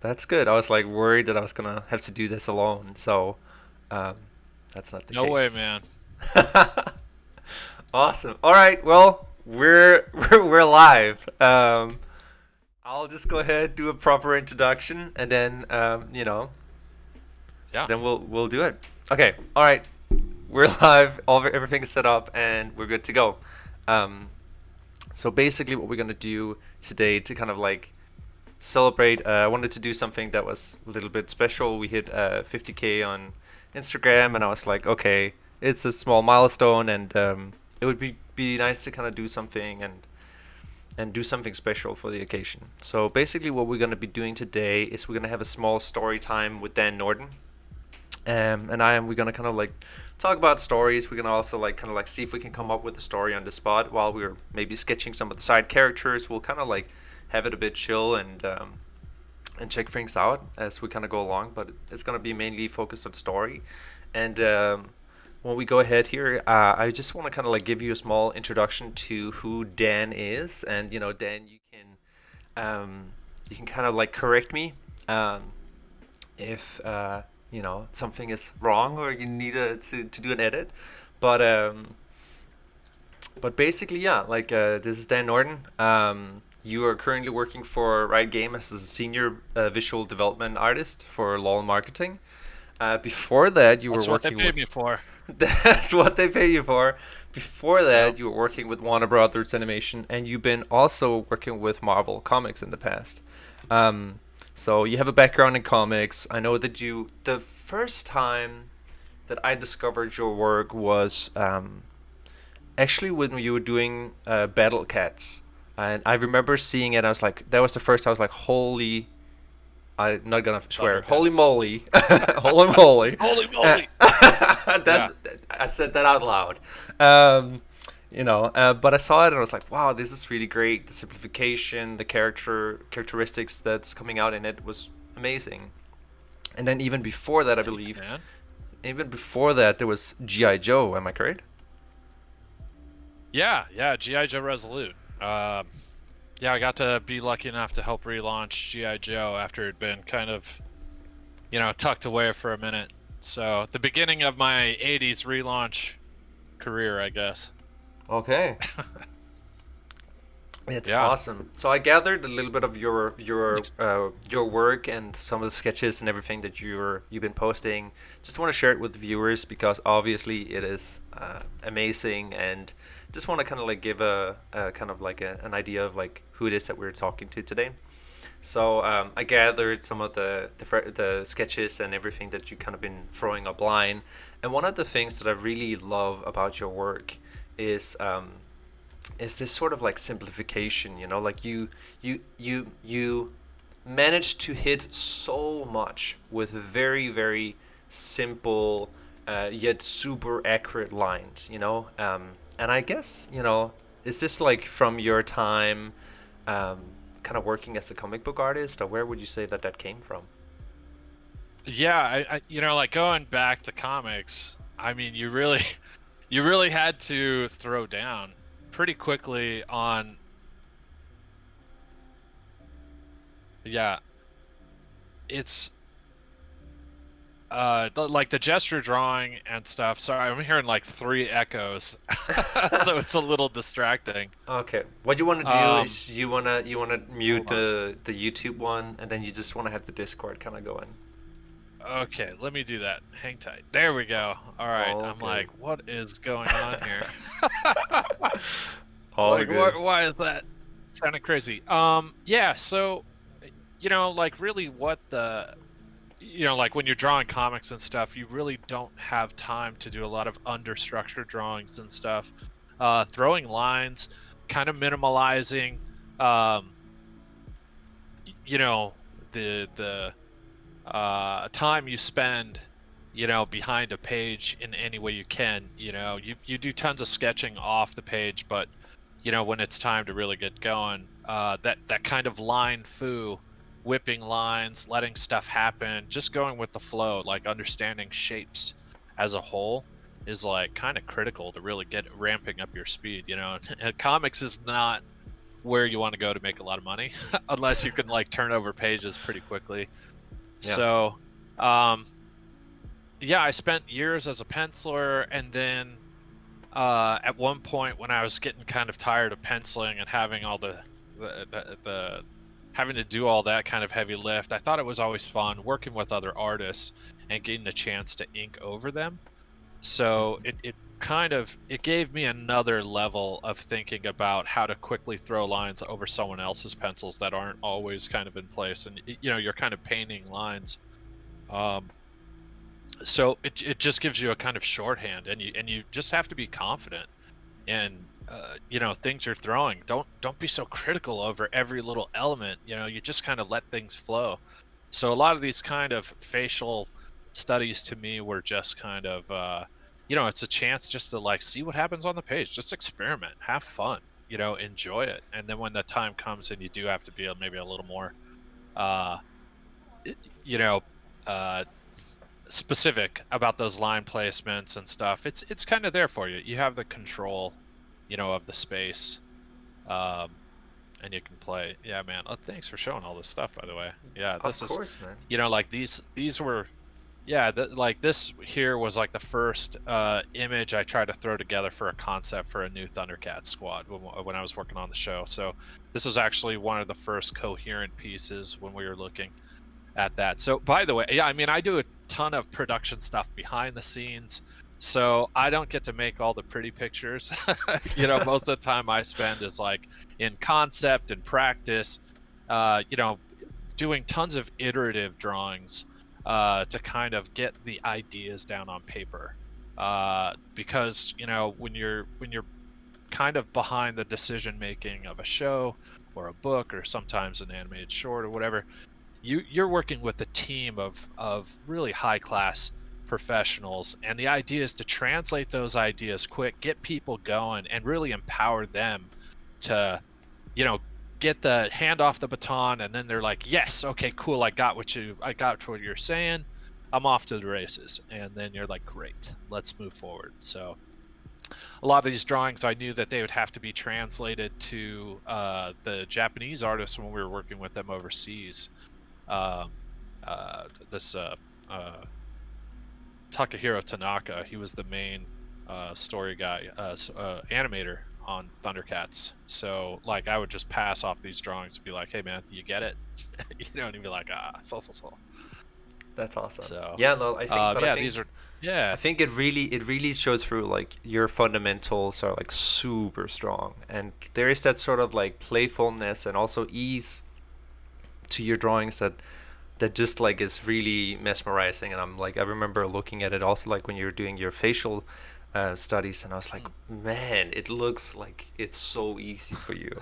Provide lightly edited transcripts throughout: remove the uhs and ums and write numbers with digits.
That's good. I was like worried that I was gonna have to do this alone, so um, that's not the No way, case. man. Awesome. All right. Well, we're live. I'll just go ahead do a proper introduction, and then Yeah. then we'll do it. Okay. All right. We're live. Everything is set up, and we're good to go. Um, so basically, what we're gonna do today to kind of like celebrate. I wanted to do something that was a little bit special. We hit 50K on Instagram, and I was like, okay, it's a small milestone, and it would be nice to kind of do something and do something special for the occasion. So basically, what we're gonna be doing today is we're gonna have a small story time with Dan Norton. We're gonna kind of like talk about stories. We're gonna also like kind of like see if we can come up with a story on the spot while we're maybe sketching some of the side characters. We'll kind of like have it a bit chill and check things out as we kind of go along. But it's gonna be mainly focused on story. And when we go ahead here, I just want to kind of like give you a small introduction to who Dan is, and Dan, you can kind of like correct me if something is wrong or you need to do an edit. But basically, yeah, like this is Dan Norton. You are currently working for Riot Game as a senior visual development artist for LOL Marketing. Before that, you were That's what they working paid with. me for. That's what they pay you for. Before Yep. that, you were working with Warner Brothers Animation, and you've been also working with Marvel Comics in the past. Um, so you have a background in comics. I know that the first time that I discovered your work was actually when you were doing Battle Cats, and I remember seeing it. I was like, that was the first time I was like, holy. I'm not gonna swear. Holy Thundercats. moly! Holy moly! Holy Uh, moly! that's Yeah. I said that out loud. Um, but I saw it and I was like, wow, this is really great. The simplification, the characteristics that's coming out in it was amazing. And then even before that, I Thank you, believe, man. even before that, there was GI Joe. Am I correct? Yeah, yeah. GI Joe Resolute. Yeah, I got to be lucky enough to help relaunch GI Joe after it'd been kind of, tucked away for a minute. So the beginning of my '80s relaunch career, I guess. Okay. It's Yeah. awesome. So I gathered a little bit of Thanks. your work and some of the sketches and everything that you've been posting. Just want to share it with the viewers because obviously it is amazing, and just want to kind of like give a kind of like an idea of like who it is that we're talking to today. So I gathered some of the sketches and everything that you kind of been throwing up line, and one of the things that I really love about your work is this sort of like simplification. Like you managed to hit so much with very very simple yet super accurate lines. And I guess is this like from your time um, kind of working as a comic book artist, or where would you say that that came from? Yeah, like going back to comics. I mean, you really had to throw down pretty quickly on. Yeah, it's like the gesture drawing and stuff. Sorry, I'm hearing like three echoes, so it's a little distracting. Okay, what you want to do Um, is you wanna mute Hold on. the YouTube one, and then you just want to have the Discord kind of going. Okay, let me do that. Hang tight. There we go. All right. All I'm good. like, what is going on here? All Like, good. why is that sounding crazy? Yeah. So, like really, like when you're drawing comics and stuff, you really don't have time to do a lot of understructured drawings and stuff. Throwing lines, kind of minimalizing, um, you know, the time you spend, behind a page in any way you can. You do tons of sketching off the page, but when it's time to really get going, that kind of line foo, whipping lines, letting stuff happen, just going with the flow, like understanding shapes as a whole is like kind of critical to really get ramping up your speed. And comics is not where you want to go to make a lot of money, unless you can like turn over pages pretty quickly. Yeah. So, um, yeah, I spent years as a penciler, and then at one point when I was getting kind of tired of penciling and having all the having to do all that kind of heavy lift, I thought it was always fun working with other artists and getting a chance to ink over them. So it kind of it gave me another level of thinking about how to quickly throw lines over someone else's pencils that aren't always kind of in place, and you know, you're kind of painting lines. Um, so it just gives you a kind of shorthand, and you just have to be confident and you know, things you're throwing. Don't be so critical over every little element. You know, you just kind of let things flow. So a lot of these kind of facial studies to me were just kind of you know, it's a chance just to like see what happens on the page, just experiment, have fun, you know, enjoy it. And then when the time comes and you do have to be maybe a little more uh you know, uh specific about those line placements and stuff, it's kind of there for you. You have the control, you know, of the space, um, and you can play. Yeah, man. Oh, thanks for showing all this stuff, by the way. Yeah, Of this is, course, man. you know, like these were, yeah, like this here was like the first image I tried to throw together for a concept for a new Thundercat squad when I was working on the show. So this was actually one of the first coherent pieces when we were looking at that. So by the way, yeah, I mean, I do a ton of production stuff behind the scenes, so I don't get to make all the pretty pictures. You know, most of the time I spend is like in concept and practice, you know, doing tons of iterative drawings to kind of get the ideas down on paper. Because you know, when you're kind of behind the decision making of a show or a book or sometimes an animated short or whatever, you're working with a team of really high class professionals, and the idea is to translate those ideas quick, get people going, and really empower them to, you know, get the hand off the baton, and then they're like, yes, okay, cool, I got what you're saying, I'm off to the races. And then you're like, great, let's move forward. So a lot of these drawings, I knew that they would have to be translated to the Japanese artists when we were working with them overseas. um, this Takahiro Tanaka, he was the main story guy, animator on Thundercats. So like I would just pass off these drawings and be like, "Hey man, you get it?" You know, and he'd be like, "Ah, so." That's awesome. So Yeah, no, I think, but yeah, these are I yeah. think it really shows through, like your fundamentals are like super strong, and there is that sort of like playfulness and also ease to your drawings that just like is really mesmerizing. And I'm like, I remember looking at it also like when you're doing your facial studies, and I was like, man, it looks like it's so easy for you.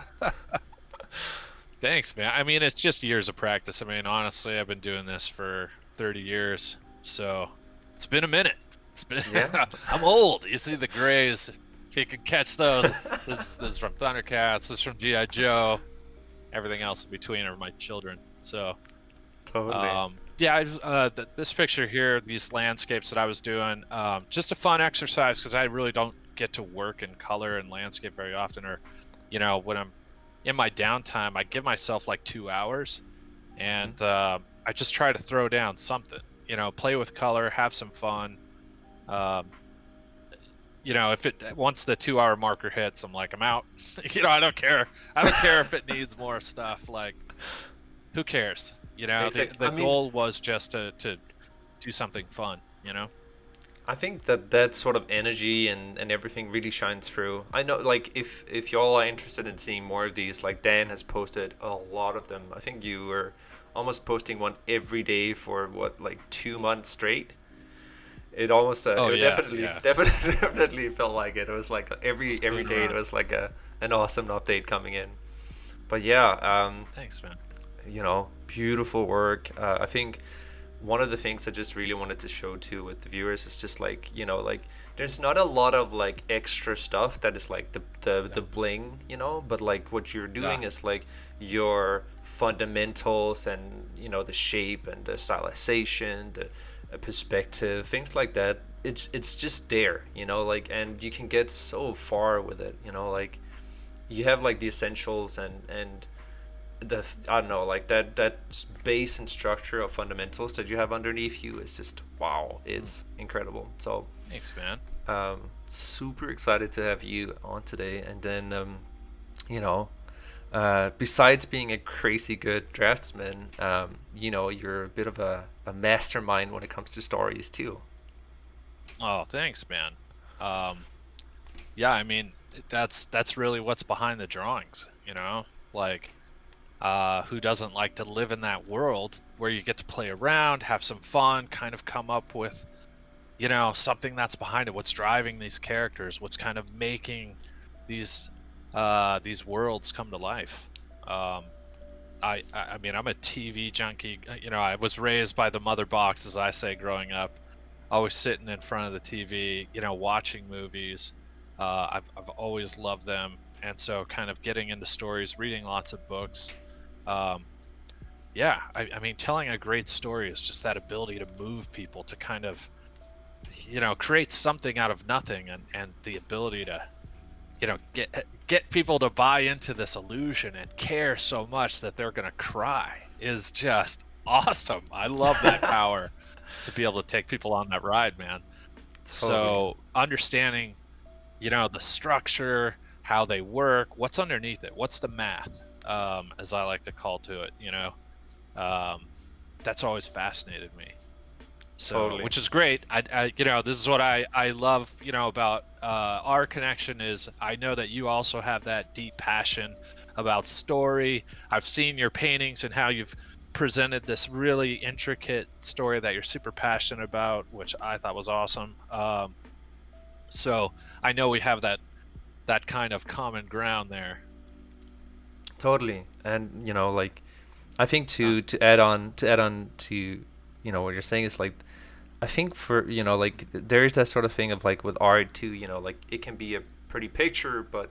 Thanks, man. I mean, it's just years of practice. I mean, honestly, I've been doing this for 30 years, so it's been a minute. It's been Yeah. I'm old. You see the grays. If you can catch those, this is from Thundercats. This is from GI Joe. Everything else in between are my children. So, Totally. yeah, this picture here, these landscapes that I was doing, just a fun exercise because I really don't get to work in color and landscape very often. Or, you know, when I'm in my downtime, I give myself like 2 hours, and I just try to throw down something. You know, play with color, have some fun. Um, you know, if it once the 2 hour marker hits, I'm like, I'm out. You know, I don't care. I don't care if it needs more stuff. Like, who cares? You know, Exactly. the I mean, goal was just to do something fun. You know. I think that sort of energy and everything really shines through. I know, like, if y'all are interested in seeing more of these, like Dan has posted a lot of them. I think you were almost posting one every day for what, like 2 months straight. It almost Oh it yeah, definitely yeah. definitely felt like it. It was like It's every moving day around. there was like an awesome update coming in. But yeah, Thanks, man. beautiful work. I think one of the things I just really wanted to show too with the viewers is just like, like there's not a lot of like extra stuff that is like the bling, but like what you're Yeah. doing is like your fundamentals and the shape and the stylization, the perspective, things like that. It's just there, like, and you can get so far with it, like you have like the essentials and the I don't know, like that base and structure of fundamentals that you have underneath you is just wow, Mm, it's incredible. So thanks, man. super excited to have you on today. And then you know, besides being a crazy good draftsman, you're a bit of a mastermind when it comes to stories too. Oh, thanks, man. Um, yeah, I mean, that's really what's behind the drawings, Like, who doesn't like to live in that world where you get to play around, have some fun, kind of come up with, something that's behind it, what's driving these characters, what's kind of making these these worlds come to life. Um, I mean, I'm a TV junkie. I was raised by the mother box, as I say, growing up. Always sitting in front of the TV, watching movies. I've always loved them, and so kind of getting into stories, reading lots of books. Um, yeah, I mean, telling a great story is just that ability to move people, to kind of, create something out of nothing, and the ability to, get people to buy into this illusion and care so much that they're gonna cry is just awesome. I love that power to be able to take people on that ride, man. Totally. So understanding, the structure, how they work, what's underneath it, what's the math, as I like to call to it, um, that's always fascinated me. So, Totally. which is great. This is what I love, about our connection is I know that you also have that deep passion about story. I've seen your paintings and how you've presented this really intricate story that you're super passionate about, which I thought was awesome. So I know we have that kind of common ground there. Totally. And like I think Uh, to add on to what you're saying is like I think for like there is that sort of thing of like with art too, like it can be a pretty picture, but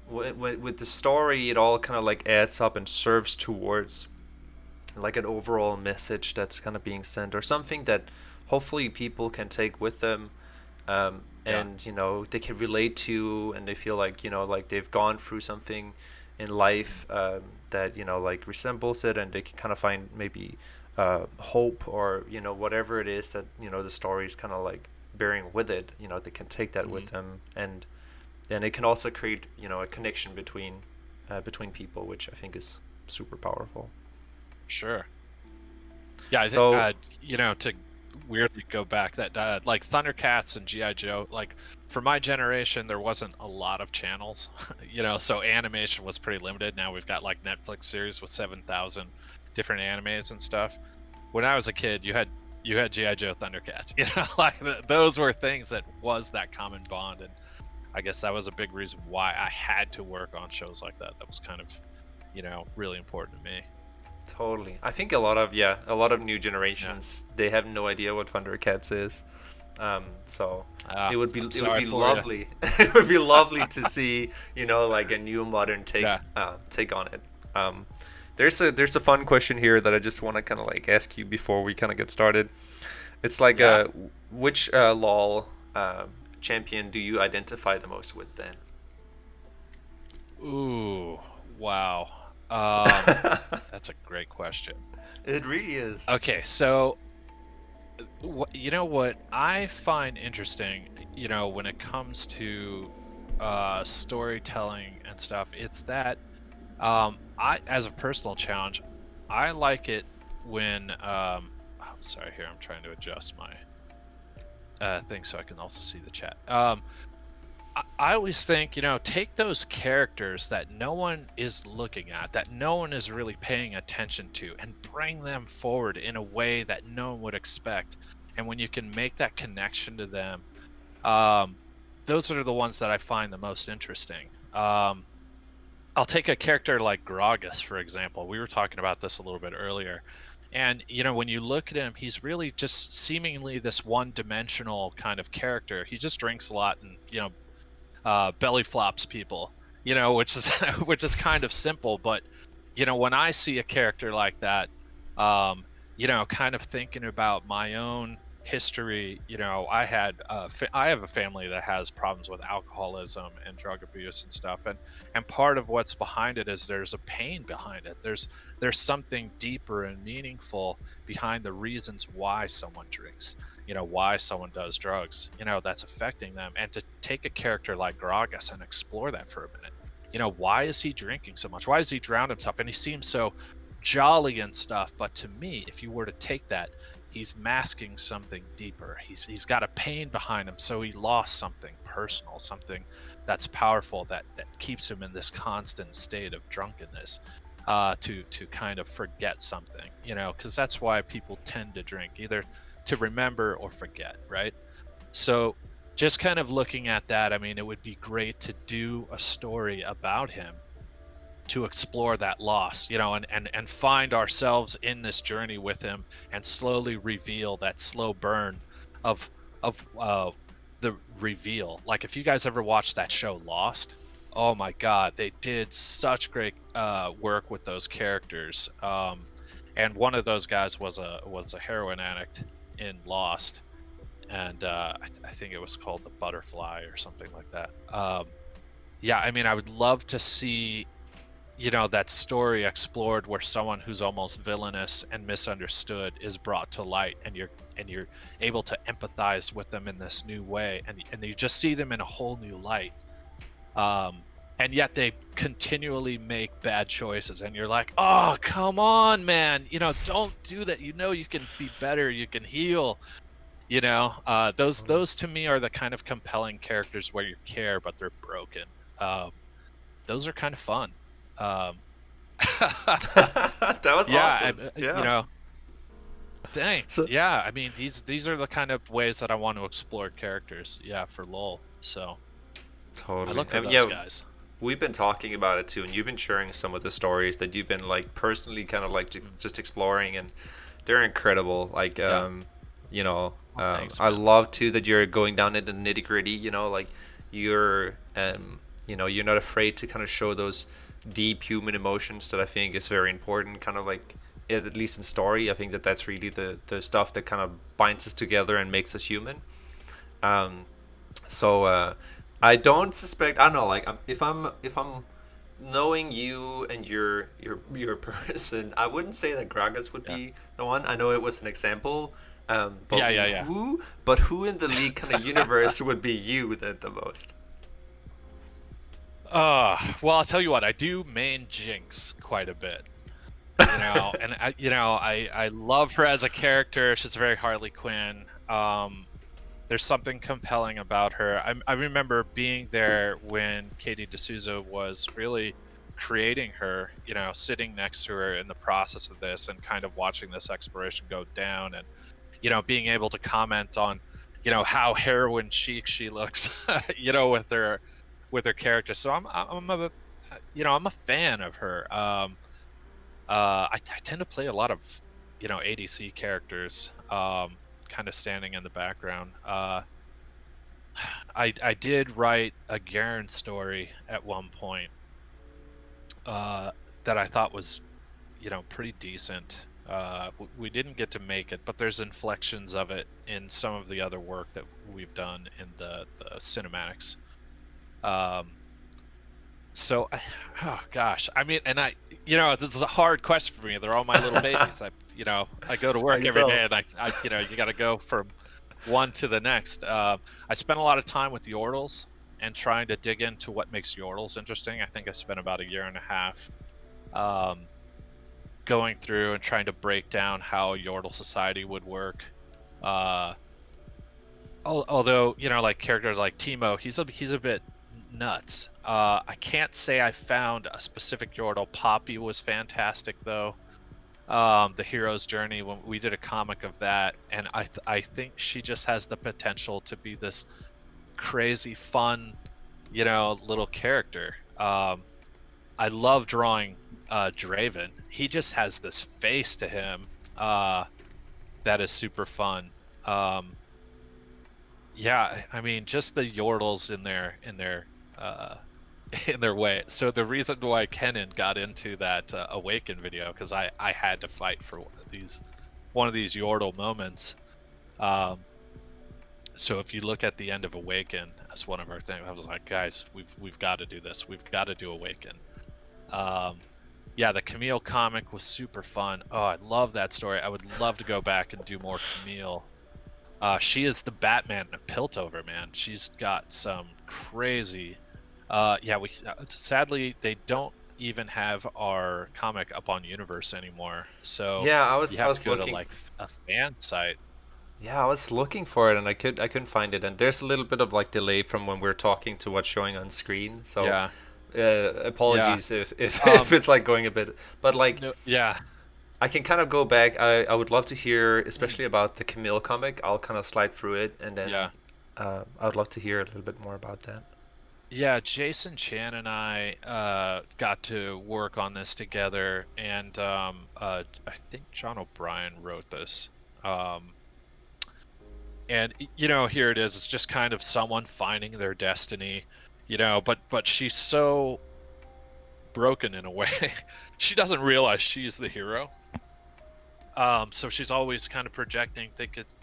with the story it all kind of like adds up and serves towards like an overall message that's kind of being sent or something that hopefully people can take with them, yeah. and they can relate to, and they feel like like they've gone through something in life, that like resembles it, and they can kind of find maybe hope, or whatever it is that the story is kind of like bearing with it. They can take that Hmm. with them, and it can also create a connection between people, which I think is super powerful. Sure. Yeah, I think So to weirdly go back that like Thundercats and GI Joe, like for my generation there wasn't a lot of channels, so animation was pretty limited. Now we've got like Netflix series with 7,000 different animes and stuff. When I was a kid, you had GI Joe, Thundercats, like those were things that was that common bond, and I guess that was a big reason why I had to work on shows like that. That was kind of, really important to me. totally. I think a lot of new Yeah. generations, they have no idea what Thundercats is. So Ah, I'm it would sorry be for you. lovely. It would be lovely to see like a new modern Yeah. take on it. Um, there's a fun question here that I just want to kind of like ask you before we kind of get started. It's like Yeah. which LOL champion do you identify the most with then? Ooh, wow. That's a great question. It really is. Okay, so what I find interesting, when it comes to storytelling and stuff, it's that I as a personal challenge, I like it when oh, sorry, here I'm trying to adjust my thing so I can also see the chat. I always think, take those characters that no one is looking at, that no one is really paying attention to, and bring them forward in a way that no one would expect. And when you can make that connection to them, um, those are the ones that I find the most interesting. I'll take a character like Gragas, for example. We were talking about this a little bit earlier. And, when you look at him, he's really just seemingly this one dimensional kind of character. He just drinks a lot and, belly flops people, which is which is kind of simple. But when I see a character like that, kind of thinking about my own history. You know, I have a family that has problems with alcoholism and drug abuse and stuff, and part of what's behind it is there's a pain behind it. There's something deeper and meaningful behind the reasons why someone drinks, you know, why someone does drugs, you know, that's affecting them. And to take a character like Gragas and explore that for a minute, you know, why is he drinking so much? Why does he drown himself? And he seems so jolly and stuff, but to me, if you were to take that, he's masking something deeper. He's got a pain behind him, so he lost something personal, something that's powerful, that keeps him in this constant state of drunkenness, to kind of forget something, you know, because that's why people tend to drink, either to remember or forget, right? So just kind of looking at that, I mean, it would be great to do a story about him, to explore that loss, you know, and find ourselves in this journey with him, and slowly reveal that slow burn of the reveal. Like, if you guys ever watched that show Lost, oh my God, they did such great work with those characters. And one of those guys was a heroin addict in Lost, and I think it was called the Butterfly or something like that. Yeah, I mean, I would love to see, you know, that story explored, where someone who's almost villainous and misunderstood is brought to light, and you're able to empathize with them in this new way, and you just see them in a whole new light. And yet they continually make bad choices, and you're like, oh, come on, man, you know, don't do that. You know, you can be better, you can heal, you know. Those to me are the kind of compelling characters where you care, but they're broken. Those are kind of fun. That was Yeah, awesome. you Yeah. know, thanks. So Yeah, I mean, these are the kind of ways that I want to explore characters. Yeah, for LOL. So I totally. look for those Yeah, guys. we've been talking about it too, and you've been sharing some of the stories that you've been like personally kind of like Mm. just exploring, and they're incredible. Like, Yeah. you know, Well, thanks, I man. love too that you're going down into the nitty gritty. You know, like you're, you know, you're not afraid to kind of show those deep human emotions that I think is very important. Kind of like, at least in story, I think that that's really the stuff that kind of binds us together and makes us human. Um, so I don't suspect. I don't know. Like, if I'm knowing you and your person, I wouldn't say that Gragas would Yeah. be the one. I know it was an example. But Yeah, yeah, yeah. who in the league kind of universe would be you the most? Well, I'll tell you what, I do main Jinx quite a bit. You know, and I love her as a character. She's very Harley Quinn. There's something compelling about her. I remember being there when Katie D'Souza was really creating her, you know, sitting next to her in the process of this, and kind of watching this exploration go down, and, you know, being able to comment on, you know, how heroin chic she looks, you know, with her character. So I'm a, you know, I'm a fan of her. I tend to play a lot of, you know, ADC characters, kind of standing in the background. I did write a Garen story at one point, that I thought was, you know, pretty decent. We didn't get to make it, but there's inflections of it in some of the other work that we've done in the cinematics. Um, So, oh gosh, I mean, and you know, this is a hard question for me. They're all my little babies. You know, I go to I work can every day, tell. and you know, you got to go from one to the next. I spent a lot of time with Yordles and trying to dig into what makes Yordles interesting. I think I spent about a year and a half, um, going through and trying to break down how a Yordle society would work. Uh, Although, you know, like characters like Teemo, he's a bit nuts. I can't say I found a specific Yordle. Poppy was fantastic though. The hero's journey, when we did a comic of that, and I think she just has the potential to be this crazy fun, you know, little character. I love drawing Draven. He just has this face to him, that is super fun. Um, Yeah, I mean, just the Yordles uh, in their way. So the reason why Kennen got into that Awaken video, because I had to fight for one of these Yordle moments. Um, so if you look at the end of Awaken as one of our things, I was like, guys, we've got to do this. We've got to do Awaken. Um, yeah, the Camille comic was super fun. Oh, I love that story. I would love to go back and do more Camille. She is the Batman of Piltover, man. She's got some crazy. Yeah, we sadly they don't even have our comic up on Universe anymore, so Yeah, you I have to was go to looking. like a fan site. Yeah, I was looking for it and I couldn't find it. And there's a little bit of like delay from when we're talking to what's showing on screen. So Yeah, yeah. apologies if if Um, it's like going a bit. But like no, yeah. I can kind of go back. I would love to hear, Mm, especially about the Camille comic. I'll kind of slide through it, and then yeah. I would love to hear a little bit more about that. Yeah, Jason Chan and I got to work on this together, and I think John O'Brien wrote this. Um, and here it is. It's just kind of someone finding their destiny, but she's so broken in a way. She doesn't realize she's the hero. So she's always kind of projecting,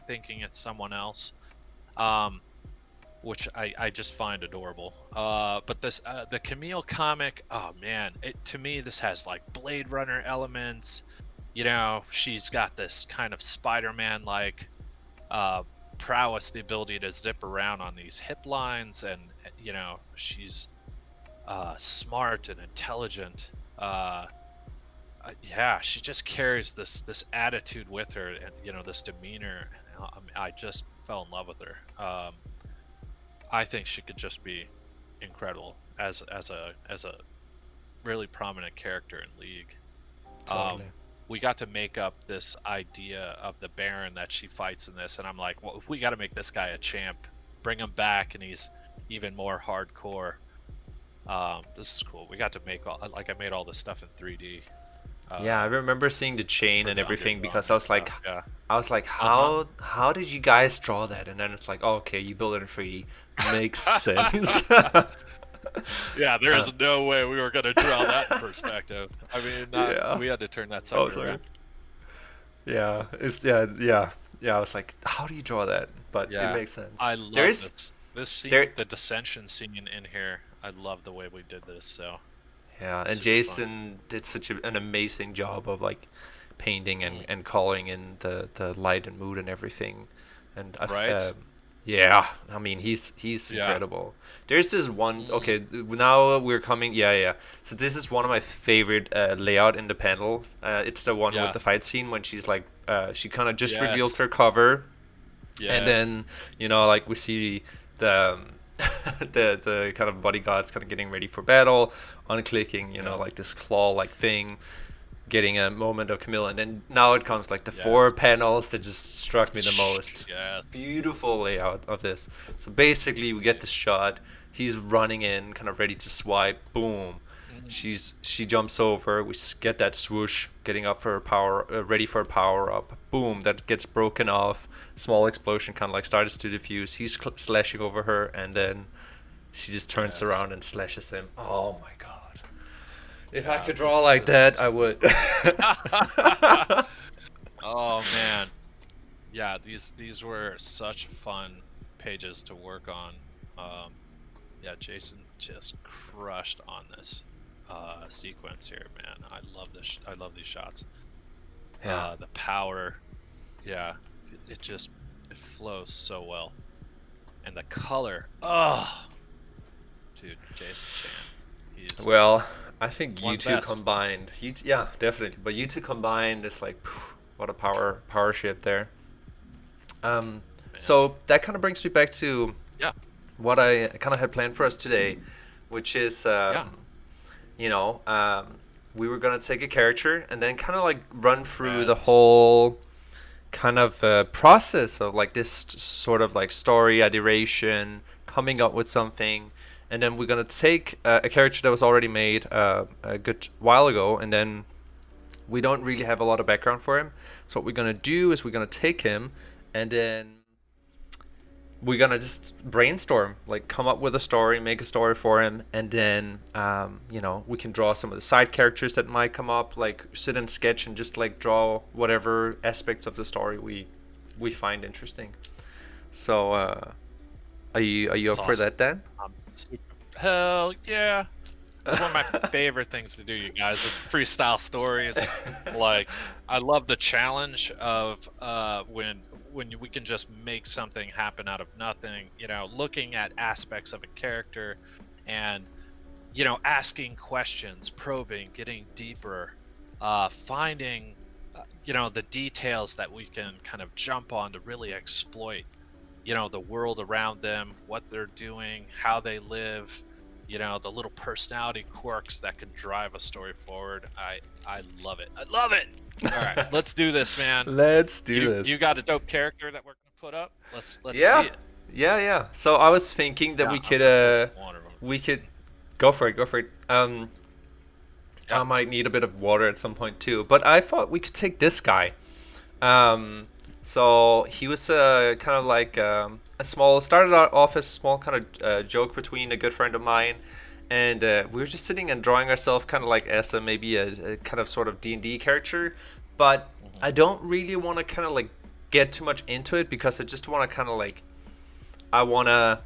thinking it's someone else. Um, which I just find adorable. But this the Camille comic, oh man, to me this has like Blade Runner elements. She's got this kind of Spider-Man like uh, prowess, the ability to zip around on these hip lines, and she's smart and intelligent. Yeah, she just carries this attitude with her, and this demeanor. I just fell in love with her. I think she could just be incredible as a really prominent character in League. Um, Totally. we got to make up this idea of the Baron that she fights in this, and I'm like, well, we got to make this guy a champ, bring him back, and he's even more hardcore. This is cool. We got to make I made all this stuff in 3D. Yeah, I Uh, remember seeing the chain for and the everything Underground because and stuff. Yeah. I was like, Uh how did you guys draw that? And then it's like, oh, okay, you build it in 3D, makes huh. sense. Yeah, Uh, there's no way we were gonna draw that in perspective. I mean, yeah. we had to turn that Oh, sucker sorry. around. Yeah, yeah. I was like, how do you draw that? But it Yeah, makes sense. I love There's this scene, there. the dissension scene in here. I love the way we did this. So Yeah, and super fun. Jason did such an amazing job of like painting Mm, and calling in the light and mood and everything. And right? yeah, I mean he's Yeah. incredible. There's this one. Mm, Okay, now we're coming. Yeah, yeah. So this is one of my favorite layout in the panels. It's the one with yeah. the fight scene when she's like, she kind of just revealed Yes. her cover, and Yes. then like we see the the kind of bodyguards kind of getting ready for battle, unclicking Yeah. like this claw like thing, getting a moment of Camille, and then now it comes like the four Yes. panels that just struck me the most. Yes. Beautiful layout of this. So basically we get this shot, he's running in kind of ready to swipe, boom, Mm, she jumps over, we get that swoosh, getting up for her power, ready for a power up, boom, that gets broken off, small explosion kind of like starts to diffuse, he's slashing over her, and then she just turns yes. around and slashes him. Oh my god, if I Yeah. could draw This like this that I was. would. Oh man. Yeah. These were such fun pages to work on. Um, yeah, Jason just crushed on this sequence here, man. I love this. I love these shots. Yeah. The power, yeah, it flows so well, and the color. Oh, dude, Jason Chan, he's Well, I think one you of the two best. combined, yeah, definitely. But you two combined is like, phew, what a power ship there. Man. So that kind of brings me back to Yeah, what I kind of had planned for us today, which is, yeah, you know, we were gonna take a character and then kind of like run through the yes, whole kind of process of like this sort of like story iteration, coming up with something, and then we're gonna take a character that was already made a good while ago, and then we don't really have a lot of background for him. So what we're gonna do is we're gonna take him, and then we're gonna just brainstorm, like come up with a story, make a story for him, and then we can draw some of the side characters that might come up, like sit and sketch and just like draw whatever aspects of the story we we find interesting. So are you It's up for awesome. that, Dan? Super, hell yeah. This is one of my favorite things to do, you guys, is freestyle stories. Like, I love the challenge of when we can just make something happen out of nothing, looking at aspects of a character and asking questions, probing, getting deeper, finding the details that we can kind of jump on to really exploit the world around them, what they're doing, how they live, the little personality quirks that can drive a story forward. I love it. I love it. All right, let's do this, man. Let's do You this. got a dope character that we're gonna put up? Let's see Yeah, it. yeah. So I was thinking that Yeah, I'm gonna put some water on. we could go for it. Go for it. Yeah. I might need a bit of water at some point too, but I thought we could take this guy. So he was kind of like a small, started out off as a small kind of joke between a good friend of mine, and we were just sitting and drawing ourselves kind of like as maybe a kind of sort of D&D character, but I don't really want to kind of like get too much into it because I just want to kind of like, I want to,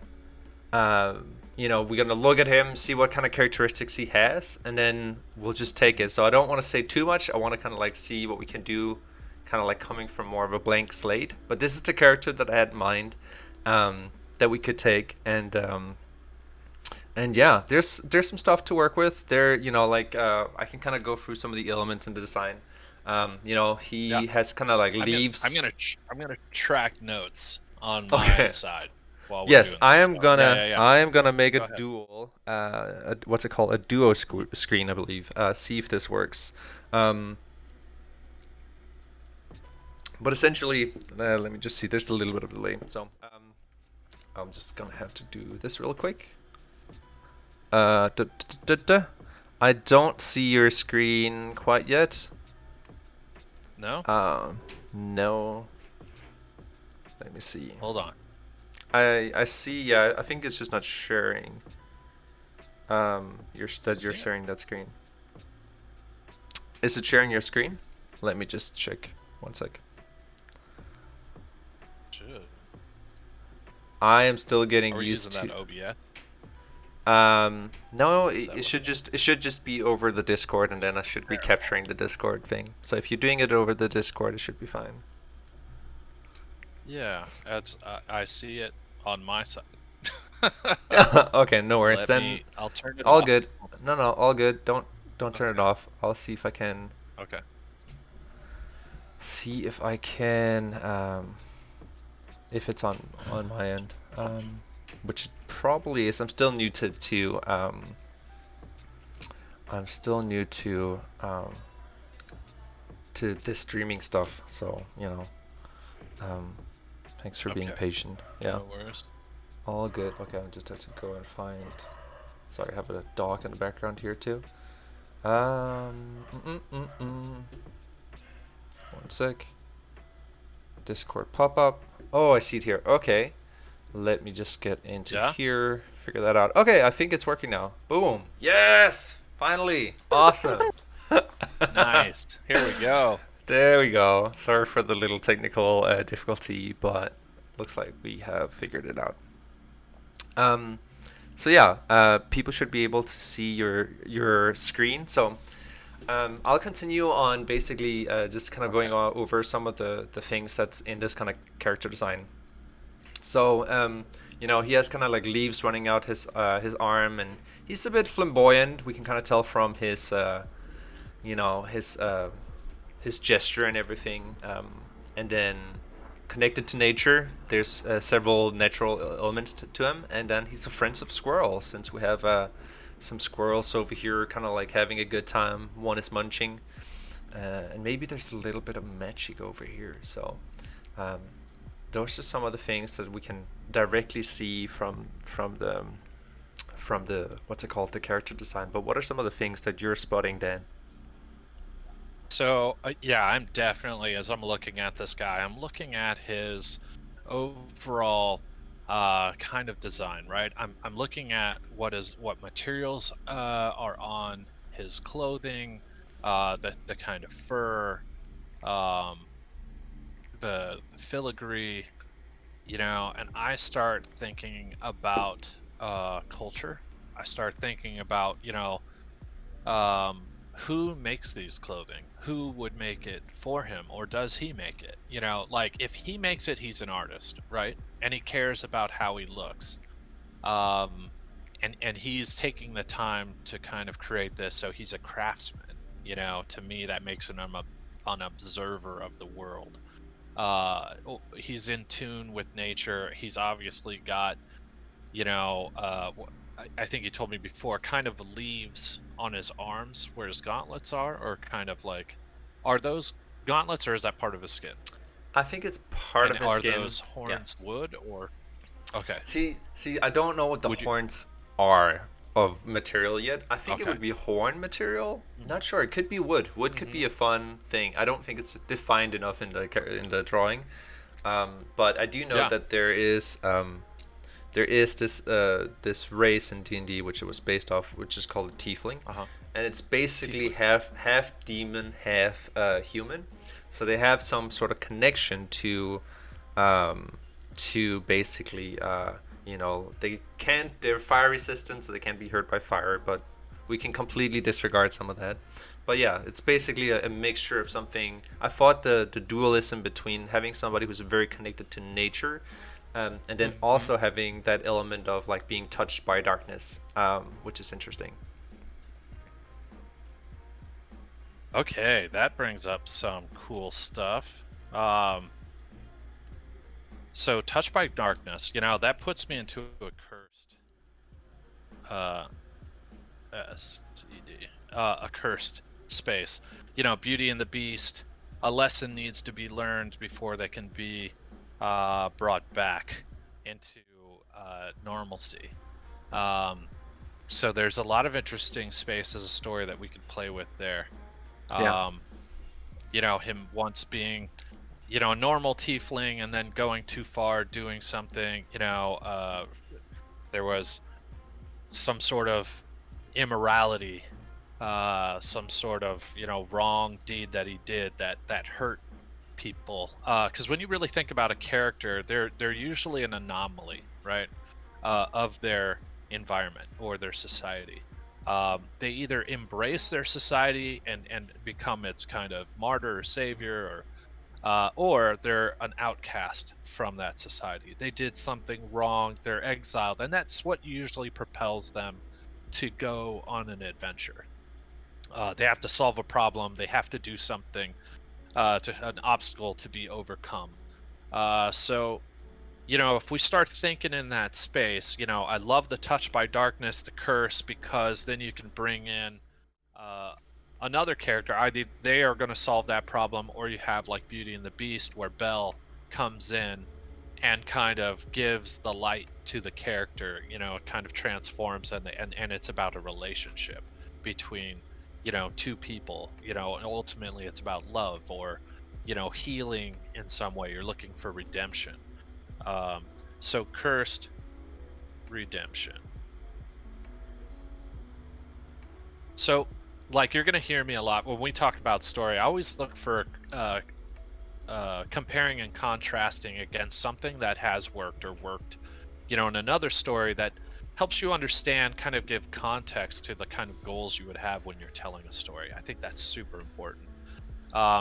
we're going to look at him, see what kind of characteristics he has, and then we'll just take it. So I don't want to say too much. I want to kind of like see what we can do, kind of like coming from more of a blank slate. But this is the character that I had in mind that we could take, and yeah, there's some stuff to work with there. I can kind of go through some of the elements in the design. He has kind of like leaves. I'm gonna track notes on my side while we're Yes, doing I this. am gonna Yeah. I am gonna make Go a ahead. dual what's it called, a duo screen, I believe. See if this works. But essentially, let me just see. There's a little bit of delay, so I'm just gonna have to do this real quick. I don't see your screen quite yet. No? No. Let me see. Hold on. I see. Yeah, I think it's just not sharing. You're sharing that screen. Is it sharing your screen? Let me just check. One sec. Should. I am still getting Are we used using to. that OBS? No, Is that it what should just be over the Discord, and then I should be capturing the Discord thing. So if you're doing it over the Discord, it should be fine. Yeah, I see it on my side. Okay, no worries. Then I'll turn it all off. good. No, all good. Don't turn it off. I'll see if I can. Okay. See if I can. If it's on my end. Which it probably is. I'm still new to this streaming stuff. So thanks for being patient. Yeah. No worries. All good. Okay, I just have to go and find. Sorry, I have a dog in the background here too. One sec. Discord pop-up. Oh, I see it here. Okay. Let me just get into here. Figure that out. Okay, I think it's working now. Boom. Yes! Finally. Awesome. Nice. Here we go. There we go. Sorry for the little technical difficulty, but looks like we have figured it out. So yeah, people should be able to see your screen. So I'll continue on basically just kind of going over some of the things that's in this kind of character design. So he has kind of like leaves running out his arm, and he's a bit flamboyant. We can kind of tell from his his gesture and everything. And then connected to nature, there's several natural elements to him, and then he's a friend of squirrels, since we have some squirrels over here kind of like having a good time. One is munching, and maybe there's a little bit of magic over here. So those are some of the things that we can directly see from the what's it called, the character design. But what are some of the things that you're spotting, Dan? So yeah, I'm definitely, as I'm looking at this guy, I'm looking at his overall kind of design, right? I'm looking at what materials are on his clothing, the kind of fur, the filigree, and I start thinking about culture. I start thinking about, who makes these clothing? Who would make it for him, or does he make it? Like if he makes it, he's an artist, right? And he cares about how he looks. Um, and he's taking the time to kind of create this, so he's a craftsman. To me, that makes him an observer of the world. He's in tune with nature. He's obviously got, I think you told me before, kind of leaves on his arms where his gauntlets are kind of like, are those gauntlets or is that part of his skin? I think it's part And of his are skin. those Yeah. horns wood or okay? See, I don't know what the Would you? horns are of material yet. I think it Okay. would be horn material. Not sure. It could be wood. Wood could be a fun thing. I don't think it's defined enough in the drawing. But I do know Yeah. that there is this race in D&D which it was based off, which is called a tiefling, Uh huh. and it's basically Tiefling. half demon, half human. So they have some sort of connection um, to basically they're fire resistant, so they can't be hurt by fire, but we can completely disregard some of that. But yeah, it's basically a mixture of something. I thought the dualism between having somebody who's very connected to nature, and then Hmm. also having that element of like being touched by darkness, which is interesting. Okay, that brings up some cool stuff. Um, so touched by darkness, that puts me into a cursed, uh, SED, a cursed space. Beauty and the Beast. A lesson needs to be learned before they can be brought back into normalcy. Um, so there's a lot of interesting space as a story that we could play with there. Yeah. Um, him once being, a normal tiefling and then going too far, doing something, there was some sort of immorality, some sort of, wrong deed that he did that hurt people. Because when you really think about a character, they're usually an anomaly, right? Of their environment or their society. They either embrace their society and become its kind of martyr or savior, or they're an outcast from that society. They did something wrong, they're exiled, and that's what usually propels them to go on an adventure. They have to solve a problem, they have to do something, to an obstacle to be overcome. So if we start thinking in that space, I love the touch by darkness, the curse, because then you can bring in uh, another character. Either they are going to solve that problem, or you have like Beauty and the Beast, where Belle comes in and kind of gives the light to the character. It kind of transforms, and it's about a relationship between two people. And ultimately it's about love or healing in some way. You're looking for redemption. um, so cursed redemption. So, like, you're gonna hear me a lot when we talk about story. I always look for comparing and contrasting against something that has worked or worked, in another story that helps you understand, kind of give context to the kind of goals you would have when you're telling a story. I think that's super important,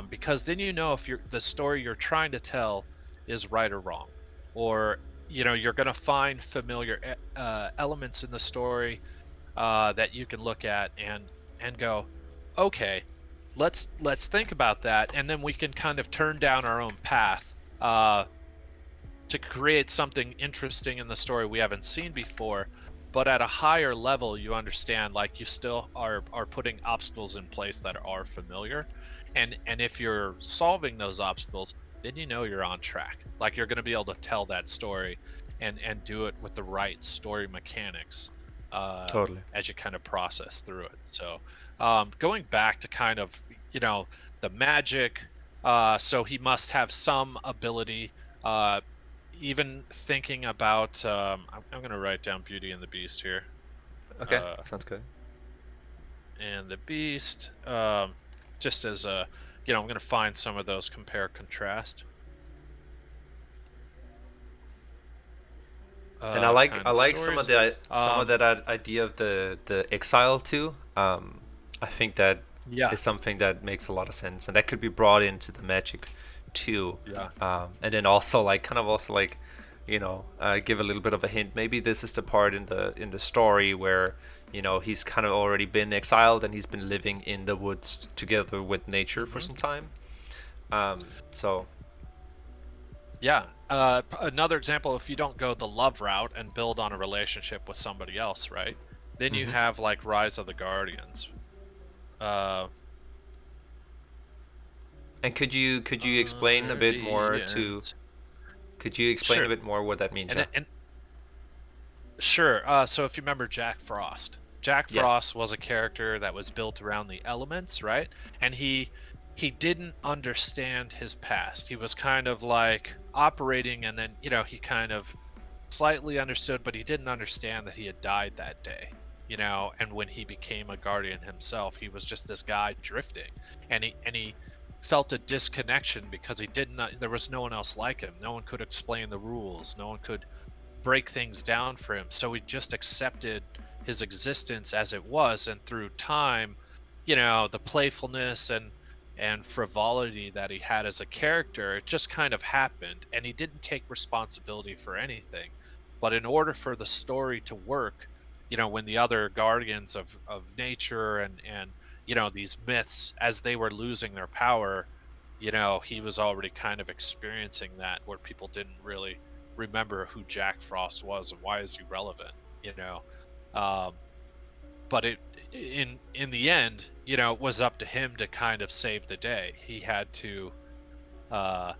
because then if the story you're trying to tell is right or wrong, or you're going to find familiar elements in the story that you can look at and go, okay, let's think about that, and then we can kind of turn down our own path to create something interesting in the story we haven't seen before. But at a higher level, you understand, like, you still are putting obstacles in place that are familiar, and if you're solving those obstacles, then you're on track. Like, you're going to be able to tell that story and do it with the right story mechanics Totally. as you kind of process through it. So, going back to kind of, you know the magic, so he must have some ability. uh, Even thinking about, I'm going to write down Beauty and the Beast here. Okay, uh, sounds good. and the Beast, just as a, I'm going to find some of those compare contrast. And kind I of like stories. some of Um, that idea of the exile too. I think that yeah, is something that makes a lot of sense, and that could be brought into the magic too. yeah. And then also like kind of also like, give a little bit of a hint. Maybe this is the part in the story where he's kind of already been exiled and he's been living in the woods together with nature for Hmm. some time. So Yeah. Another example, if you don't go the love route and build on a relationship with somebody else, right? Then you hmm have like Rise of the Guardians. Uh, and could you explain a bit more to Guardians. could you explain a Sure. bit more what that means? And Yeah. it- and Sure. So if you remember Jack Frost, Jack Yes. Frost was a character that was built around the elements, right? And he didn't understand his past. He was kind of like operating, and then he kind of slightly understood, but he didn't understand that he had died that day. And when he became a guardian himself, he was just this guy drifting, and he felt a disconnection because he didn't. There was no one else like him. No one could explain the rules. No one could break things down for him. So he just accepted his existence as it was, and through time, the playfulness and frivolity that he had as a character, it just kind of happened, and he didn't take responsibility for anything. But in order for the story to work, when the other guardians of nature and these myths, as they were losing their power, he was already kind of experiencing that, where people didn't really remember who Jack Frost was and why is he relevant, you know. Um, but in the end, it was up to him to kind of save the day. He had to uh,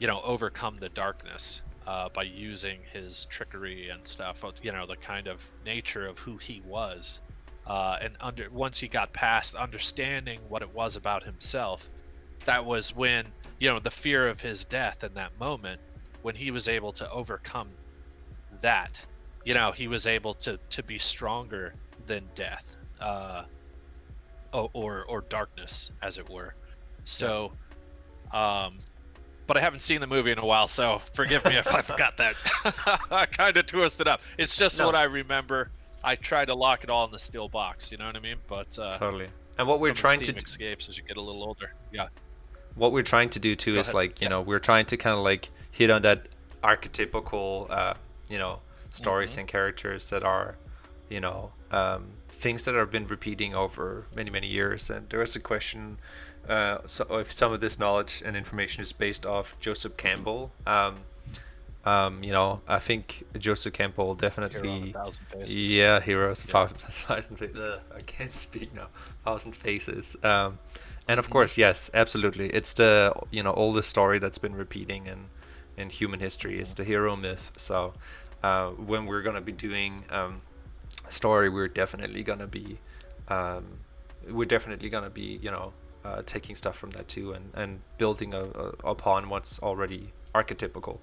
overcome the darkness by using his trickery and stuff. The kind of nature of who he was, and once he got past understanding what it was about himself, that was when the fear of his death in that moment, when he was able to overcome that, he was able to be stronger than death, or darkness, as it were. Yeah. So um but I haven't seen the movie in a while, so forgive me if I forgot that. I kind of twisted up. It's just what No, I remember. I tried to lock it all in the steel box, you know what I mean? But totally. And what we're some of the trying to steam escapes as you get a little older. Yeah, do go is ahead. like, Yeah. we're trying to kind of like hit on that archetypical, you know, stories Hmm. and characters that are, things that have been repeating over many, many years. And there was a question, so if some of this knowledge and information is based off Joseph Campbell. I think Joseph Campbell Hero on a definitely, Thousand Faces. yeah, heroes of Yeah. thousand faces. I can't speak now. Thousand faces. And of Hmm. course, yes, absolutely. It's the oldest story that's been repeating in human history. It's Hmm. the hero myth. So when we're gonna be doing a story, um, we're definitely gonna be taking stuff from that too, and building upon what's already archetypical.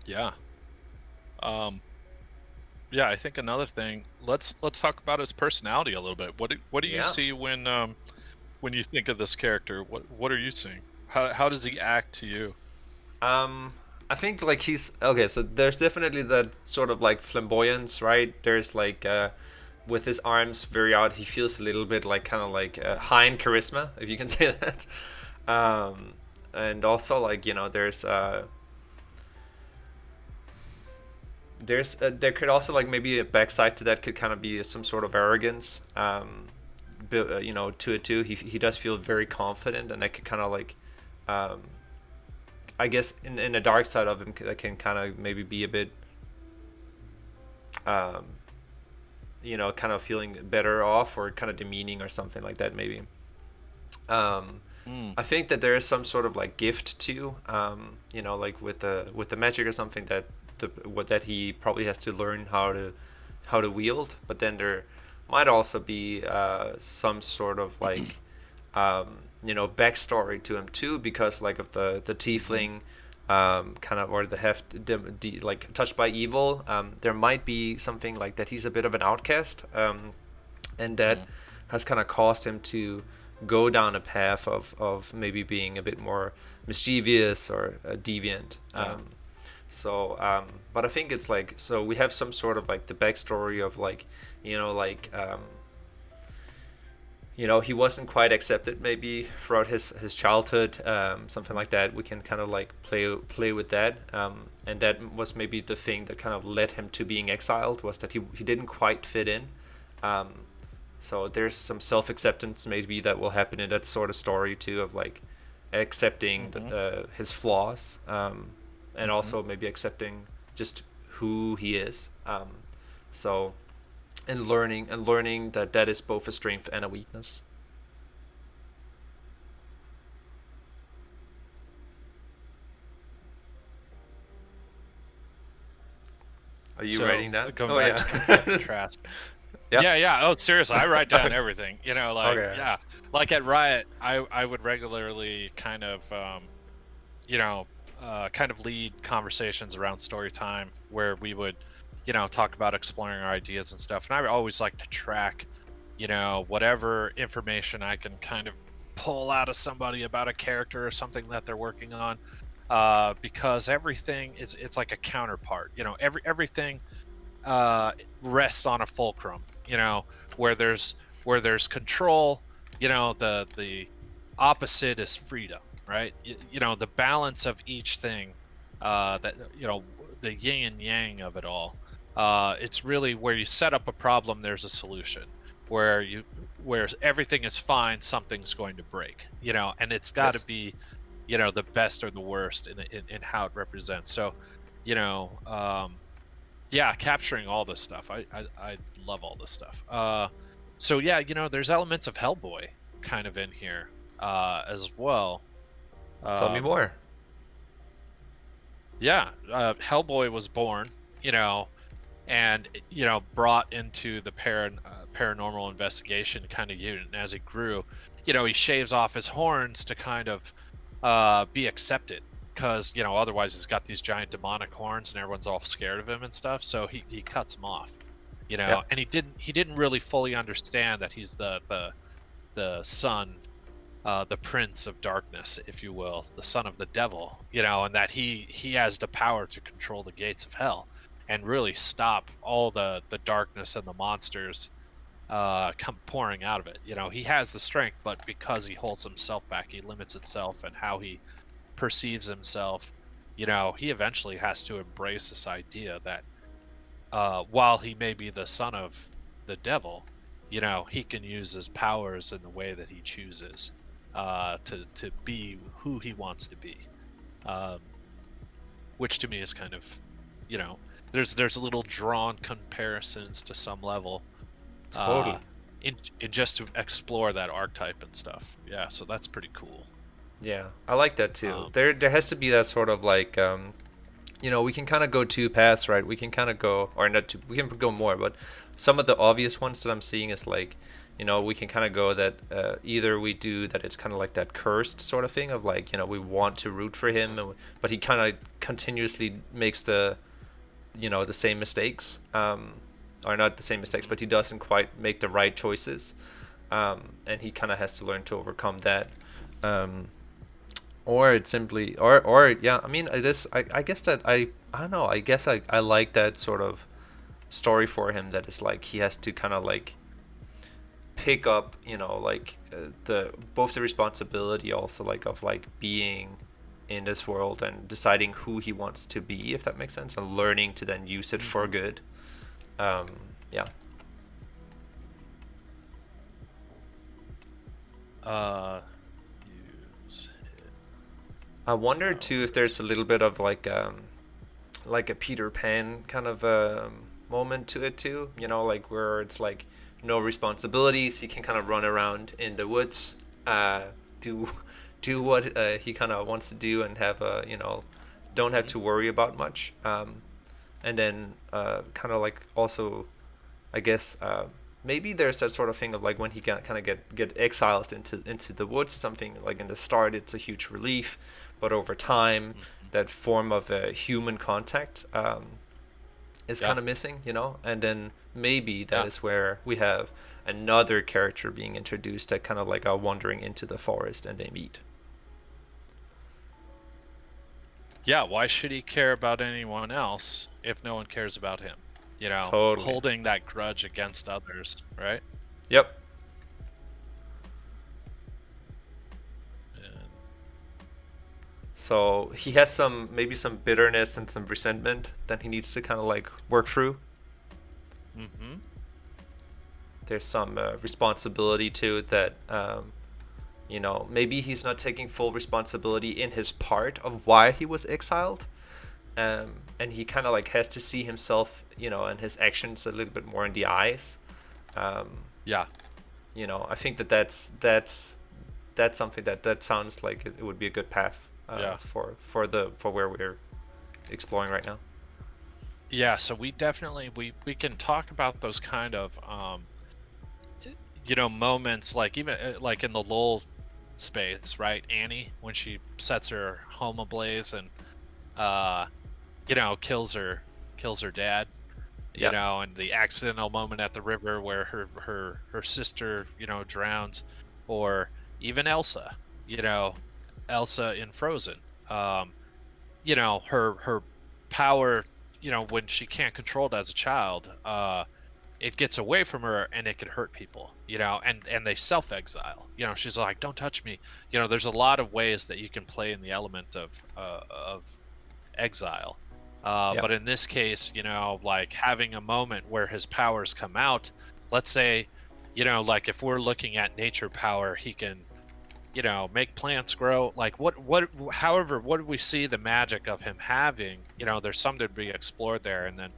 Yeah. Um, yeah, I think another thing. Let's talk about his personality a little bit. What do you Yeah. see when you think of this character? What are you seeing? How does he act to you? Um, I think like he's okay. So there's definitely that sort of like flamboyance, right? There's like with his arms very out, he feels a little bit like kind of like high in charisma, if you can say that. Um, and also like there could also like maybe a backside to that could kind of be some sort of arrogance. To it too. He does feel very confident, and that could kind of like um, I guess in the dark side of him that can kind of maybe be a bit, um, kind of feeling better off or kind of demeaning or something like that maybe. Um, Mm, I think that there is some sort of like gift too, like with the magic or something that what that he probably has to learn how to wield. But then there might also be some sort of like backstory to him too, because like of the hmm. tiefling, kind of, or the heft like touched by evil. There might be something like that he's a bit of an outcast, and that Mm, has kind of caused him to go down a path of maybe being a bit more mischievous or deviant. yeah. So, but I think it's like, so we have some sort of like the backstory of like, you know, like, he wasn't quite accepted maybe throughout his childhood, something like that. We can kind of like play with that, and that was maybe the thing that kind of led him to being exiled, was that he didn't quite fit in. Um, so there's some self acceptance maybe that will happen in that sort of story too, of like accepting Mm-hmm. his flaws, and Mm-hmm. also maybe accepting just who he is. So and learning that that is both a strength and a weakness. Are you So writing that? going Oh back yeah. to compare and contrast. Yeah. Yeah, yeah. Oh, seriously, I write down everything. Like, Okay. yeah, like at Riot, I would regularly kind of you know kind of lead conversations around story time where we would talk about exploring our ideas and stuff. And I always like to track whatever information I can kind of pull out of somebody about a character or something that they're working on, because everything is it's like a counterpart. Everything uh, rests on a fulcrum. Where there's control. The opposite is freedom, right? The balance of each thing, that the yin and yang of it all. It's really where you set up a problem, there's a solution. Where everything is fine, something's going to break. And it's got to Yes. be the best or the worst in how it represents. So, you know, um, yeah, capturing all this stuff. I love all this stuff. So yeah, there's elements of Hellboy kind of in here as well. Tell me Um, more. yeah, Hellboy was born, you know, and brought into the paranormal investigation kind of unit. And as he grew, he shaves off his horns to kind of be accepted, because otherwise he's got these giant demonic horns and everyone's all scared of him and stuff. So he cuts them off, Yeah. and he didn't really fully understand that he's the son, the prince of darkness, if you will, the son of the devil, and that he has the power to control the gates of hell and really stop all the darkness and the monsters come pouring out of it. He has the strength, but because he holds himself back, he limits himself and how he perceives himself. He eventually has to embrace this idea that while he may be the son of the devil, he can use his powers in the way that he chooses, to be who he wants to be. Um, which to me is kind of, you know, there's a little drawn comparisons to some level, uh, Totally. in just to explore that archetype and stuff. Yeah, so that's pretty cool. Yeah, I like that too. Um, There has to be that sort of like, we can kind of go two paths, right? We can kind of go, or not two, we can go more, but some of the obvious ones that I'm seeing is like, we can kind of go that either we do that, it's kind of like that cursed sort of thing of like, we want to root for him, but he kind of continuously makes the same mistakes, or not the same mistakes, but he doesn't quite make the right choices, and he kind of has to learn to overcome that. Um, or it's simply or yeah, I mean, I guess that I don't know, I guess I like that sort of story for him, that is like he has to kind of like pick up, like the both the responsibility also like of like being in this world and deciding who he wants to be, if that makes sense, and learning to then use it for mhm. good. um yeah. uh, use I wonder too power. if there's a little bit of like a Peter Pan kind of moment to it too. Like where it's like no responsibilities. He can kind of run around in the woods, do do what he kind of wants to do, and have don't have Mhm. to worry about much. And then kind of like also, I guess. Maybe there's that sort of thing of like when he kind of get exiled into the woods or something, like in the start it's a huge relief, but over time Mhm. that form of human contact is Yeah, kind of missing, and then maybe that yeah. is where we have another character being introduced that kind of like are wandering into the forest and they meet. Yeah, why should he care about anyone else if no one cares about him? You know, Totally. holding that grudge against others, right? Yep. And, So he has maybe some bitterness and some resentment that he needs to kind of like work through. mm-hmm. There's some responsibility too that maybe he's not taking full responsibility in his part of why he was exiled, and he kind of like has to see himself, and his actions a little bit more in the eyes. Um, Yeah, I think that's something that sounds like it would be a good path yeah. for where we're exploring right now. Yeah, so we definitely we can talk about those kind of moments, like even like in the lull space, right? Annie, when she sets her home ablaze and uh kills her dad, Yeah. and the accidental moment at the river where her sister, drowns, or even Elsa, you know, Elsa in Frozen. Um, her power, when she can't control it as a child, it gets away from her and it can hurt people, and they self-exile. She's like, don't touch me. There's a lot of ways that you can play in the element of exile. Yeah. But in this case, like having a moment where his powers come out, let's say, like if we're looking at nature power, he can, make plants grow. Like however, what do we see the magic of him having? There's something to be explored there. And then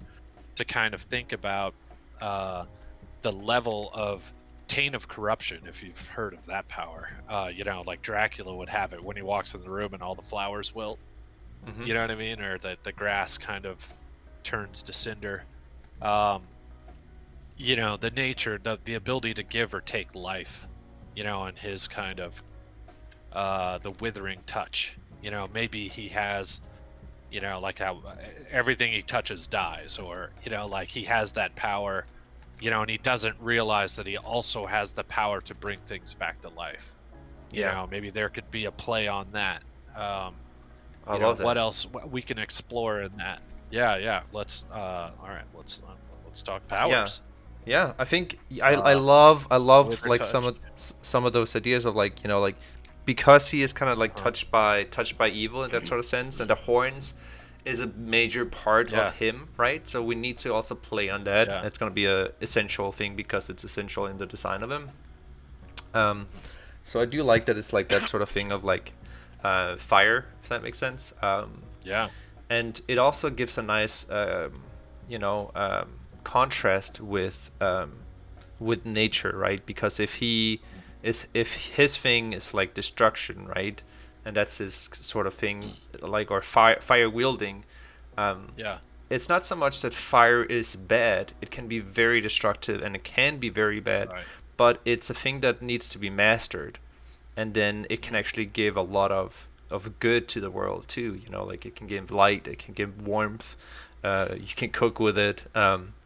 to kind of think about uh, the level of taint of corruption, if you've heard of that power. Like Dracula would have it when he walks in the room and all the flowers wilt. Hmm. You know what I mean? Or the grass kind of turns to cinder. Um, the nature, the ability to give or take life, and his kind of the withering touch. Maybe he has, like how everything he touches dies, or like he has that power, and he doesn't realize that he also has the power to bring things back to life. Yeah. Maybe there could be a play on that. I love What that. else we can explore in that? Yeah. Let's all right, let's talk Yeah. powers. Yeah, I think I Uh love Wither like touch. some of those ideas of like, like because he is kind of like Uh, touched by evil in that sort of sense, and the horns is a major part of yeah, him, right? So we need to also play on that. yeah. It's gonna be a essential thing because it's essential in the design of him. Um, so I do like that it's like that sort of thing of like fire, if that makes sense. Yeah. And it also gives a nice you know um, contrast with nature, right? Because if his thing is like destruction, right, and that's his sort of thing, like, or fire wielding, um, Yeah. it's not so much that fire is bad. It can be very destructive and it can be very bad, Right. but it's a thing that needs to be mastered, and then it can Mhm. actually give a lot of good to the world too. Like it can give light, it can give warmth. You can cook with it.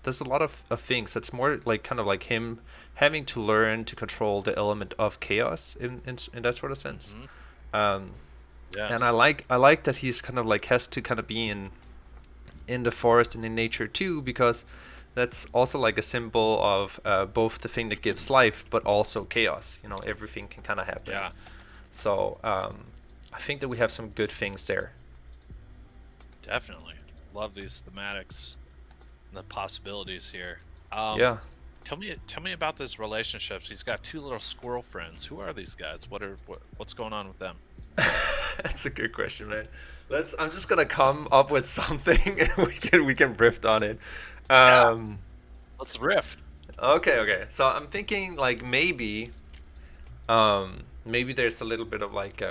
There's a lot of things. That's more like kind of like him having to learn to control the element of chaos in that sort of sense. Mhm. Um, and I Yes. like I like that he's kind of like has to kind of be in the forest and in nature too, because that's also like a symbol of both the thing that gives life but also chaos. Everything can kind of happen. Yeah. So I think that we have some good things there. Definitely. Love these thematics and the possibilities here. Um, Yeah. tell me about this relationships. He's got two little squirrel friends. Who are these guys? What's going on with them? That's a good question, man. I'm just gonna come up with something and we can riff on it. Yeah. Um, Let's riff. okay. So I'm thinking like maybe there's a little bit of like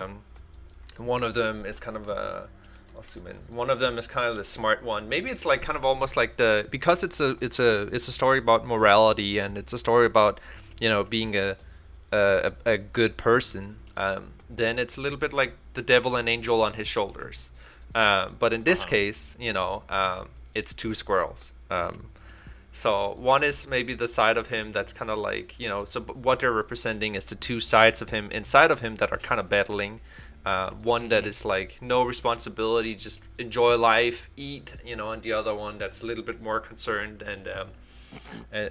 one of them is kind of a I'll zoom in. One of them is kind of the smart one. Maybe it's like kind of almost like because it's a story about morality, and it's a story about being a good person. Then it's a little bit like the devil and angel on his shoulders. But in this Uh-huh. case, it's two squirrels. So one is maybe the side of him that's kind of like, so what they're representing is the two sides of him inside of him that are kind of battling. One that is like no responsibility, just enjoy life, eat, and the other one that's a little bit more concerned and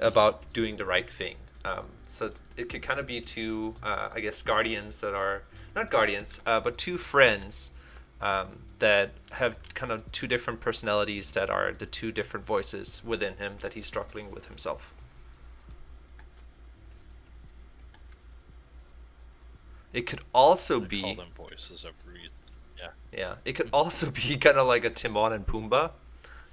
about doing the right thing. So it could kind of be two, I guess, guardians that are not guardians, but two friends that have kind of two different personalities that are the two different voices within him that he's struggling with himself. It could also They be call them voices of reason. Yeah. yeah. It could also be kind of like a Timon and Pumbaa,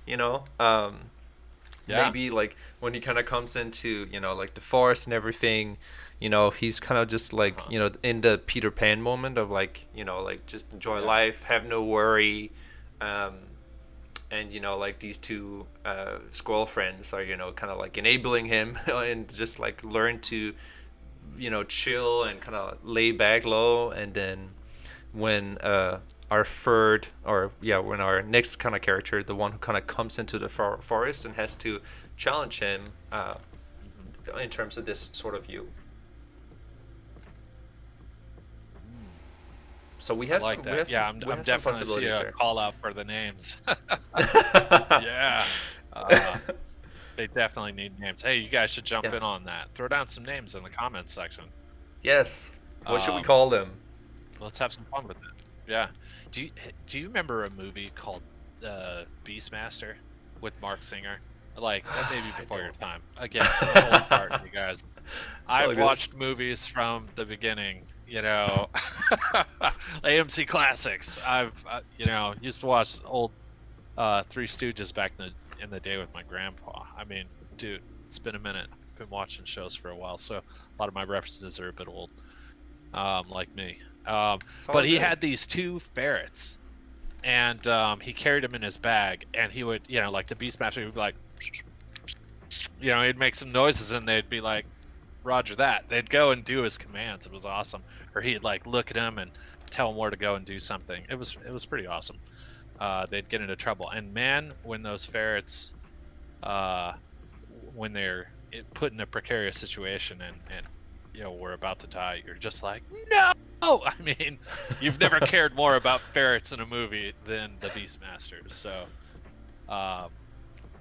you know. Yeah. Maybe like when he kind of comes into like the forest and everything, he's kind of just like in the Peter Pan moment of like like just enjoy life, have no worry, and like these two squirrel friends are kind of like enabling him and just like learn to chill and kind of lay back low. And then when our third, or when our next kind of character, the one who kind of comes into the forest and has to challenge him in terms of this sort of view. So we have I like some, that. we have Yeah, some, we I'm have some definitely see possibilities a there. call out for the names. Yeah. They definitely need names. Hey, you guys should jump Yeah. in on that. Throw down some names in the comments section. Yes. What should we Um, call them? Let's have some fun with it. Yeah. Do you remember a movie called Beastmaster with Mark Singer? Like that may be before your time. Again, I'm old fart, you guys. all I've good. watched movies from the beginning. AMC classics. I've used to watch old Three Stooges back in the day with my grandpa. I mean, dude, it's been a minute. I've been watching shows for a while, so a lot of my references are a bit old, like me. But he had these two ferrets, and he carried them in his bag, and he would, like the Beastmaster would be like, he'd make some noises, and they'd be like, Roger that. They'd go and do his commands. It was awesome. Or he'd like look at him and tell him where to go and do something. It was pretty awesome. They'd get into trouble, and man, when those ferrets, when they're put in a precarious situation and we're about to die, you're just like, no. I mean, you've never cared more about ferrets in a movie than the Beastmasters. So, Love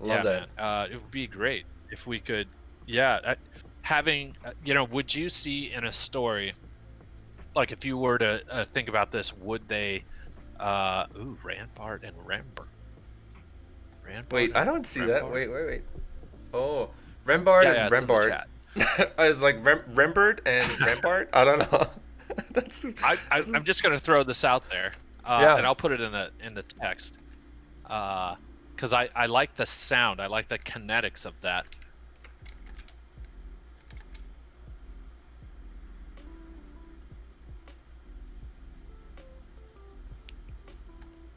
yeah, that. man, it would be great if we could, having, would you see in a story, like if you were to think about this, would they, Rampart and Rembert. Wait, I don't see that. Rembert? Wait. Oh, Rembard Yeah, and it's in the Rembart. chat. I was like Rembert and Rampart. I don't know. that's I'm just gonna throw this out there, Yeah. and I'll put it in the text, because I like the sound. I like the kinetics of that.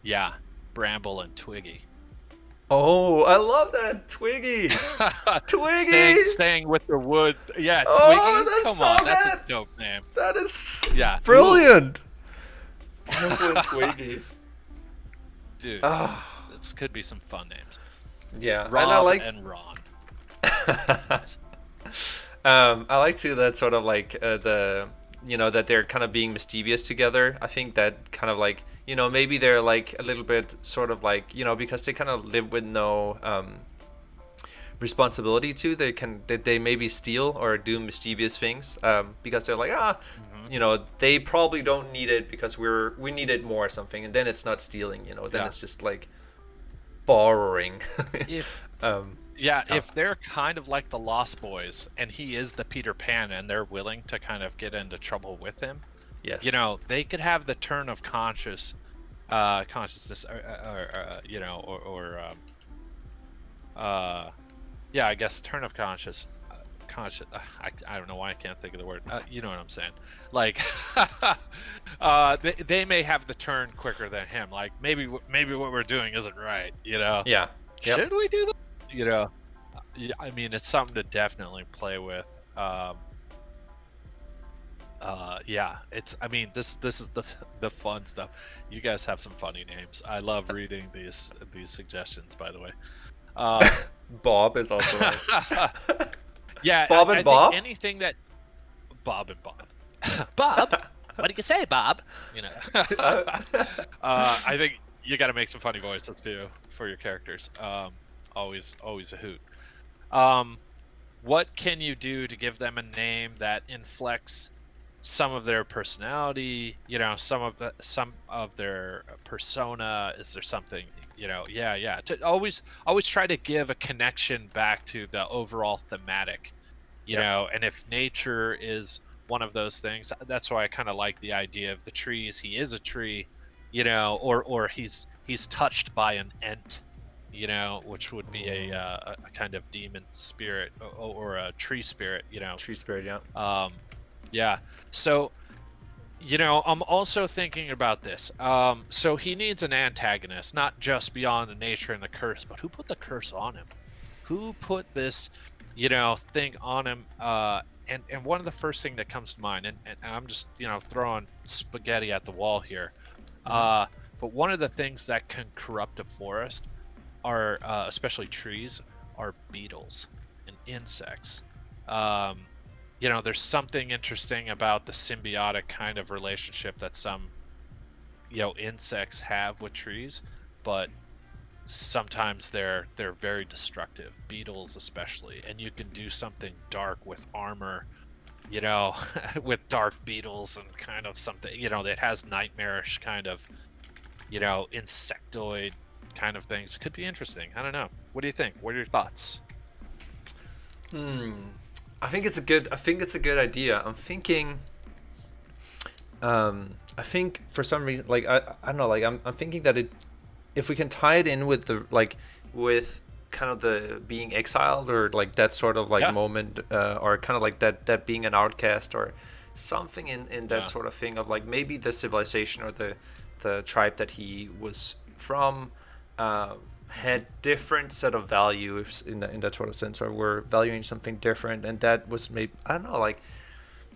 Yeah, Bramble and Twiggy. Oh, I love that Twiggy. Twiggy. Staying with the wood. Yeah, Twiggy. Oh, that's Come so on, that's good. a dope name. That is Yeah. brilliant. Bramble and Twiggy. Dude, Ah, this could be some fun names. yeah, Rob and I like. and Ron. I like too that sort of like the that they're kind of being mischievous together. I think that kind of like maybe they're like a little bit sort of like because they kind of live with no responsibility too. They maybe steal or do mischievous things because they're like they probably don't need it because we need it more or something, and then it's not stealing. Then it's just like borrowing. If um, if they're kind of like the Lost Boys, and he is the Peter Pan, and they're willing to kind of get into trouble with him, yes. they could have the turn of consciousness, I guess turn of conscious. I don't know why I can't think of the word. You know what I'm saying? Like, they may have the turn quicker than him. Like maybe what we're doing isn't right. Yeah. Yep. Should we do that? I mean, it's something to definitely play with. It's. I mean, this is the fun stuff. You guys have some funny names. I love reading these suggestions. By the way, Bob is also nice. yeah, Bob and I Bob? think anything that Bob and Bob, Bob, What do you say, Bob? You know. I think you got to make some funny voices too for your characters. Always a hoot. What can you do to give them a name that inflects some of their personality? You know, some of their persona. Is there something? You know, yeah. To always try to give a connection back to the overall thematic. You Yep. know, and if nature is one of those things, that's why I kind of like the idea of the trees. He is a tree, you know, or he's touched by an ent, you know, which would be a kind of demon spirit or a tree spirit, you know. Tree spirit, yeah. Yeah. So, you know, I'm also thinking about this. So he needs an antagonist, not just beyond the nature and the curse, but who put the curse on him? Who put this, you know, thing on him? And one of the first thing that comes to mind, and I'm just, you know, throwing spaghetti at the wall here. But one of the things that can corrupt a forest are, especially trees, are beetles and insects. Um, you know, there's something interesting about the symbiotic kind of relationship that some, you know, insects have with trees, but sometimes they're very destructive, beetles especially, and you can do something dark with armor, you know, with dark beetles and kind of something, you know, that has nightmarish kind of, you know, insectoid kind of things. It could be interesting. I don't know. What do you think? What are your thoughts? I think it's a good idea. I'm thinking I think for some reason, like I don't know, like I'm thinking that if we can tie it in with the like with kind of the being exiled or like that sort of like Yeah. moment, or kind of like that being an outcast or something in that Yeah. sort of thing of like maybe the civilization or the tribe that he was from had different set of values in that sort of sense, or were valuing something different, and that was maybe, I don't know, like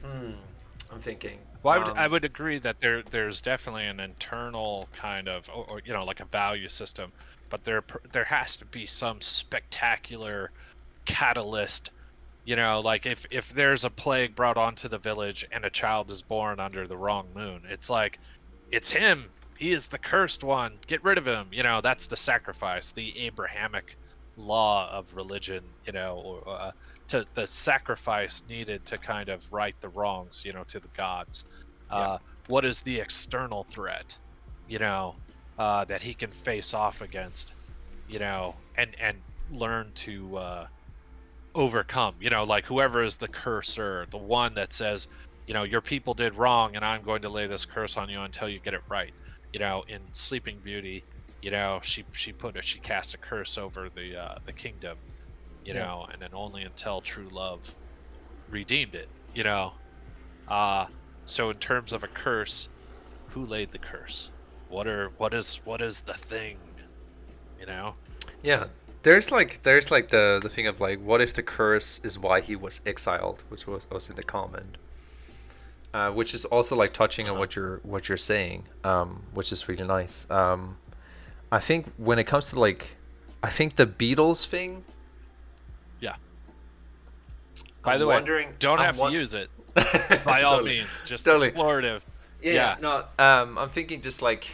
I'm thinking Well, I would agree that there's definitely an internal kind of, or you know, like a value system, but there has to be some spectacular catalyst. You know, like if there's a plague brought onto the village and a child is born under the wrong moon, it's like, it's him. He is the cursed one. Get rid of him. You know, that's the sacrifice, the Abrahamic law of religion. You know, or to the sacrifice needed to kind of right the wrongs. You know, to the gods. yeah. What is the external threat? You know, that he can face off against. You know, and learn to overcome. You know, like whoever is the cursor, the one that says, you know, your people did wrong, and I'm going to lay this curse on you until you get it right. You know, in Sleeping Beauty, you know, she cast a curse over the kingdom, you Yeah. know, and then only until true love redeemed it. You know, uh, so in terms of a curse, who laid the curse? What is the thing? You know. Yeah, there's like the thing of like, what if the curse is why he was exiled, which was in the comment, which is also like touching on Uh-huh. what you're saying, which is really nice. I think when it comes to like, I think the Beatles thing. Yeah. By I'm the way, wondering. don't I'm have to use it. By all Totally, means, just totally. explorative. Yeah, Yeah. no. I'm thinking just like,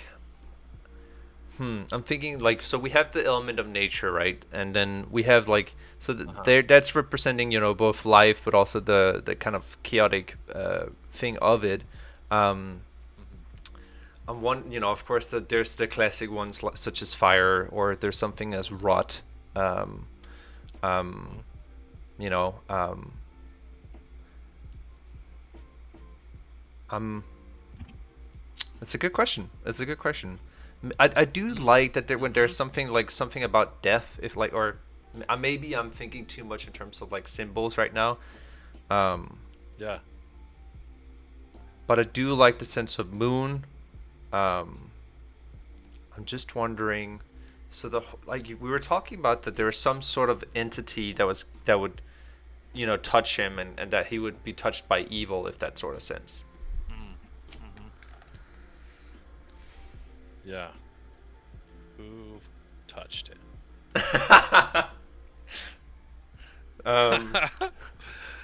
I'm thinking like, so we have the element of nature, right? And then we have like, so Uh-huh. there, that's representing, both life, but also the kind of chaotic thing of it. Um, Mhm. of course, there's the classic ones such as fire, or there's something as rot. Um, um, Mhm. you know, um, um, It's a good question. It's a good question. I do Mhm. like that when there's Mhm. something about death, if like, or maybe I'm thinking too much in terms of like symbols right now. Um, Yeah. but I do like the sense of moon. Um, I'm just wondering. So like we were talking about that there was some sort of entity that would touch him, and that he would be touched by evil, if that sort of sense. Mhm. Mhm. Yeah. Who touched him? um, And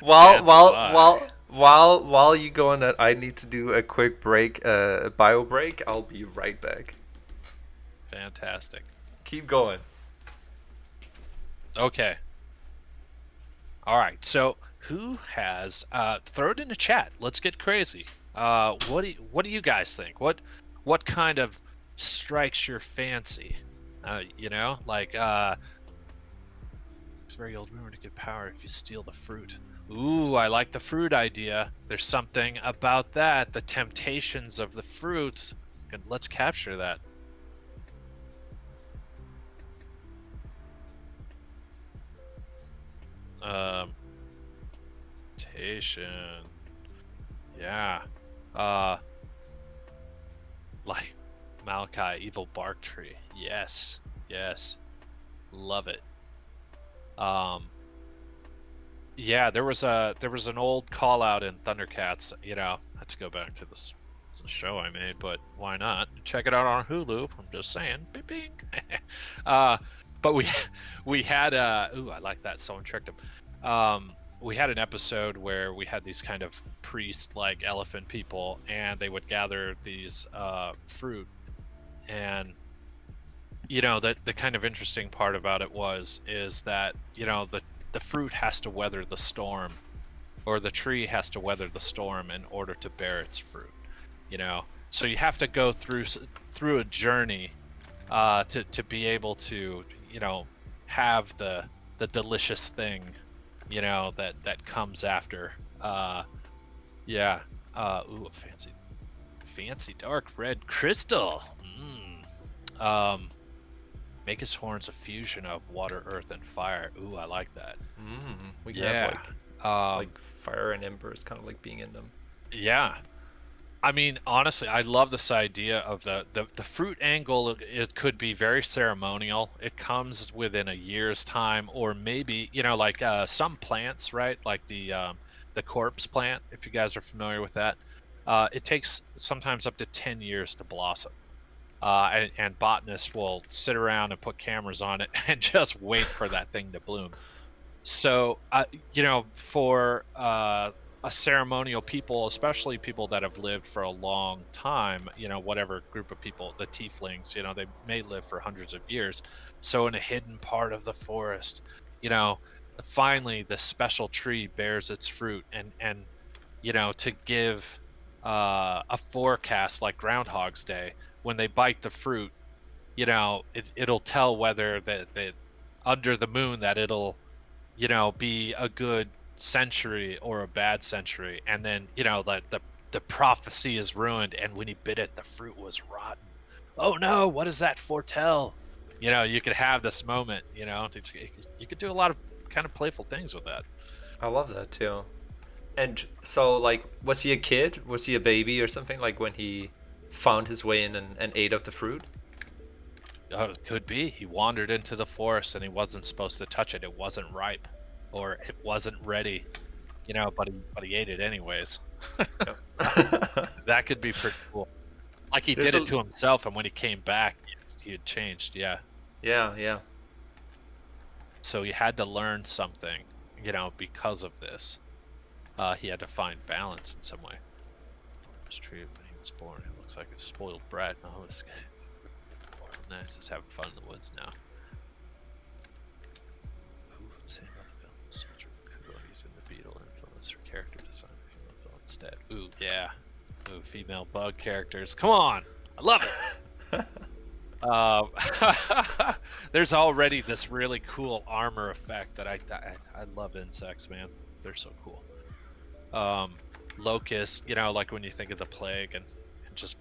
while why? While you go on that, I need to do a quick break, a bio break. I'll be right back. Fantastic. Keep going. Okay. All right. So who has throw it in the chat. Let's get crazy. What do you guys think? What kind of strikes your fancy? Like it's a very old rumor to get power if you steal the fruit. Ooh, I like the fruit idea. There's something about that, the temptations of the fruit. And let's capture that. Um, temptation. Yeah. Uh, like Malachi, evil bark tree. Yes. Yes. Love it. Um, yeah, there was an old call out in Thundercats. I have to go back to this show I made, but why not? Check it out on Hulu. I'm just saying. Bing, bing. uh, but we had ooh, I like that. Someone tricked him. We had an episode where we had these kind of priest like elephant people, and they would gather these fruit. And the kind of interesting part about it is that the fruit has to weather the storm, or the tree has to weather the storm in order to bear its fruit. So you have to go through a journey to be able to have the delicious thing that comes after. Yeah. Ooh, a fancy dark red crystal. Make his horns a fusion of water, earth, and fire. Ooh, I like that. We can Yeah. have like fire and embers, kind of like being in them. Yeah. I mean, honestly, I love this idea of the fruit angle. It could be very ceremonial. It comes within a year's time, or maybe like some plants, right? Like the corpse plant, if you guys are familiar with that. It takes sometimes up to 10 years to blossom. And botanists will sit around and put cameras on it and just wait for that thing to bloom. So, for a ceremonial people, especially people that have lived for a long time, whatever group of people, the tieflings, they may live for hundreds of years. So, in a hidden part of the forest, you know, finally the special tree bears its fruit, and to give a forecast like Groundhog's Day, when they bite the fruit, it'll tell whether that under the moon that it'll be a good century or a bad century. And then the prophecy is ruined, and when he bit it, the fruit was rotten. Oh no, what does that foretell? You could have this moment. You could do a lot of kind of playful things with that. I love that too. And so, like, was he a kid? Was he a baby or something? Like when he found his way in and ate of the fruit? It could be he wandered into the forest and he wasn't supposed to touch it. It wasn't ripe, or it wasn't ready. But he ate it anyways. That could be pretty cool. Like he There's did it to himself, and when he came back, he had changed. Yeah. Yeah. So he had to learn something, because of this. He had to find balance in some way. It's true. When he was born, it looks like a spoiled brat. Oh, this guy is nice. He's having fun in the woods now. Ooh, let's see about the film. Soldier Kubo. He's in the Beetle influence for character design. Female villain instead. Ooh, yeah. Ooh, female bug characters. Come on, I love it. There's already this really cool armor effect that I love insects, man. They're so cool. Locusts, like when you think of the plague and just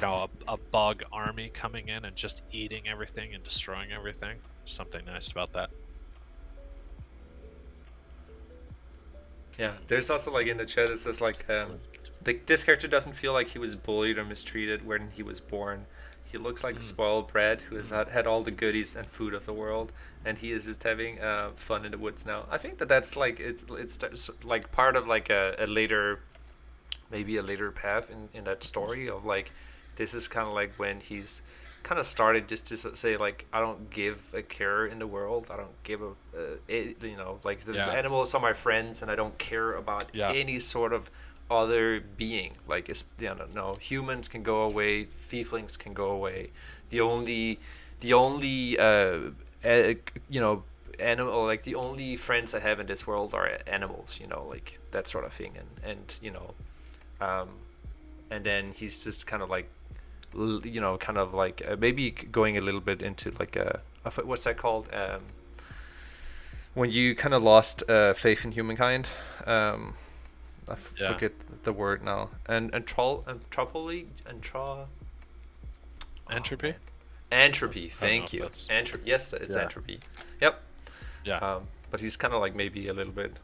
a bug army coming in and just eating everything and destroying everything. There's something nice about that. Yeah, there's also like in the chat it says like this character doesn't feel like he was bullied or mistreated when he was born. He looks like a spoiled brat who has had all the goodies and food of the world, and he is just having fun in the woods now. I think that's like it's like part of like a later, maybe a later path in that story of like, this is kind of like when he's kind of started just to say like I don't give a care in the world. I don't give a you know, like the Yeah. animals are my friends, and I don't care about Yeah. any sort of other being. Like it's, you know, no, humans can go away, tieflings can go away. The only you know, animal, like the only friends I have in this world are animals. You know, like that sort of thing. And you know, um, and then he's just kind of like you know, kind of like maybe going a little bit into like what's that called, when you kind of lost faith in humankind. Yeah. Forget the word now. And anthropology, oh Entropy. man, entropy, I don't know thank if you. that's. Entropy, yes, it's Yeah. entropy. Yep. Yeah. But he's kind of like maybe a little bit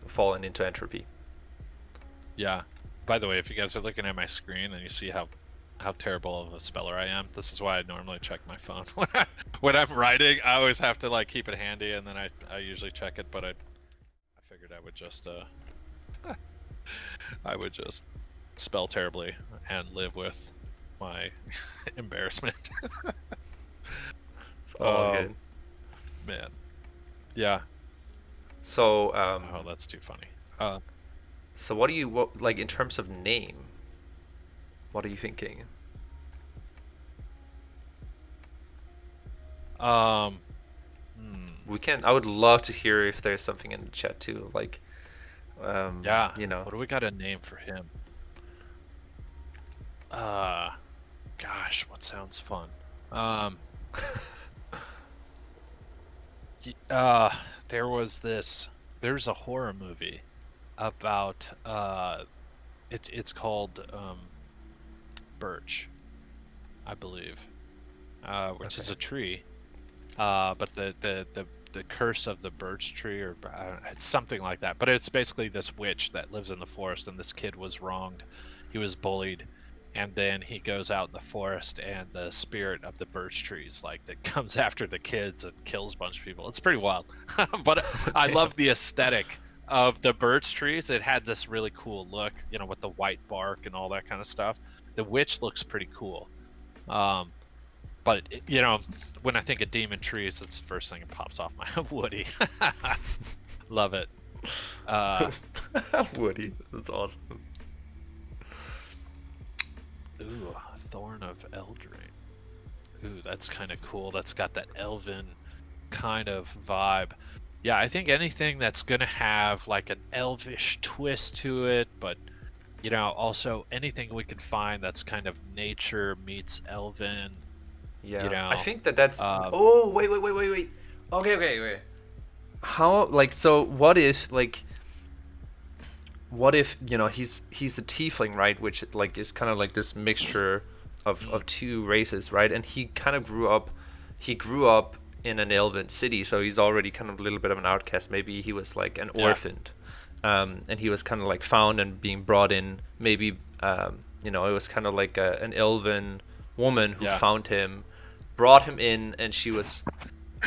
fallen into entropy. Yeah. By the way, if you guys are looking at my screen and you see how terrible of a speller I am, this is why I normally check my phone when I'm writing. I always have to like keep it handy, and then I usually check it. But I figured I would just spell terribly and live with my embarrassment. It's all good. Man. Yeah. So Oh, that's too funny. so what do you, what, like in terms of name, what are you thinking? Um. Hmm. We can, I would love to hear if there's something in the chat too, like Yeah. you know. What do we got a name for him? Uh. Gosh, what sounds fun? Um. There was this. There's a horror movie about it's called Birch, I believe, which is Okay. a tree. But the curse of the birch tree, or it's something like that. But it's basically this witch that lives in the forest, and this kid was wronged. He was bullied, and then he goes out in the forest, and the spirit of the birch trees like that comes after the kids and kills a bunch of people. It's pretty wild. But I Damn. love the aesthetic of the birch trees. It had this really cool look, you know, with the white bark and all that kind of stuff. The witch looks pretty cool. Um, but you know, when I think of demon trees, that's the first thing that pops off my Woody. Love it. Woody, that's awesome. Ooh, Thorn of Eldraine. Ooh, that's kind of cool. That's got that elven kind of vibe. Yeah, I think anything that's gonna have like an elvish twist to it, but you know, also anything we could find that's kind of nature meets elven. You Yeah, I know, think that's. um, Oh, wait. Okay, wait. How, like, so what if, like, what if, you know, he's a tiefling, right, which like is kind of like this mixture of two races, right? And he grew up in an elven city, so he's already kind of a little bit of an outcast. Maybe he was like an yeah, orphaned, and he was kind of like found and being brought in. Maybe you know, it was kind of like an elven woman who yeah, found him, brought him in, and she was,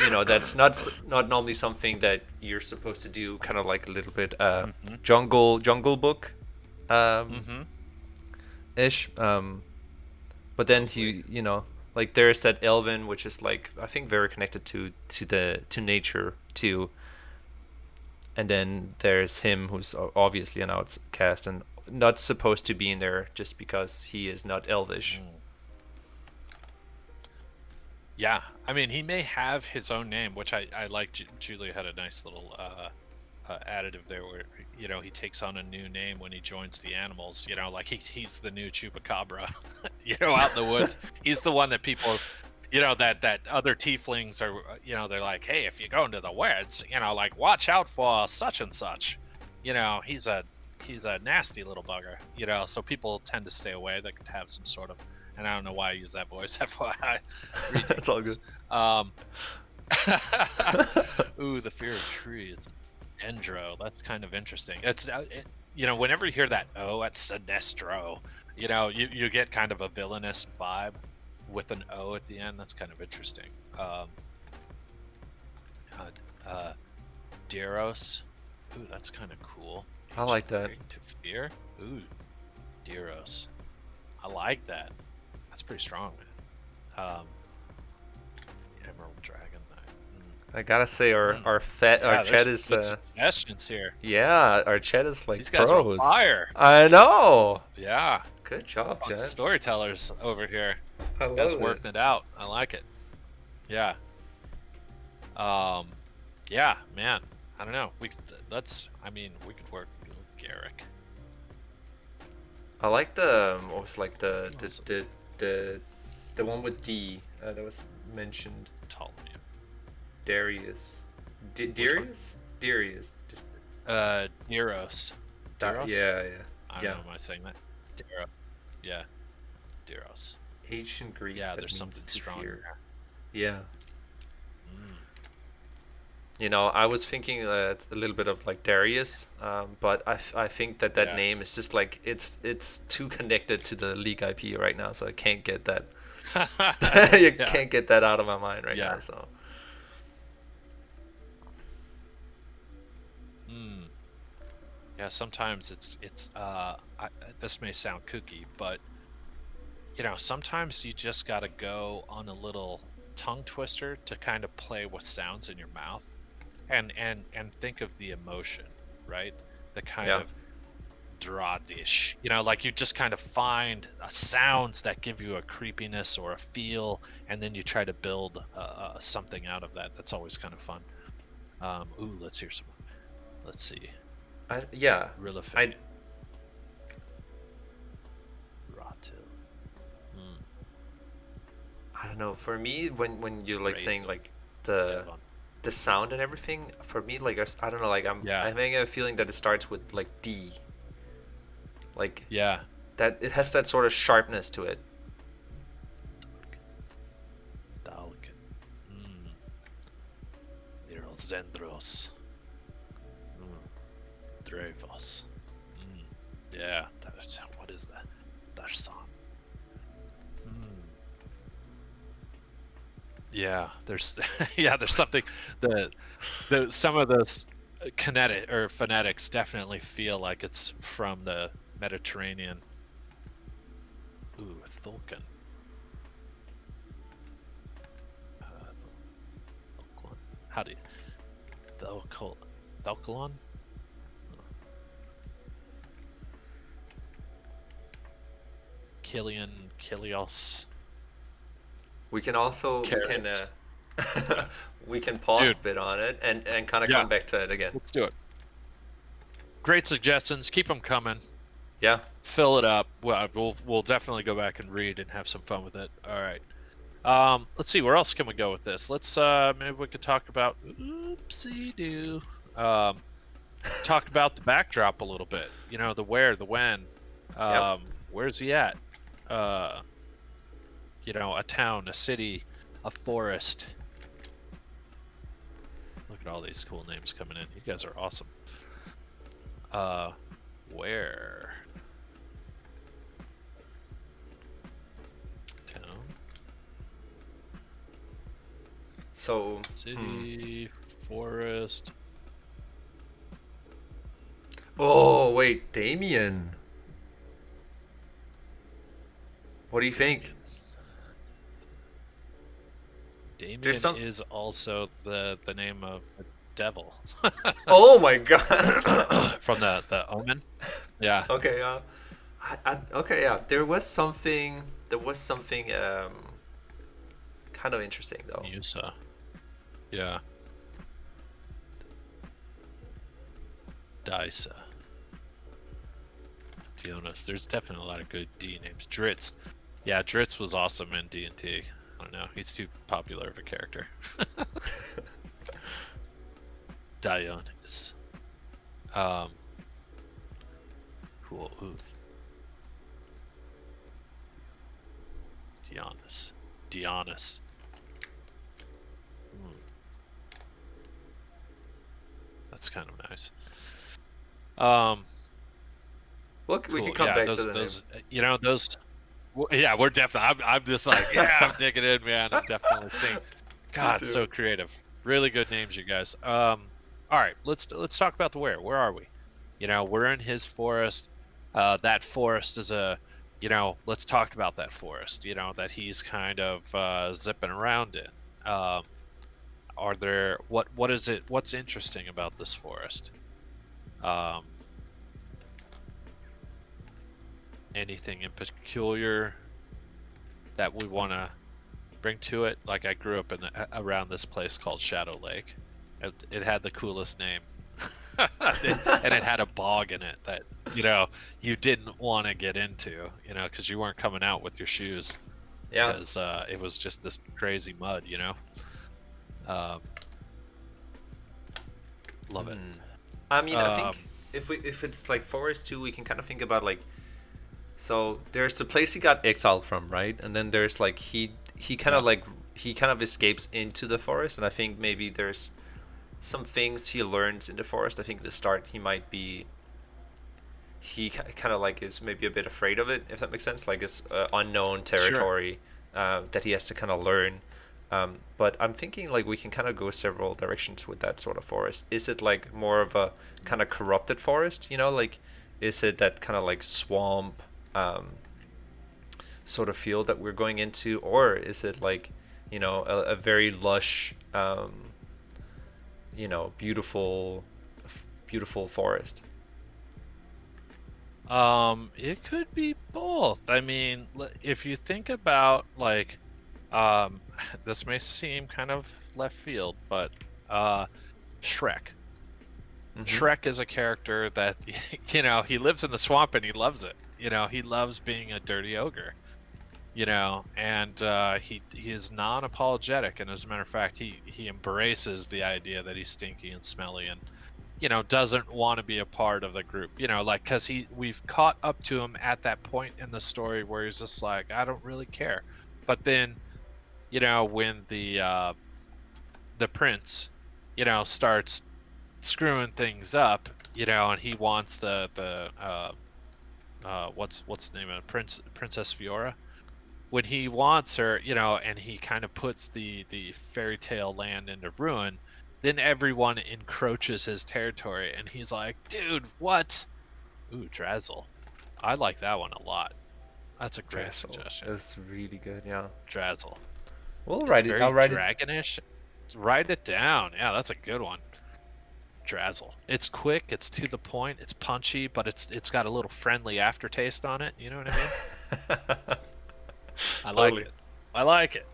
you know, that's not normally something that you're supposed to do, kind of like a little bit mm-hmm, jungle book um mm-hmm, ish, but then totally. he, you know, like there's that elven, which is like I think very connected to nature too, and then there's him who's obviously an outcast and not supposed to be in there just because he is not elvish. Mm. Yeah, I mean, he may have his own name, which I like. Julia had a nice little additive there where, you know, he takes on a new name when he joins the animals. You know, like he's the new chupacabra, you know, out in the woods. He's the one that people, you know, that other tieflings are, you know, they're like, hey, if you go into the woods, you know, like watch out for such and such. You know, he's a nasty little bugger. You know, so people tend to stay away. That could have some sort of, and I don't know why I use that voice. FYI, It's all good. ridiculous. Ooh, the fear of trees. Endro. That's kind of interesting. You know, whenever you hear that, oh, it's Sinestro, you know, you get kind of a villainous vibe with an O at the end. That's kind of interesting. Uh, Deros. Ooh, that's kind of cool. I like that. To fear. Ooh, Deros. I like that. That's pretty strong, man. Um, Emerald Dragon. I gotta say, our Yeah, there's chat is good suggestions here. yeah, our chat is like These guys are on pros. fire. I know. Yeah, Good job, bunch of chat. storytellers over here. I Guys love it. working it out. I like it. Yeah. Yeah, man. I don't know. We could work Garrick. I like the what was like the one with D that was mentioned. Ptolemy. Darius. Darius? Darius. Deros. Yeah, yeah. I don't know. Am I saying that? Deros. Yeah. Deros. Ancient Greek. Yeah, that there's means something to stronger. fear. Yeah. Mm. You know, I was thinking it's a little bit of like Darius, but I think that Yeah. name is just like it's too connected to the League IP right now, so I can't get that. Can't get that out of my mind right now. So. Yeah, sometimes it's this may sound kooky, but sometimes you just gotta go on a little tongue twister to kind of play with sounds in your mouth, and think of the emotion, right? The kind of draw dish, like you just kind of find sounds that give you a creepiness or a feel, and then you try to build something out of that. That's always kind of fun. Ooh, let's hear some. Let's see. Yeah. Ratil. I don't know. For me, when you're like saying like the sound and everything, for me like I don't know, like I'm having a feeling that it starts with like D. Like that it has that sort of sharpness to it. Dalek. Zendros. Dreyfus. Yeah. What is that? Darsan. Yeah, there's there's something. The some of those kinetic or phonetics definitely feel like it's from the Mediterranean. Ooh, Thulkan. How do you Thalkalon? Kilios. We can also we can pause a bit on it and kind of come back to it again. Let's do it. Great suggestions. Keep them coming. Yeah. Fill it up. Well, we'll definitely go back and read and have some fun with it. All right. Let's see. Where else can we go with this? Let's maybe we could talk about oopsie doo. Talk about the backdrop a little bit. The where, the when. Where's he at? A town, a city, a forest. Look at all these cool names coming in. You guys are awesome. Where? Town. So. City, forest. Oh, wait, Damien. What do you think? Damien is also the name of the devil. Oh my god! From the Omen. Yeah. Okay. Okay. Yeah. There was something. Kind of interesting though. Musa. Yeah. Dysa. Dionis. There's definitely a lot of good D names. Dritz. Yeah, Dritz was awesome in D&T. I don't know. He's too popular of a character. Dionis. Cool. Ooh. Dionys. That's kind of nice. Look, cool. We can come back to those. Those. Yeah, we're definitely. I'm just like, yeah, I'm digging in, man. I'm definitely seeing. God, so creative. Really good names, you guys. All right, let's talk about the where. Where are we? We're in his forest. That forest is a let's talk about that forest, that he's kind of zipping around in. Are there what is it? What's interesting about this forest? Um, Anything in peculiar that we want to bring to it? Like I grew up around this place called Shadow Lake. It had the coolest name. And it had a bog in it that you didn't want to get into, because you weren't coming out with your shoes, Yeah. because it was just this crazy mud. Um, love it. I mean, I Um, think if it's like forest too, we can kind of think about like, so there's the place he got exiled from, right? And then there's like he kind of yeah, like he kind of escapes into the forest, and I think maybe there's some things he learns in the forest. I think at the start he kind of like is maybe a bit afraid of it, if that makes sense. Like it's unknown sure. territory that he has to kind of learn. But I'm thinking like we can kind of go several directions with that sort of forest. Is it like more of a kind of corrupted forest? Like is it that kind of like swamp sort of field that we're going into, or is it like a very lush beautiful beautiful forest? It could be both. I mean, if you think about like, um, this may seem kind of left field, but uh, Shrek. Mm-hmm. Shrek is a character that he lives in the swamp and he loves it. He loves being a dirty ogre. And he is non-apologetic, and as a matter of fact, he embraces the idea that he's stinky and smelly, and doesn't want to be a part of the group. Like because we've caught up to him at that point in the story where he's just like, I don't really care. But then, when the prince, starts screwing things up, and he wants what's the name of it? Princess Fiora. When he wants her, and he kind of puts the fairy tale land into ruin, then everyone encroaches his territory, and he's like, dude, what? Ooh, Drazzle. I like that one a lot. That's a great Dressel suggestion. is really good. Yeah, Drazzle. we'll It's write it. I'll very write it. dragonish. Write it down. Yeah, that's a good one. Drazzle. It's quick, it's to the point, it's punchy, but it's got a little friendly aftertaste on it. You know what I mean? I like Totally. it. I like it.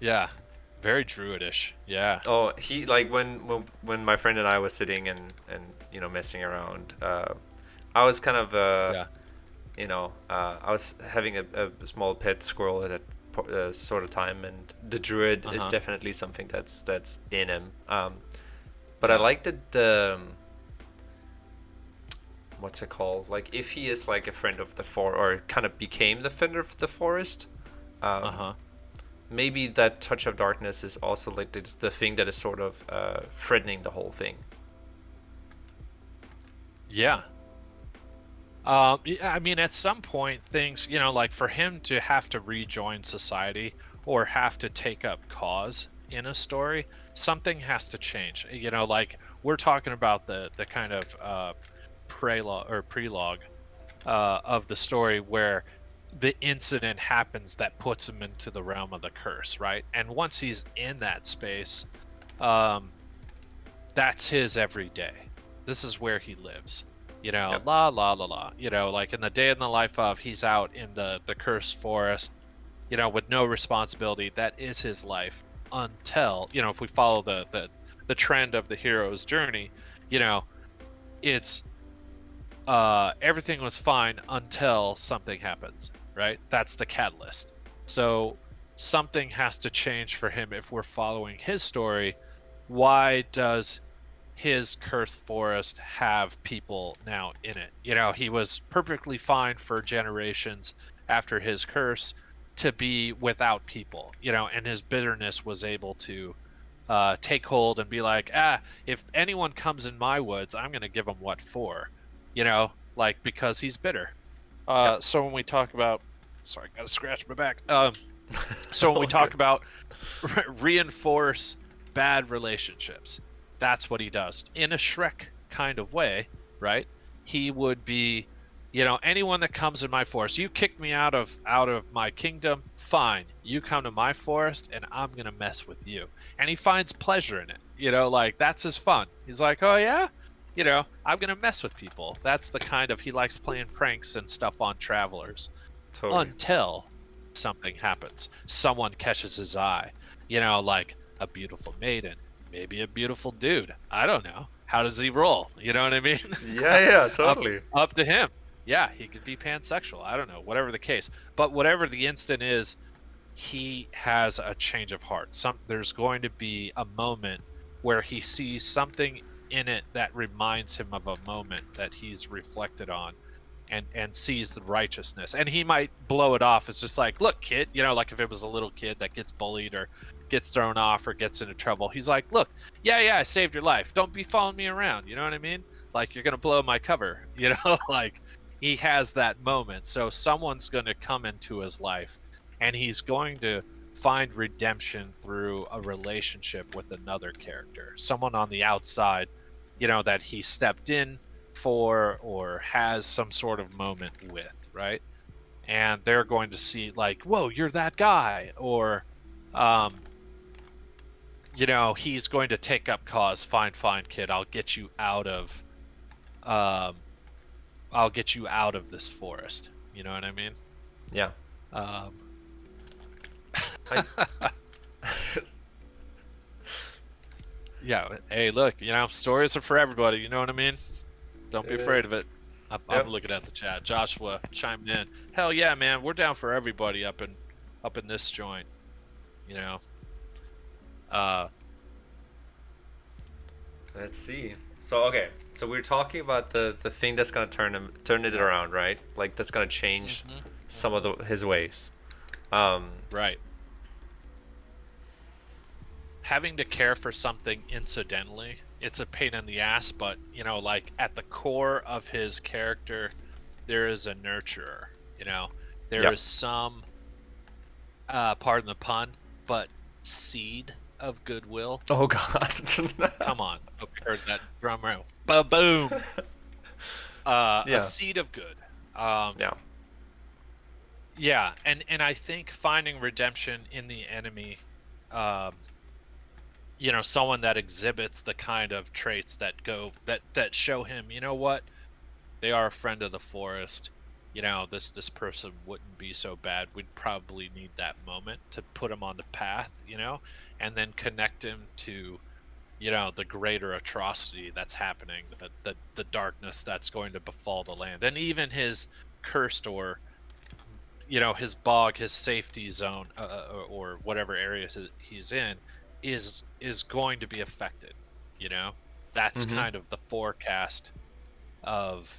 Yeah. Very druidish. Yeah. Oh, he like when my friend and I was sitting and messing around. I was kind of Yeah. I was having a small pet squirrel at that sort of time, and the druid is Uh-huh. definitely something that's in him. But I Yeah. like that the what's it called? Like if he is like a friend of the forest, or kind of became the friend of the forest. Um, Uh-huh. Maybe that touch of darkness is also like the thing that is sort of threatening the whole thing. Yeah. Yeah, I mean, at some point, things, like for him to have to rejoin society or have to take up cause in a story, something has to change. Like we're talking about the kind of prelogue of the story where the incident happens that puts him into the realm of the curse, right? And once he's in that space, um, that's his everyday. This is where he lives. Yep. La la la la. Like in the day in the life of, he's out in the cursed forest, with no responsibility. That is his life until, if we follow the trend of the hero's journey, it's everything was fine until something happens, right? That's the catalyst. So something has to change for him if we're following his story. Why does his cursed forest have people now in it? He was perfectly fine for generations after his curse to be without people, and his bitterness was able to take hold and be like, if anyone comes in my woods, I'm going to give them what for, like because he's bitter. Yep. So when we talk about, sorry, I got to scratch my back. So when we Oh, talk good. about reinforce bad relationships, that's what he does in a Shrek kind of way, right? He would be Anyone that comes in my forest, you kicked me out of my kingdom, fine. You come to my forest and I'm going to mess with you. And he finds pleasure in it. Like that's his fun. He's like, "Oh yeah? I'm going to mess with people." That's the kind of he likes playing pranks and stuff on travelers Totally. until something happens. Someone catches his eye. Like a beautiful maiden, maybe a beautiful dude. I don't know. How does he roll? You know what I mean? Yeah, up totally. up to him. Yeah, he could be pansexual. I don't know, whatever the case. But whatever the instant is, he has a change of heart. There's going to be a moment where he sees something in it that reminds him of a moment that he's reflected on and sees the righteousness. And he might blow it off. It's just like, "Look, kid," like if it was a little kid that gets bullied or gets thrown off or gets into trouble. He's like, "Look, yeah, I saved your life. Don't be following me around." You know what I mean? Like, you're going to blow my cover, like he has that moment. So someone's going to come into his life and he's going to find redemption through a relationship with another character, someone on the outside, that he stepped in for or has some sort of moment with, right? And they're going to see like, "Whoa, you're that guy," or he's going to take up cause. "Fine, kid, I'll get you out of this forest." You know what I mean? Yeah. Um, I, yeah. Hey, look, stories are for everybody. You know what I mean? Don't be It afraid is. of it. I'm Yep. looking at the chat. Joshua chimed in. Hell yeah, man. We're down for everybody up in this joint. Uh, Let's see. So okay, so we're talking about the thing that's gonna turn it around, right? Like that's gonna change some of his ways. Um, right. Having to care for something incidentally, it's a pain in the ass, but like at the core of his character, there is a nurturer. There Yep. is some, pardon the pun, but seed of goodwill. Oh God. Come on, hope you heard that drum roll. Ba-boom. A Yeah. seed of good. Yeah. Yeah, and I think finding redemption in the enemy, someone that exhibits the kind of traits that show him, what, they are a friend of the forest. This person wouldn't be so bad. We'd probably need that moment to put him on the path, and then connect him to, the greater atrocity that's happening, the darkness that's going to befall the land, and even his cursed or his bog, his safety zone, or whatever area he's in, is going to be affected. That's Mm-hmm. kind of the forecast of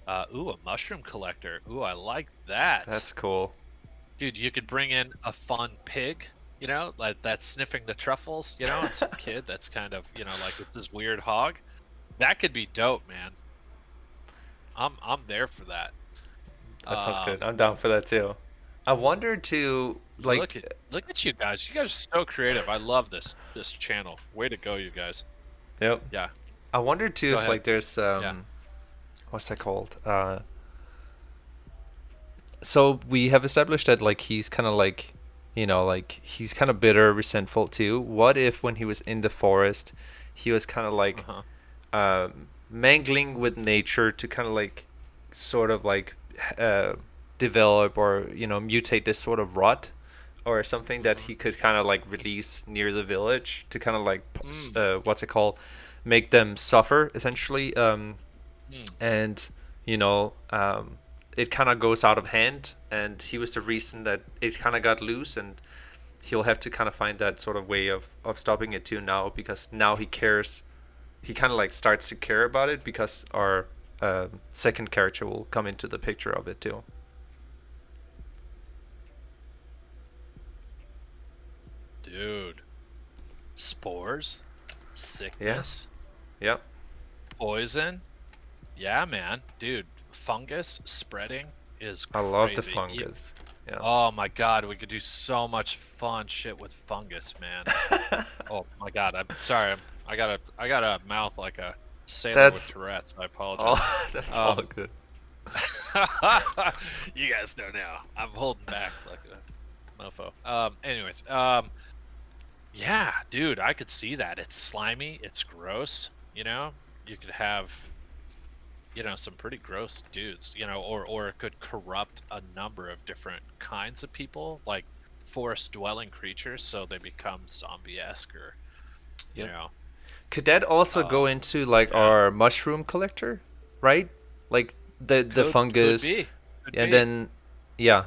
a mushroom collector. Ooh, I like that. That's cool. Dude, you could bring in a fun pig, like that's sniffing the truffles, and some kid that's kind of, like it's this weird hog. That could be dope, man. I'm there for that. That sounds good. I'm down for that too. I wonder to Look like. at you guys. You guys are so creative. I love this channel. Way to go, you guys. Yep. Yeah. I wonder too Go if ahead. like there's Yeah. what's that called? So we have established that like he's kind of like, like he's kind of bitter, resentful too. What if when he was in the forest, he was kind of like mangling with nature to kind of like sort of like develop or mutate this sort of rot or something that he could kind of like release near the village to kind of like what's it called, make them suffer essentially, and it kind of goes out of hand, and he was the reason that it kind of got loose, and he'll have to kind of find that sort of way of stopping it too now, because now he cares. He kind of like starts to care about it because our second character will come into the picture of it too. Dude. Spores? Sickness? Yep. Poison? Yeah, man. Dude, fungus spreading is I crazy. love the fungus. Yeah. Oh my god, we could do so much fun shit with fungus, man. Oh my god, I'm sorry. I got a mouth like a sailor That's- with Tourette's. I apologize. Oh, that's all good. You guys don't know. I'm holding back like a mofo. Anyways, yeah, dude, I could see that. It's slimy, it's gross, you know? You could have, some pretty gross dudes, or it could corrupt a number of different kinds of people, like forest dwelling creatures, so they become zombie-esque or, you Yep. know, Could that also go um, into like yeah. our mushroom collector, right? Like the Could fungus, be. Could and be. then yeah,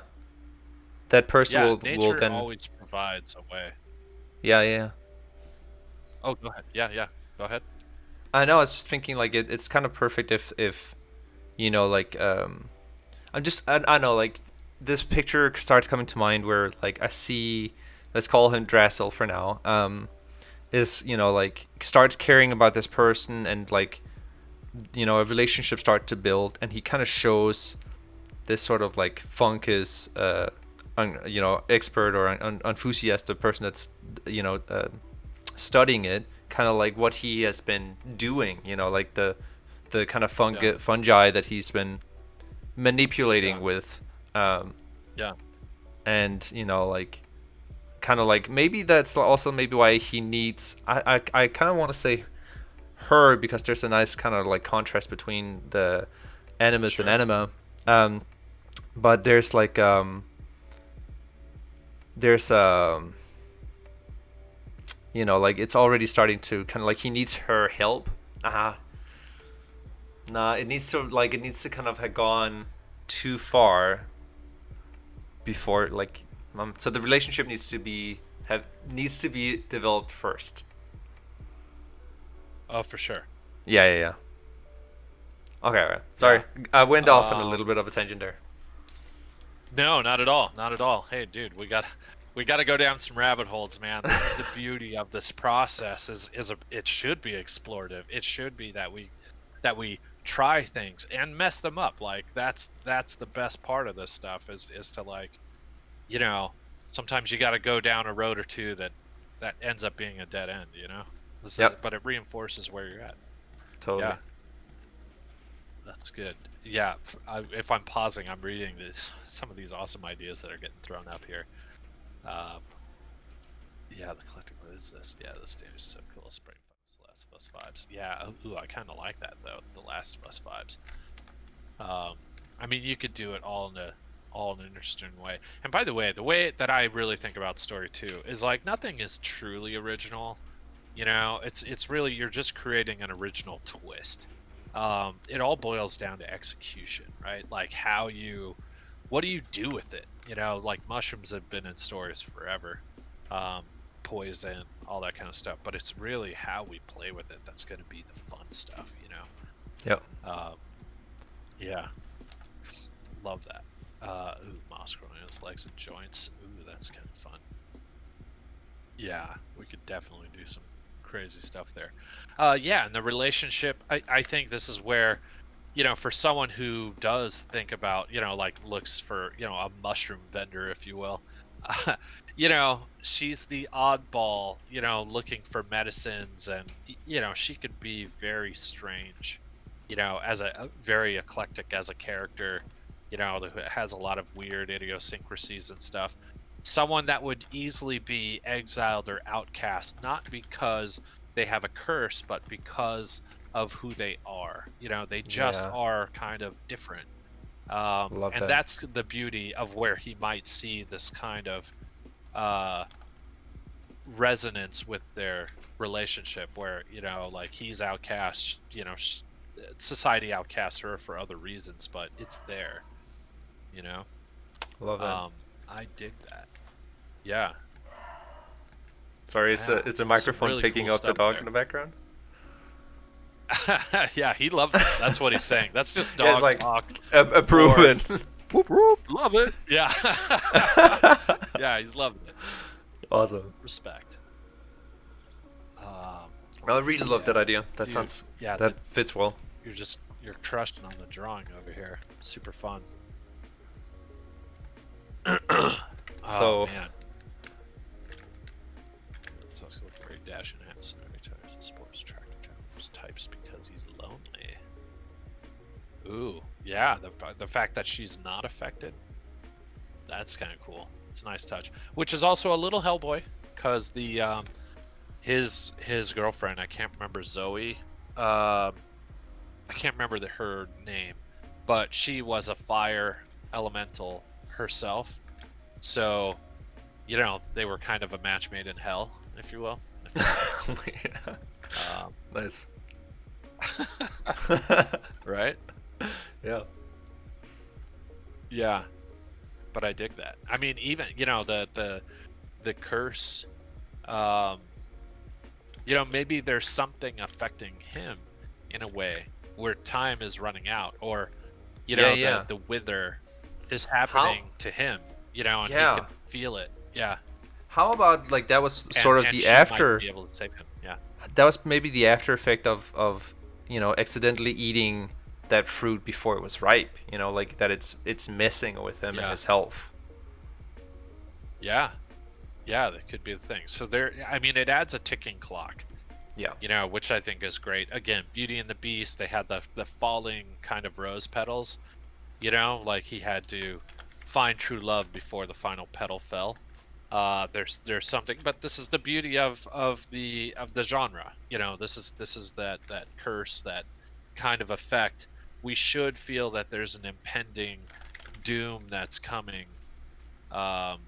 that person Yeah, will nature then always provides a way. yeah, yeah. Oh, go ahead. Yeah, yeah. Go ahead. I know. I was just thinking like it's kind of perfect if like I know like this picture starts coming to mind where like I see, let's call him Drassel for now. Is like starts caring about this person, and like a relationship start to build, and he kind of shows this sort of like fungus expert or enthusiastic person that's studying it, kind of like what he has been doing, like the kind of Yeah, fungi that he's been manipulating yeah, with, yeah. and like kind of like maybe that's also maybe why he needs, I kind of want to say her, because there's a nice kind of like contrast between the animus and Sure. anima, um but there's like there's like it's already starting to kind of like he needs her help. Nah, it needs to kind of have gone too far before like so the relationship needs to be developed first. Oh, for sure. Yeah, yeah, yeah. Okay, all right. Sorry, Yeah. I went off on a little Um, bit of a tangent there. no, not at all. Not at all. Hey, dude, we got to go down some rabbit holes, man. This is the beauty of this process it should be explorative. It should be that we try things and mess them up. Like that's the best part of this stuff is to like, you know, sometimes you got to go down a road or two that ends up being a dead end, Yep, but it reinforces where you're at. totally. Yeah, that's good. Yeah, if I'm pausing, I'm reading some of these awesome ideas that are getting thrown up here. Um, yeah, the collective. What is this? Yeah, this dude is so cool. Spring Fox, Last of Us vibes. Yeah, ooh, I kind of like that though. The Last of Us vibes. Um, I mean, you could do it all in an interesting way. And by the way that I really think about story 2 is like nothing is truly original. It's really you're just creating an original twist. It all boils down to execution, right? Like what do you do with it? Like mushrooms have been in stories forever, um, poison, all that kind of stuff. But it's really how we play with it that's going to be the fun stuff. Yep. Um, yeah, love that. Ooh, moss growing in his legs and joints. Ooh, that's kind of fun. Yeah, we could definitely do some crazy stuff there. Yeah, and the relationship, I think this is where, for someone who does think about, like looks for, a mushroom vendor, if you will, she's the oddball, looking for medicines, and, she could be very strange, as a very eclectic as a character, that has a lot of weird idiosyncrasies and stuff. Someone that would easily be exiled or outcast, not because they have a curse, but because of who they are. They just Yeah. are kind of different. Love And that. that's the beauty of where he might see this kind of uh, resonance with their relationship, where, like he's outcast, society outcasts her for other reasons, but it's there, you know? Love that. I dig that. Yeah. Sorry, Yeah, is the some microphone really picking cool up the stuff dog there. in the background? Yeah, he loves it. That's what he's saying. That's just Yeah, it's dog like talk for approving. whoop whoop. Love it. Yeah. Yeah, he's loving it. Awesome. Respect. Um, I really love that yeah, idea. dude. Yeah, That fits well. you're crushing on the drawing over here. Super fun. Oh So man. It's also a great dash and half. So every time the sports tractor types because he's lonely. Ooh, yeah. The fact that she's not affected, that's kind of cool. It's a nice touch. Which is also a little Hellboy, because the his girlfriend, I can't remember Zoe. I can't remember her name, but she was a fire elemental herself. So, they were kind of a match made in hell, if you will. If that makes sense. Yeah. Um, Nice. right? Yeah. Yeah, but I dig that. I mean, even the curse. Um, maybe there's something affecting him in a way where time is running out, or Yeah, yeah. the wither is How? happening to him, and he Yeah. can feel it. Yeah, How about like that was and sort of the she might after be able to save him. Yeah, that was maybe the after effect of accidentally eating that fruit before it was ripe, like that it's messing with him and yeah, his health. yeah, yeah. That could be the thing. So I mean, it adds a ticking clock. Yeah. Which I think is great. Again, Beauty and the Beast, they had the falling kind of rose petals. Like he had to find true love before the final petal fell. There's something, but this is the beauty of the genre. This is that curse, that kind of effect. We should feel that there's an impending doom that's coming. Um,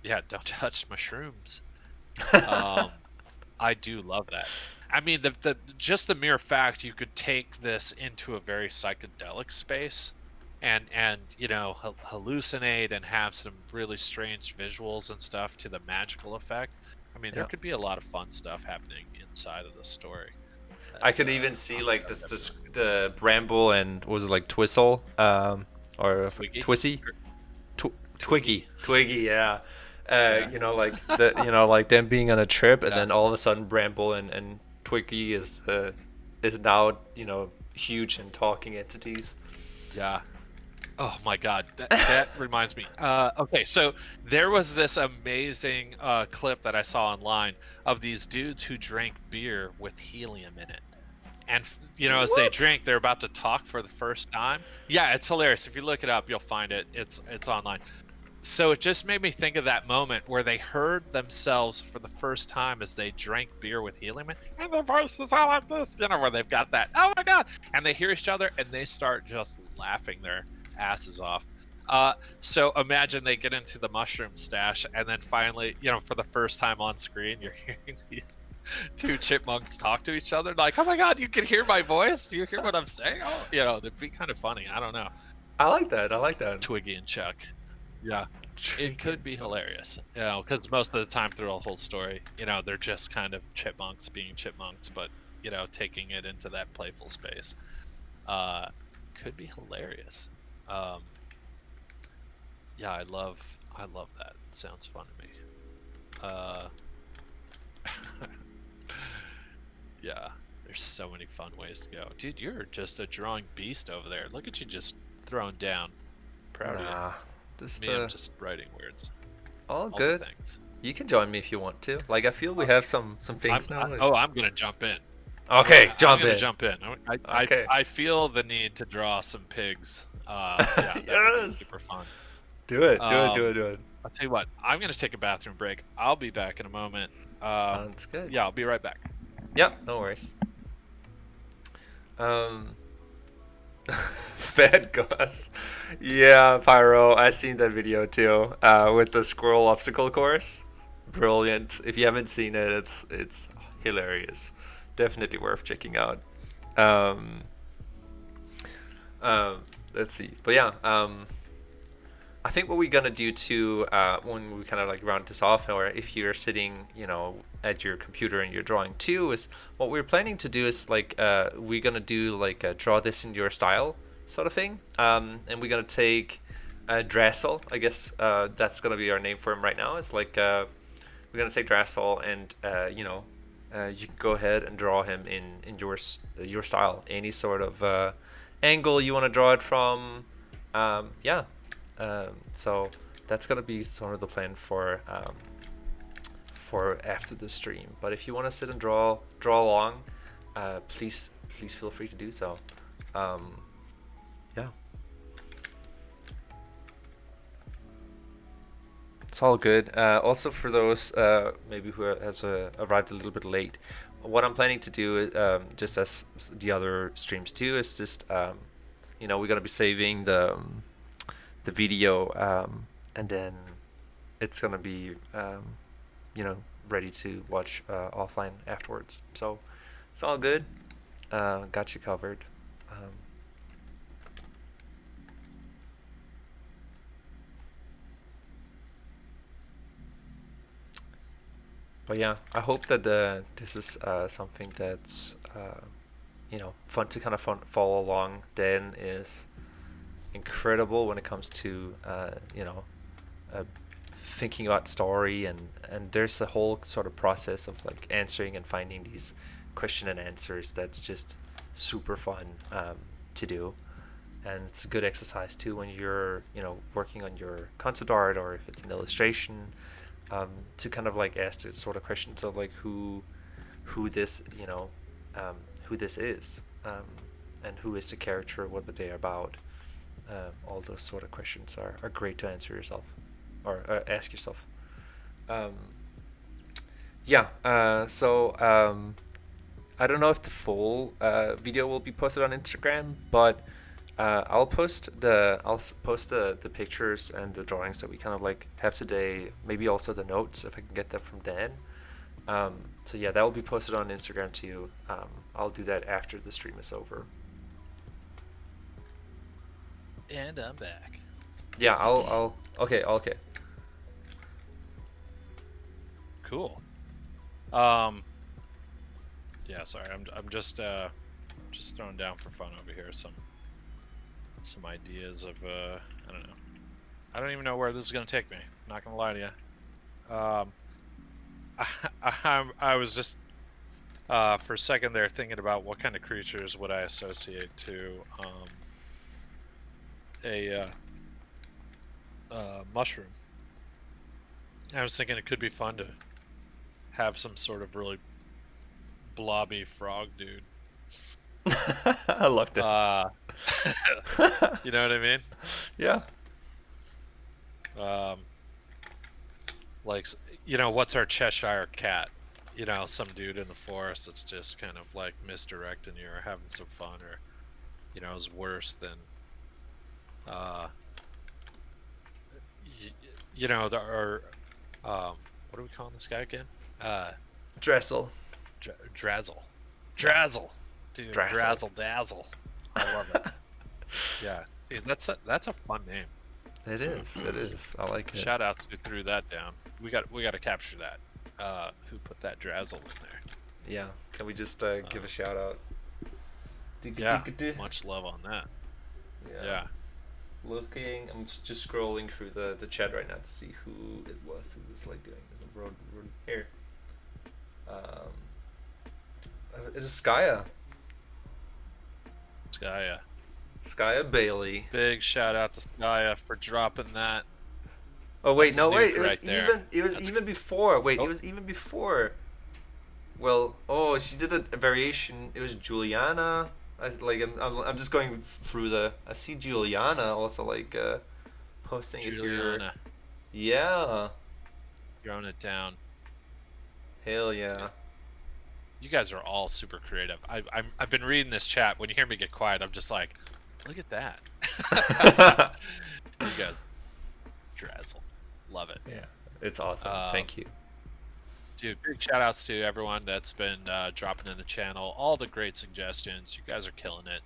yeah, don't touch mushrooms. Um, I do love that. I mean, the just the mere fact you could take this into a very psychedelic space, and hallucinate and have some really strange visuals and stuff to the magical effect. I mean, there Yeah. could be a lot of fun stuff happening inside of the story. I That could even see I'm like this definitely the bramble and what was it, like Twistle, or Twiggy, Twissy, or Twiggy, Twiggy. Twiggy, yeah. Yeah, Like like them being on a trip, and yeah, then all of a sudden Bramble and Twiggy is now huge and talking entities. yeah. Oh my God, that reminds me. Okay, so there was this amazing clip that I saw online of these dudes who drank beer with helium in it. And as they What? drink, they're about to talk for the first time. Yeah, it's hilarious. If you look it up, you'll find it. It's online. So it just made me think of that moment where they heard themselves for the first time as they drank beer with helium, and their voices are like this, where they've got that, oh my God, and they hear each other and they start just laughing their asses off. So imagine they get into the mushroom stash, and then finally, for the first time on screen, you're hearing these two chipmunks talk to each other, like, oh my God, you can hear my voice. Do you hear what I'm saying? Oh, it'd be kind of funny. I don't know. I like that. I like that. Twiggy and Chuck. Yeah. It could be hilarious, because most of the time through a whole story, they're just kind of chipmunks being chipmunks, but taking it into that playful space. Could be hilarious. Yeah, I love that. It sounds fun to me. Yeah, there's so many fun ways to go, dude. You're just a drawing beast over there. Look at you, just throwing down. Proud of you. Nah, just Me, I'm just writing words. all All the good. things. You can join me if you want to. Like I feel we have some things now. I'm gonna jump in. Okay, I'm jump gonna in. jump in. Okay. I feel the need to draw some pigs. Yeah, that would be Yes. super fun. Do it. Do it. Do Um, it. Do it. I'll tell you what. I'm gonna take a bathroom break. I'll be back in a moment. Sounds good. Yeah, I'll be right back. Yep. No worries. Um. Fat Gus. Yeah, Pyro. I seen that video too. With the squirrel obstacle course. Brilliant. If you haven't seen it, it's hilarious. Definitely worth checking out. Um. Let's see. But yeah. I think what we're gonna do too, when we kind of like round this off, or if you're sitting, at your computer and you're drawing too, is what we're planning to do is like we're gonna do like a draw this in your style sort of thing, and we're gonna take Drassel. I guess that's gonna be our name for him right now. It's like we're gonna take Drassel, and you can go ahead and draw him in your style, any sort of angle you want to draw it from. Yeah. So that's gonna be sort of the plan for after the stream. But if you want to sit and draw along, please feel free to do so. It's all good. Also, for those maybe who has arrived a little bit late, what I'm planning to do, just as the other streams too, is just we're gonna be saving the video, and then it's gonna be you know ready to watch offline afterwards. So it's all good. Got you covered. Um, but yeah, I hope that this is something that's fun to kind of follow along. Dan is incredible when it comes to uh, thinking about story, and there's a whole sort of process of like answering and finding these question and answers that's just super fun to do. And it's a good exercise too when you're working on your concept art, or if it's an illustration, to kind of like ask the sort of questions of like who this who this is, and who is the character, what are they about. All those sort of questions are great to answer yourself, or ask yourself. um, yeah so I don't know if the full video will be posted on Instagram, but I'll post the pictures and the drawings that we kind of like have today. Maybe also the notes if I can get them from Dan. So yeah, that will be posted on Instagram too. I'll do that after the stream is over. And I'm back. Yeah, I'll okay. Cool. Yeah, sorry, I'm just throwing down for fun over here some ideas of I don't know. I don't even know where this is gonna take me. Not gonna lie to you. I was just for a second there thinking about what kind of creatures would I associate to a mushroom. I was thinking it could be fun to have some sort of really blobby frog dude. I loved it. You know what I mean? Yeah. Like, what's our Cheshire cat? Some dude in the forest that's just kind of like misdirecting you or having some fun, or is worse than there are what are we calling this guy again? Dressel. Drazzle, dude. Drazzle. Drazzle dazzle. I love it. Yeah, dude, that's a fun name. It is. I like it. Shout out to who threw that down. We got to capture that. Who put that Drazzle in there? Yeah. Can we just give a shout out? Yeah. Much love on that. Yeah. Looking, I'm just scrolling through the chat right now to see who it was who was like doing this. Road here. It is Skya. Skya Bailey. Big shout out to Skya for dropping that. Oh wait, no wait, it was That's even before. Wait, Oh. it was even before. Well, she did a variation. It was Juliana. I'm just going through I see Juliana also like posting it here. Juliana Yeah. throwing it down. Hell yeah. You guys are all super creative. I've been reading this chat. When you hear me get quiet, I'm just like, look at that. You guys, Drazzle, love it. Yeah, it's awesome. Thank you. Dude, big shout outs to everyone that's been dropping in the channel. All the great suggestions. You guys are killing it.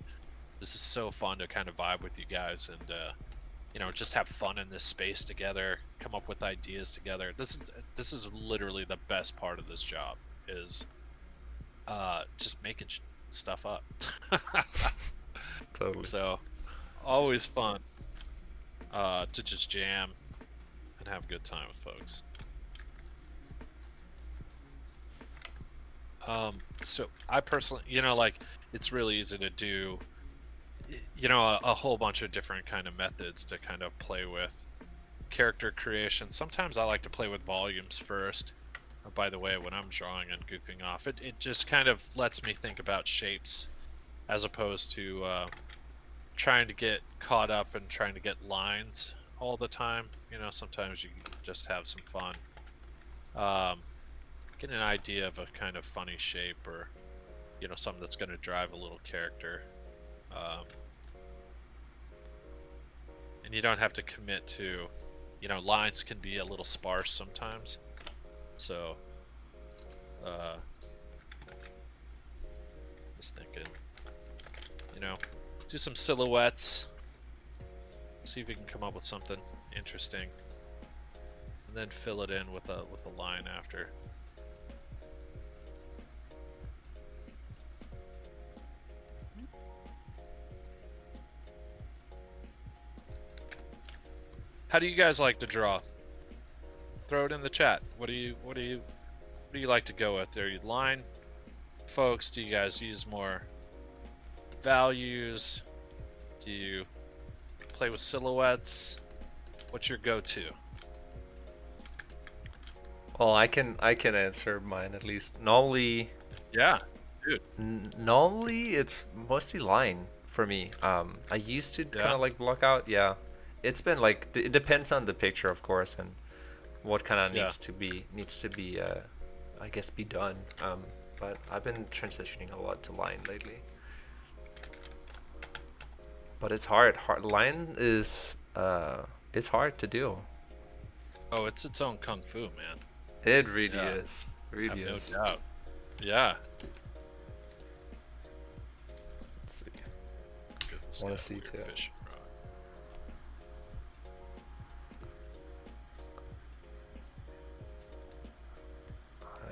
This is so fun to kind of vibe with you guys and just have fun in this space together. Come up with ideas together. This is literally the best part of this job is just making stuff up. Totally. So always fun to just jam and have a good time with folks. So I personally, it's really easy to do, a whole bunch of different kind of methods to kind of play with character creation. Sometimes I like to play with volumes first. By the way, when I'm drawing and goofing off, it just kind of lets me think about shapes as opposed to trying to get caught up and trying to get lines all the time. You know, sometimes you just have some fun. Um, get an idea of a kind of funny shape, or you know, something that's going to drive a little character. Um, and you don't have to commit to, you know, lines can be a little sparse sometimes. So, just thinking, you know, do some silhouettes, see if we can come up with something interesting, and then fill it in with the line after. How do you guys like to draw? Throw it in the chat. What do you like to go with? Are you line folks? Do you guys use more values? Do you play with silhouettes? What's your go-to? Well, I can answer mine at least. Normally, Yeah, dude. normally it's mostly line for me. I used to kind Yeah. of like block out. Yeah, it's been like it depends on the picture, of course, and what kind of Yeah. needs to be I guess be done. But I've been transitioning a lot to line lately. But it's hard. Line is it's hard to do. Oh, it's its own kung fu, man. It really Yeah. is. Really No is. doubt. Yeah. Let's see. Goodness, Wanna got a see weird too. fishing rod.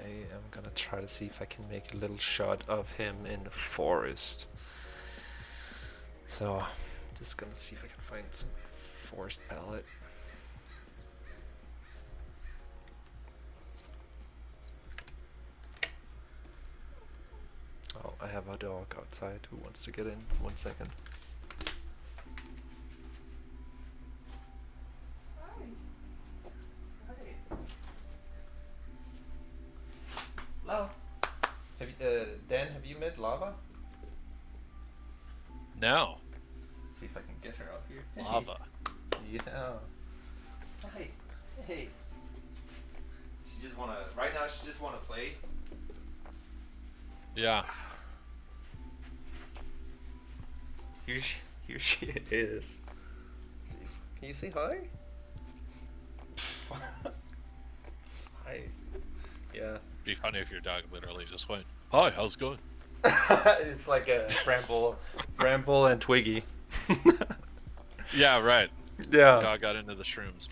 I am gonna try to see if I can make a little shot of him in the forest. So, just gonna see if I can find some forest palette. Oh, I have a dog outside who wants to get in. 1 second. Hello. Have you, Dan, have you met Lava? No. See if I can get her out here. Lava. Yeah. Hi. Hey. She just wanna. Right now, she just wanna play. Yeah. Here she is. Let's see. Can you say hi? Hi. Yeah. Be funny if your dog literally just went, "Hi, how's it going?" It's like a Bramble and Twiggy. Yeah, right. Yeah. Dog got into the shrooms.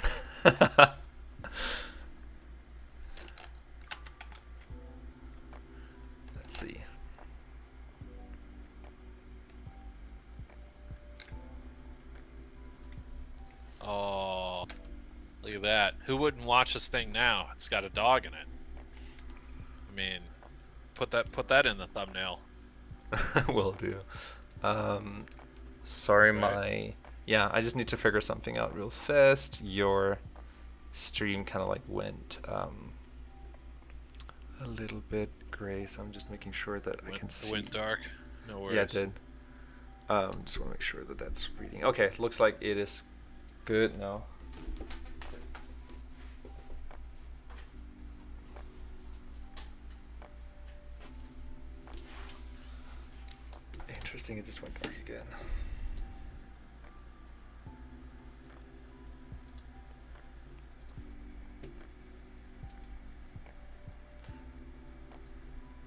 Let's see. Oh, look at that. Who wouldn't watch this thing now? It's got a dog in it. I mean, put that in the thumbnail. Will do. Sorry, Right. yeah, I just need to figure something out real fast. Your stream kind of like went a little bit gray, so I'm just making sure that I can see. It went dark. No worries. Yeah, it did. Just want to make sure that that's reading. Okay, looks like it is good now. Interesting, it just went dark again.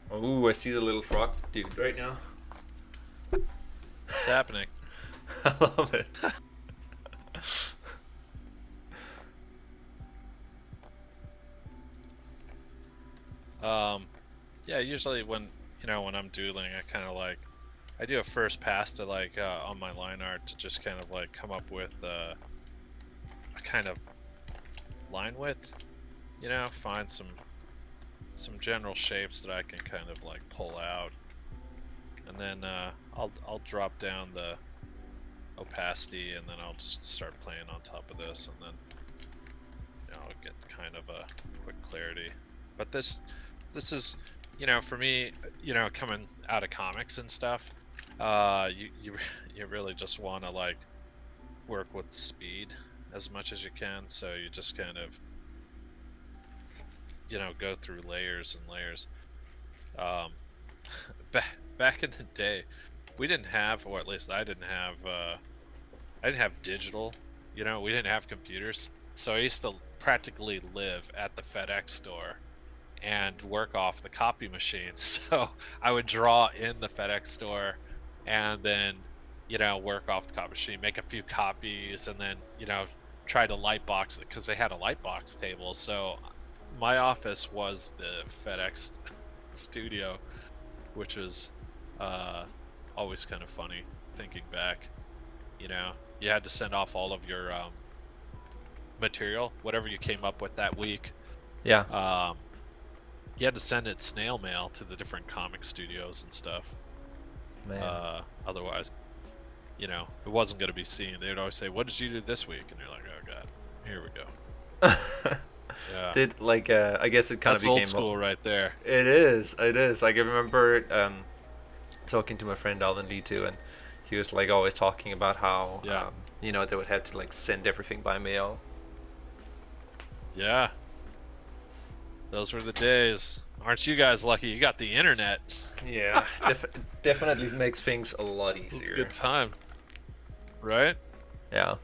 Oh, I see the little frog dude right now. What's happening? I love it. Yeah, usually when I'm doodling, I do a first pass to on my line art to just kind of like come up with a kind of line width, find some general shapes that I can kind of like pull out, and then I'll drop down the opacity, and then I'll just start playing on top of this, and then I'll get kind of a quick clarity. But this is, for me, coming out of comics and stuff, you really just want to like work with speed as much as you can. So you just kind of, go through layers and layers. Um, back in the day, we didn't have, or at least I didn't have digital. We didn't have computers, so I used to practically live at the FedEx store and work off the copy machine. So I would draw in the FedEx store and then, work off the copy machine, make a few copies, and then, try to light box it because they had a light box table. So my office was the FedEx studio, which was always kind of funny thinking back. You had to send off all of your material, whatever you came up with that week. Yeah. You had to send it snail mail to the different comic studios and stuff. Man. Otherwise, it wasn't going to be seen. They'd always say, "What did you do this week?" And you're like, "Oh God, here we go." Yeah. Did like I guess it kind That's of became old school right there. It is. It is. Like I remember talking to my friend Alvin Lee too, and he was like always talking about how Yeah. they would have to like send everything by mail. Yeah. Those were the days. Aren't you guys lucky you got the internet? Yeah, definitely makes things a lot It's easier. a good time. Right? Yeah.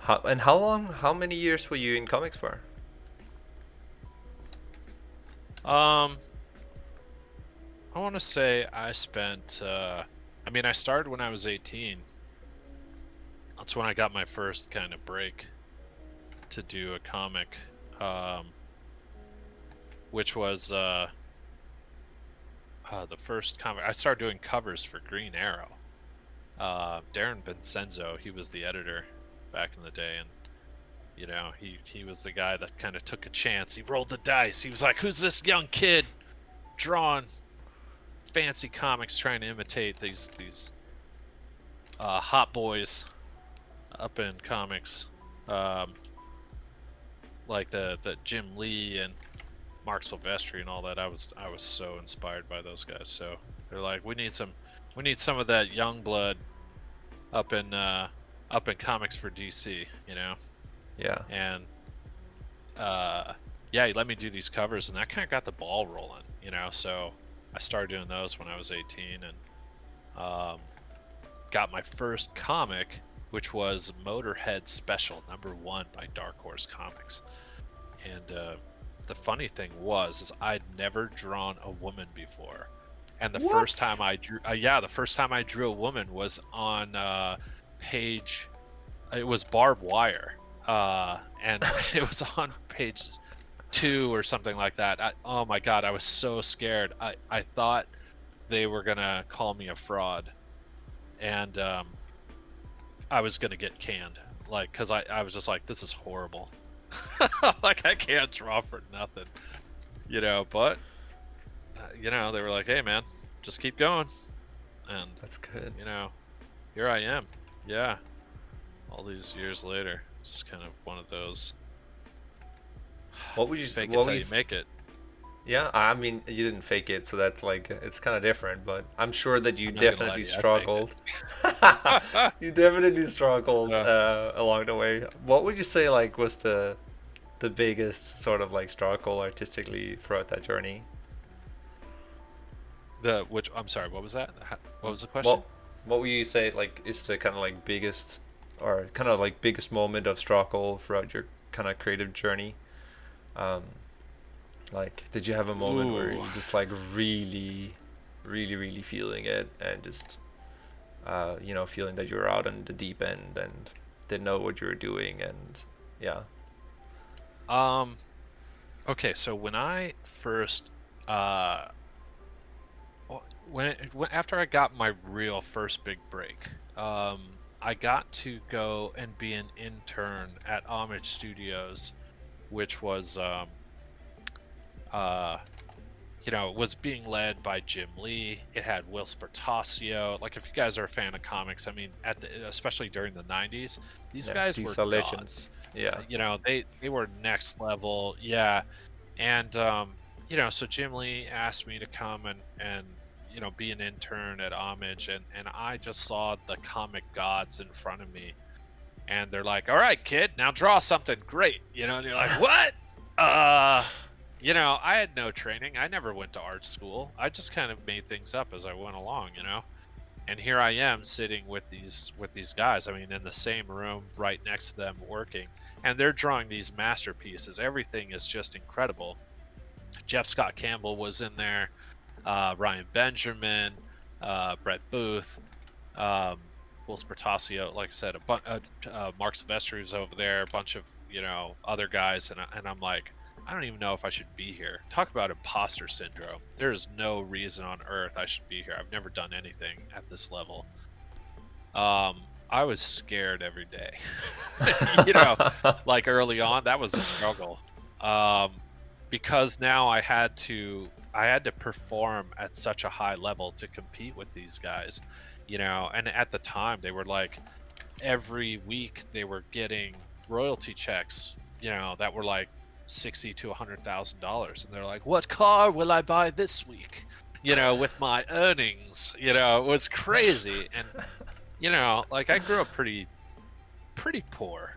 How many years were you in comics for? I want to say I spent, I started when I was 18. That's when I got my first kind of break to do a comic, which was the first comic. I started doing covers for Green Arrow. Darren Vincenzo, he was the editor back in the day, and he was the guy that kind of took a chance. He rolled the dice. He was like, "Who's this young kid drawing fancy comics, trying to imitate these hot boys up in comics, like the Jim Lee and Mark Silvestri and all that." I was so inspired by those guys. So they're like, we need some of that young blood up in comics for DC, Yeah. And yeah, he let me do these covers, and that kind of got the ball rolling, So I started doing those when I was 18, and got my first comic, which was Motorhead Special #1 by Dark Horse Comics. And the funny thing is I'd never drawn a woman before, and the first time I drew, the first time I drew a woman was on page. It was Barbed Wire, and it was on page 2 or something like that. Oh my God, I was so scared. I thought they were gonna call me a fraud, and I was gonna get canned, like, because I was just like, this is horrible. Like, I can't draw for nothing, but they were like, hey man, just keep going, and That's good. here I am. Yeah, all these years later. It's kind of one of those, What would you fake what it would till you you make it. Yeah, I mean, you didn't fake it, so that's like it's kind of different. But I'm sure that you I'm not gonna lie definitely to you, I struggled. faked it. You definitely struggled Yeah. along the way. What would you say like was the biggest sort of like struggle artistically throughout that journey? I'm sorry, what was that? What was the question? What would you say like is the kind of like biggest or kind of like biggest moment of struggle throughout your kind of creative journey? Like, did you have a moment where Ooh. you just like really, really, really feeling it and just, feeling that you were out on the deep end and didn't know what you were doing and yeah. Okay, so when I first after I got my real first big break, I got to go and be an intern at Homage Studios, which was was being led by Jim Lee. It had Will Spertasio. Like, if you guys are a fan of comics, I mean, especially during the 90s, these guys These were are legends. gods. Yeah. They were next level. Yeah. And so Jim Lee asked me to come and be an intern at Homage, and I just saw the comic gods in front of me, and they're like, "All right, kid, now draw something great," and you're like, "What?" I had no training. I never went to art school. I just kind of made things up as I went along, And here I am sitting with these guys. I mean, in the same room, right next to them, working, and they're drawing these masterpieces. Everything is just incredible. Jeff Scott Campbell was in there, Ryan Benjamin, Brett Booth, um, Will Spertasio, like I said, Mark Sylvester's over there, a bunch of other guys, and I'm like, I don't even know if I should be here. Talk about imposter syndrome. There is no reason on earth I should be here. I've never done anything at this level. I was scared every day. Like early on, that was a struggle. Because now I had to perform at such a high level to compete with these guys, and at the time they were like, every week they were getting royalty checks, that were like $60,000 to $100,000, and they're like, what car will I buy this week, with my earnings. It was crazy. And like, I grew up pretty poor.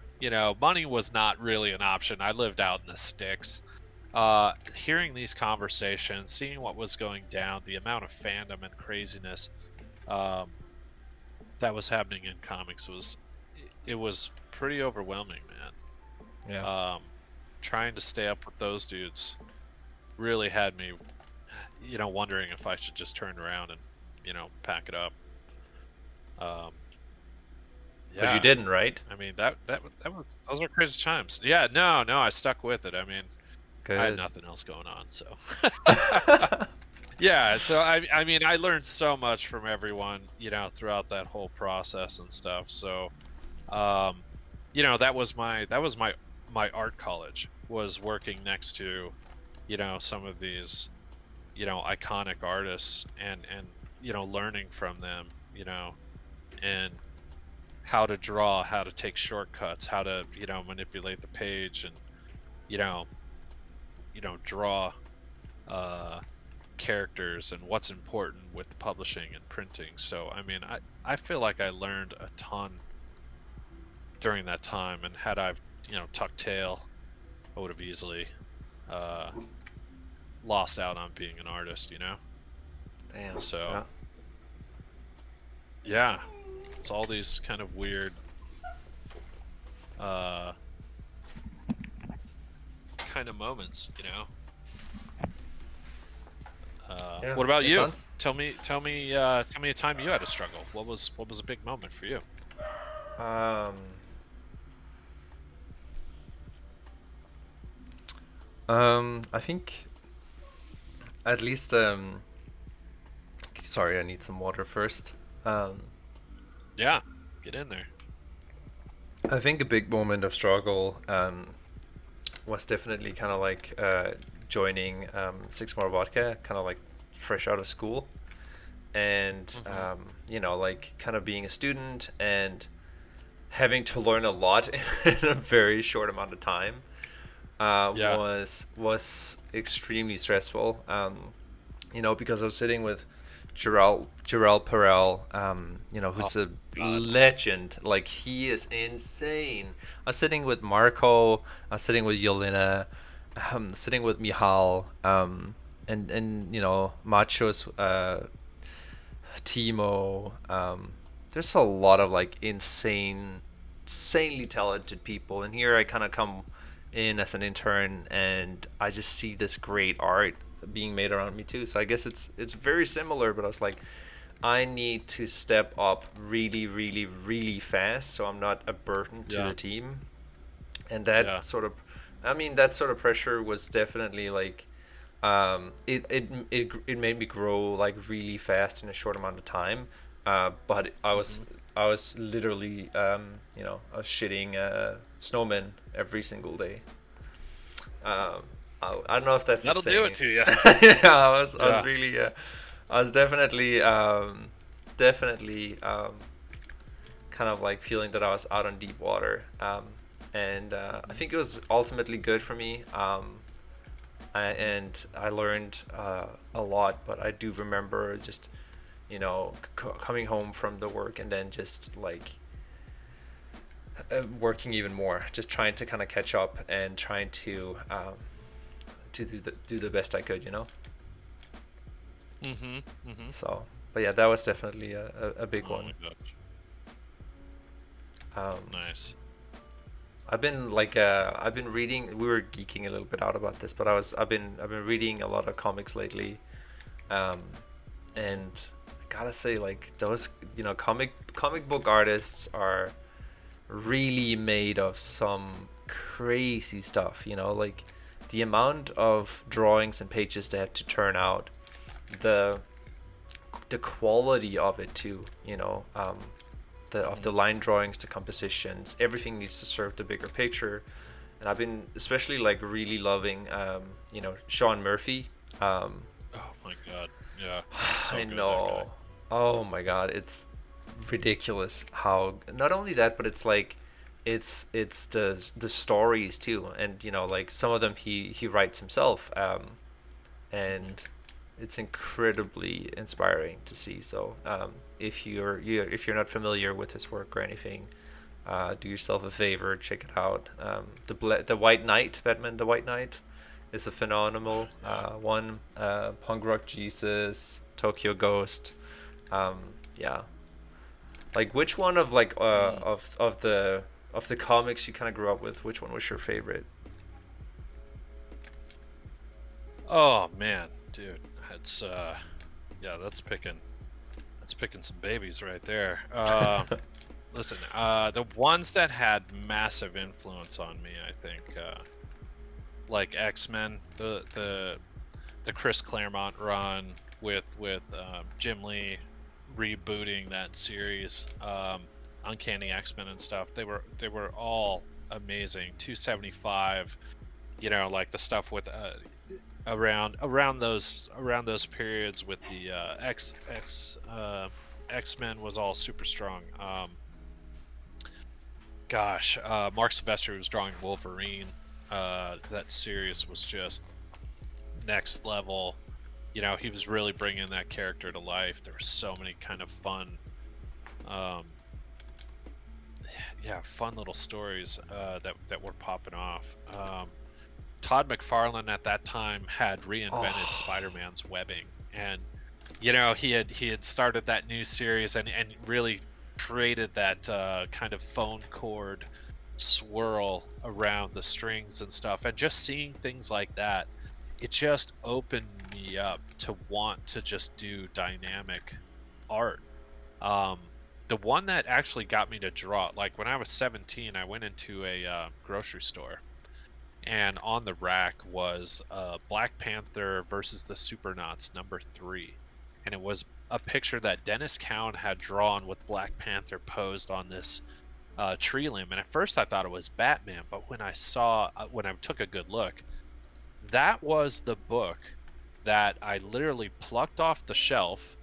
Money was not really an option. I lived out in the sticks. Hearing these conversations, seeing what was going down, the amount of fandom and craziness that was happening in comics was pretty overwhelming, man. Yeah. Trying to stay up with those dudes really had me, wondering if I should just turn around and, pack it up. Yeah. But you didn't, right? I mean, that was, those are crazy times. Yeah, no, I stuck with it. I mean, Good. I had nothing else going on, so. Yeah, so I mean, I learned so much from everyone, throughout that whole process and stuff. So, that was my art college, was working next to, some of these, iconic artists, and learning from them, and how to draw, how to take shortcuts, how to, manipulate the page, and, draw characters, and what's important with publishing and printing. So, I mean, I feel like I learned a ton during that time, and had I, tucked tail, I would have easily lost out on being an artist, Damn. So, yeah, it's all these kind of weird kind of moments, Yeah, What about it you? sounds- Tell me a time you had a struggle. What was a big moment for you? I think at least sorry, I need some water first. Yeah, get in there. I think a big moment of struggle was definitely kind of like joining Six More Vodka, kind of like fresh out of school, and like kind of being a student and having to learn a lot in a very short amount of time. Was extremely stressful. Because I was sitting with Jarrell Perel, who's a legend. Like, he is insane. I was sitting with Marco. I was sitting with Yelena. Sitting with Mihal. And Machos, Timo. There's a lot of like insanely talented people, and here I kind of come in as an intern, and I just see this great art being made around me too. So I guess it's very similar, but I was like, I need to step up really, really, really fast, so I'm not a burden to the team. And that sort of pressure was definitely like, it made me grow like really fast in a short amount of time. But I was literally, I was shitting snowmen every single day. I don't know if that's That'll do it to you. Yeah, I was really, I was definitely kind of like feeling that I was out on deep water. And I think it was ultimately good for me. and I learned a lot. But I do remember just coming home from the work and then just like working even more, just trying to kind of catch up and trying to do the best I could, Mm-hmm. Mm-hmm. So, but yeah, that was definitely a big Oh one. my gosh. Um, Nice. I've been reading. We were geeking a little bit out about this, but I've been reading a lot of comics lately, um, and I gotta say, like those, comic book artists are really made of some crazy stuff. Like the amount of drawings and pages they have to turn out, the quality of it too. The line drawings, the compositions, everything needs to serve the bigger picture. And I've been especially like really loving, Sean Murphy. Um, Oh my god. Yeah. So I good, that guy. know. Oh my God, it's ridiculous how not only that, but it's like it's the stories too, and like some of them he writes himself, and it's incredibly inspiring to see. So if you're not familiar with his work or anything, do yourself a favor, check it out. The White Knight, Batman the White Knight, is a phenomenal Yeah. one. Punk Rock Jesus, Tokyo Ghost, um, yeah. Like which one of like Mm. of the comics you kind of grew up with? Which one was your favorite? Oh man, dude. It's yeah, that's picking some babies right there. Listen, the ones that had massive influence on me, I think, like X-Men, the Chris Claremont run with Jim Lee rebooting that series, Uncanny X-Men and stuff. They were all amazing. 275, like the stuff with around those periods with the X-Men was all super strong. Mark Silvestri was drawing Wolverine. That series was just next level. He was really bringing that character to life. There were so many kind of fun, um, yeah, fun little stories that were popping off. Todd McFarlane at that time had reinvented Oh, Spider-Man's webbing, and he had started that new series and really created that kind of phone cord swirl around the strings and stuff, and just seeing things like that, it just opened me up to want to just do dynamic art. um, the one that actually got me to draw, like when I was 17, I went into a grocery store, and on the rack was Black Panther versus the Supernauts #3, and it was a picture that Dennis Cowan had drawn with Black Panther posed on this tree limb. And at first I thought it was Batman, but when I took a good look, that was the book that I literally plucked off the shelf,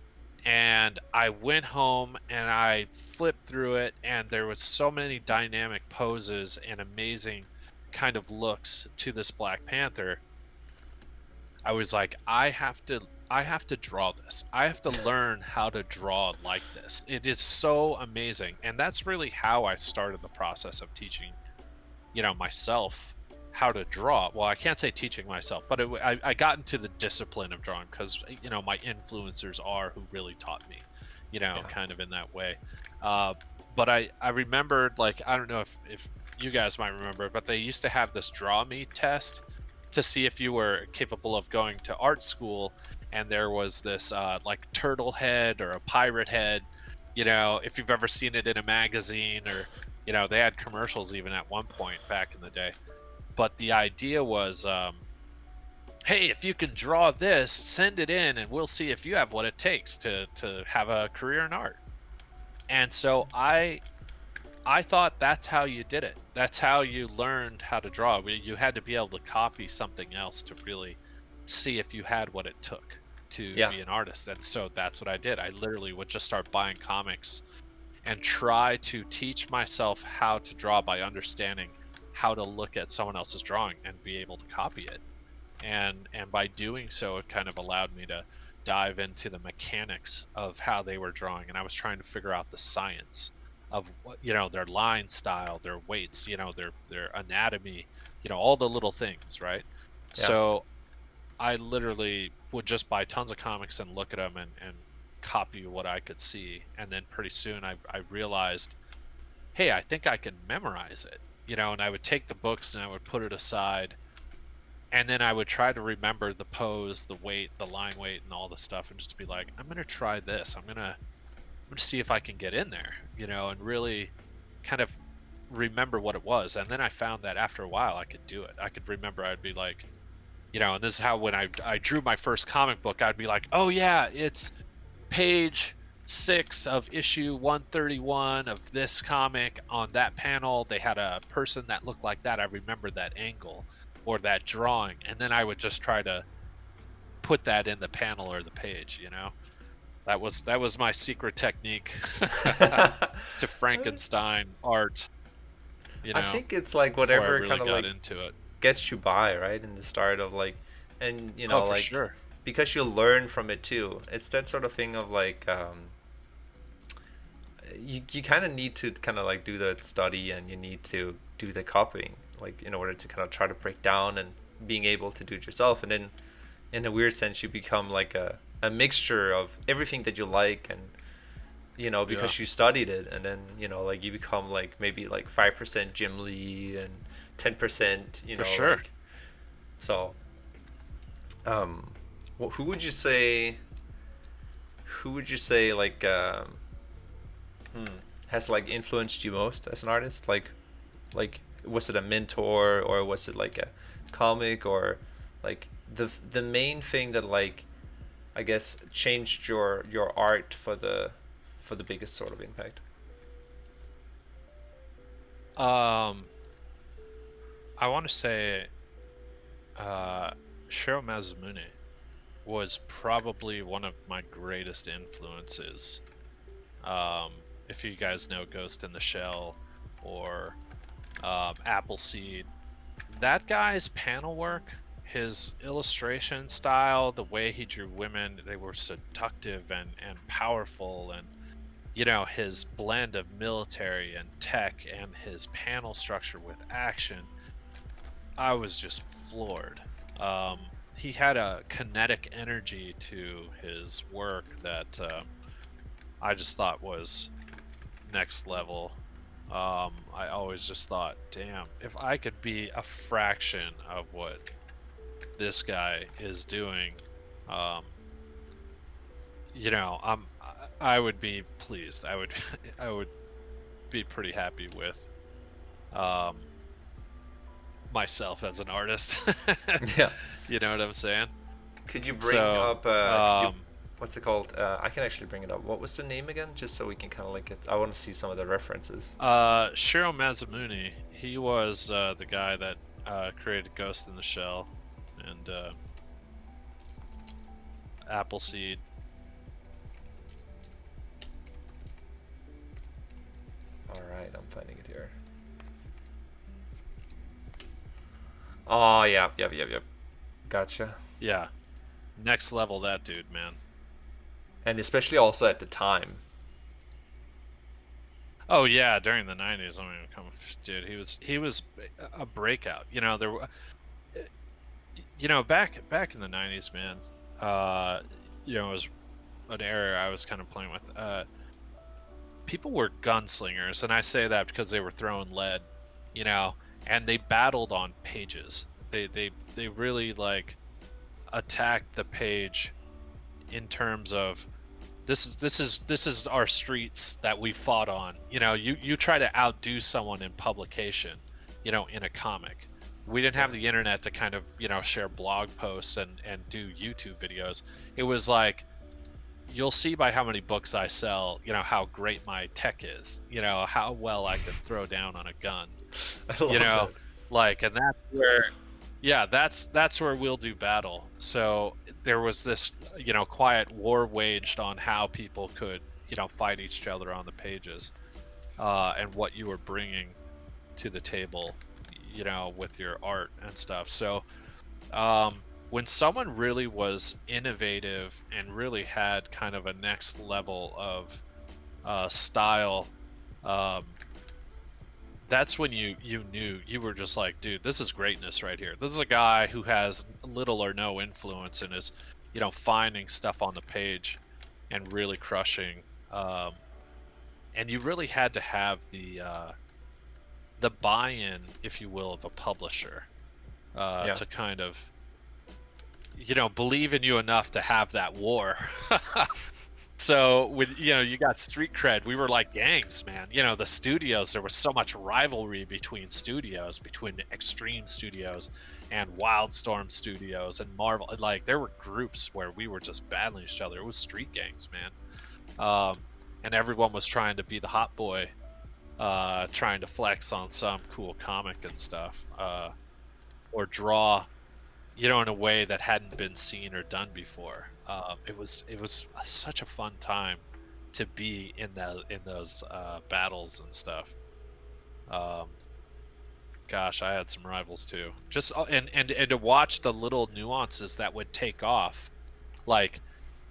and I went home and I flipped through it, and there was so many dynamic poses and amazing kind of looks to this Black Panther. I was like, I have to draw this. I have to learn how to draw like this. It is so amazing. And that's really how I started the process of teaching, myself how to draw. Well, I can't say teaching myself, but I got into the discipline of drawing because, my influencers are who really taught me, yeah. kind of in that way. Uh, but I remembered, like, I don't know if you guys might remember, but they used to have this draw me test to see if you were capable of going to art school. And there was this like turtle head or a pirate head, if you've ever seen it in a magazine, or they had commercials even at one point back in the day. But the idea was, hey, if you can draw this, send it in and we'll see if you have what it takes to have a career in art. And so I thought that's how you did it. That's how you learned how to draw. You had to be able to copy something else to really see if you had what it took to Yeah. be an artist. And so that's what I did. I literally would just start buying comics and try to teach myself how to draw by understanding how to look at someone else's drawing and be able to copy it. and by doing so, it kind of allowed me to dive into the mechanics of how they were drawing, and I was trying to figure out the science of their line style, their weights, their anatomy, all the little things, right? Yeah. So I literally would just buy tons of comics and look at them and copy what I could see, and then pretty soon I realized, hey, I think I can memorize it, and I would take the books and I would put it aside, and then I would try to remember the pose, the weight, the line weight, and all the stuff, and just be like, I'm gonna try this. I'm gonna see if I can get in there, and really kind of remember what it was. And then I found that after a while I could do it. I could remember. I'd be like, and this is how when I drew my first comic book, I'd be like, oh yeah, it's page 6 of issue 131 of this comic. On that panel they had a person that looked like that. I remembered that angle or that drawing, and then I would just try to put that in the panel or the page. That was my secret technique to Frankenstein art, I think it's like before I whatever really kind of got like into it. gets you by, right? In the start of like, and Oh, for like sure. because you learn from it too. It's that sort of thing of like you kind of need to kind of like do the study and you need to do the copying like in order to kind of try to break down and being able to do it yourself, and then in a weird sense you become like a mixture of everything that you like, and Yeah, because you studied it, and then like you become like maybe like 5% Jim Lee and 10% for sure. like so who would you say like has like influenced you most as an artist, like was it a mentor or was it like a comic or like the main thing that like I guess changed your art for the biggest sort of impact? Um, I want to say uh, Shiro Mazumune was probably one of my greatest influences. Um, if you guys know Ghost in the Shell or Appleseed, that guy's panel work, his illustration style, the way he drew women, they were seductive and powerful, and his blend of military and tech and his panel structure with action, I was just floored. He had a kinetic energy to his work that I just thought was next level. I always just thought, damn, if I could be a fraction of what this guy is doing, um, I would be pleased. I would, I would be pretty happy with um, myself as an artist. Yeah. You know what I'm saying? Could you bring So, up what's it called? I can actually bring it up. What was the name again? Just so we can kind of like it. I want to see some of the references. Shiro Mazumune, he was the guy that created Ghost in the Shell and Appleseed. All right, I'm finding it here. Oh yeah, yep. Gotcha. Yeah, next level that dude, man. And especially also at the time. Oh yeah, during the '90s. I mean, dude, he was a breakout. There were, back in the '90s, man. It was an era I was kind of playing with. People were gunslingers, and I say that because they were throwing lead, and they battled on pages. They really like attacked the page in terms of this is our streets that we fought on. You try to outdo someone in publication, in a comic. We didn't Yeah. have the internet to kind of share blog posts and do YouTube videos. It was like, you'll see by how many books I sell, how great my tech is, how well I can throw down on a gun, I you love know, that. and that's where, yeah, that's where we'll do battle. So there was this, quiet war waged on how people could, fight each other on the pages, and what you were bringing to the table, with your art and stuff. So, when someone really was innovative and really had kind of a next level of style, um, that's when you knew, you were just like, dude, this is greatness right here. This is a guy who has little or no influence and is, finding stuff on the page and really crushing. Um, and you really had to have the buy-in, if you will, of a publisher Yeah. to kind of, believe in you enough to have that war. So with, you got street cred. We were like gangs, man. The studios, there was so much rivalry between studios, between Extreme Studios and Wildstorm Studios and Marvel. Like there were groups where we were just battling each other. It was street gangs, man. And everyone was trying to be the hot boy, trying to flex on some cool comic and stuff, or draw, in a way that hadn't been seen or done before. It was such a fun time to be in those battles and stuff. Gosh, I had some rivals too. Just and to watch the little nuances that would take off, like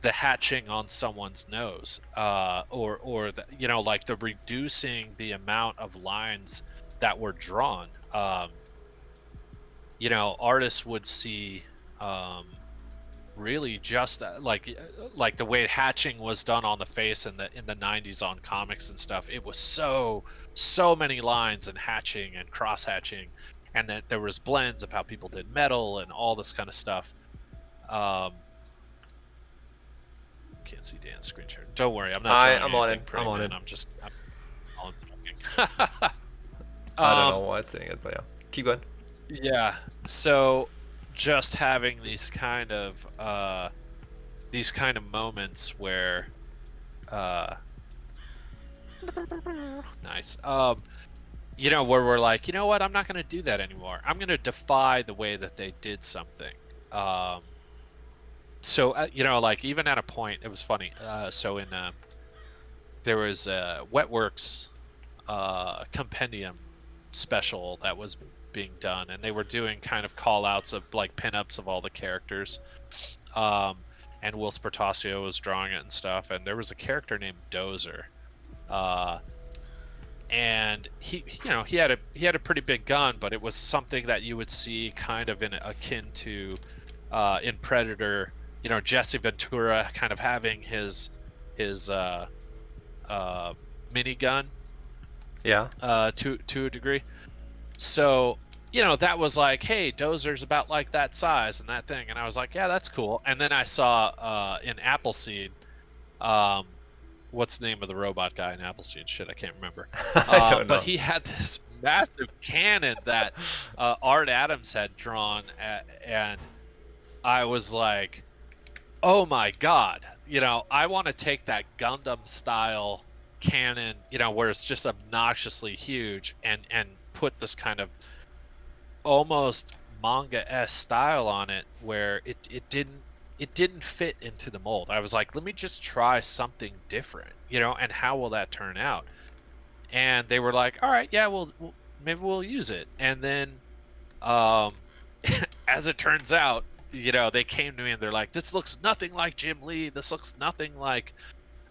the hatching on someone's nose, or the, like the reducing the amount of lines that were drawn. Artists would see really just like the way hatching was done on the face in the 90s on comics and stuff. It was so many lines and hatching and cross hatching, and that there was blends of how people did metal and all this kind of stuff. Can't see Dan's screen share. Don't worry, I'm not trying I'm on anything it. pretty, I'm on man. it. I'm joking. I don't know why it's saying it, but yeah. Keep going. Yeah. So just having these kind of moments where nice. Where we're like, you know what, I'm not gonna do that anymore. I'm gonna defy the way that they did something. So like even at a point, it was funny. So in there was a Wetworks compendium special that was being done, and they were doing kind of call outs of like pinups of all the characters, and Will Spartasio was drawing it and stuff, and there was a character named Dozer, and he had a pretty big gun, but it was something that you would see kind of in akin to in Predator, Jesse Ventura kind of having his minigun, Yeah. to a degree. So, that was like, hey, Dozer's about like that size and that thing. And I was like, yeah, that's cool. And then I saw in Appleseed, what's the name of the robot guy in Appleseed? Shit, I can't remember. I don't know. But he had this massive cannon that Art Adams had drawn, and I was like, oh my God, I want to take that Gundam style cannon, where it's just obnoxiously huge, and put this kind of almost manga-esque style on it, where it didn't fit into the mold. I was like, let me just try something different, and how will that turn out? And they were like, all right, yeah, maybe we'll use it. And then as it turns out, they came to me and they're like, this looks nothing like Jim Lee, this looks nothing like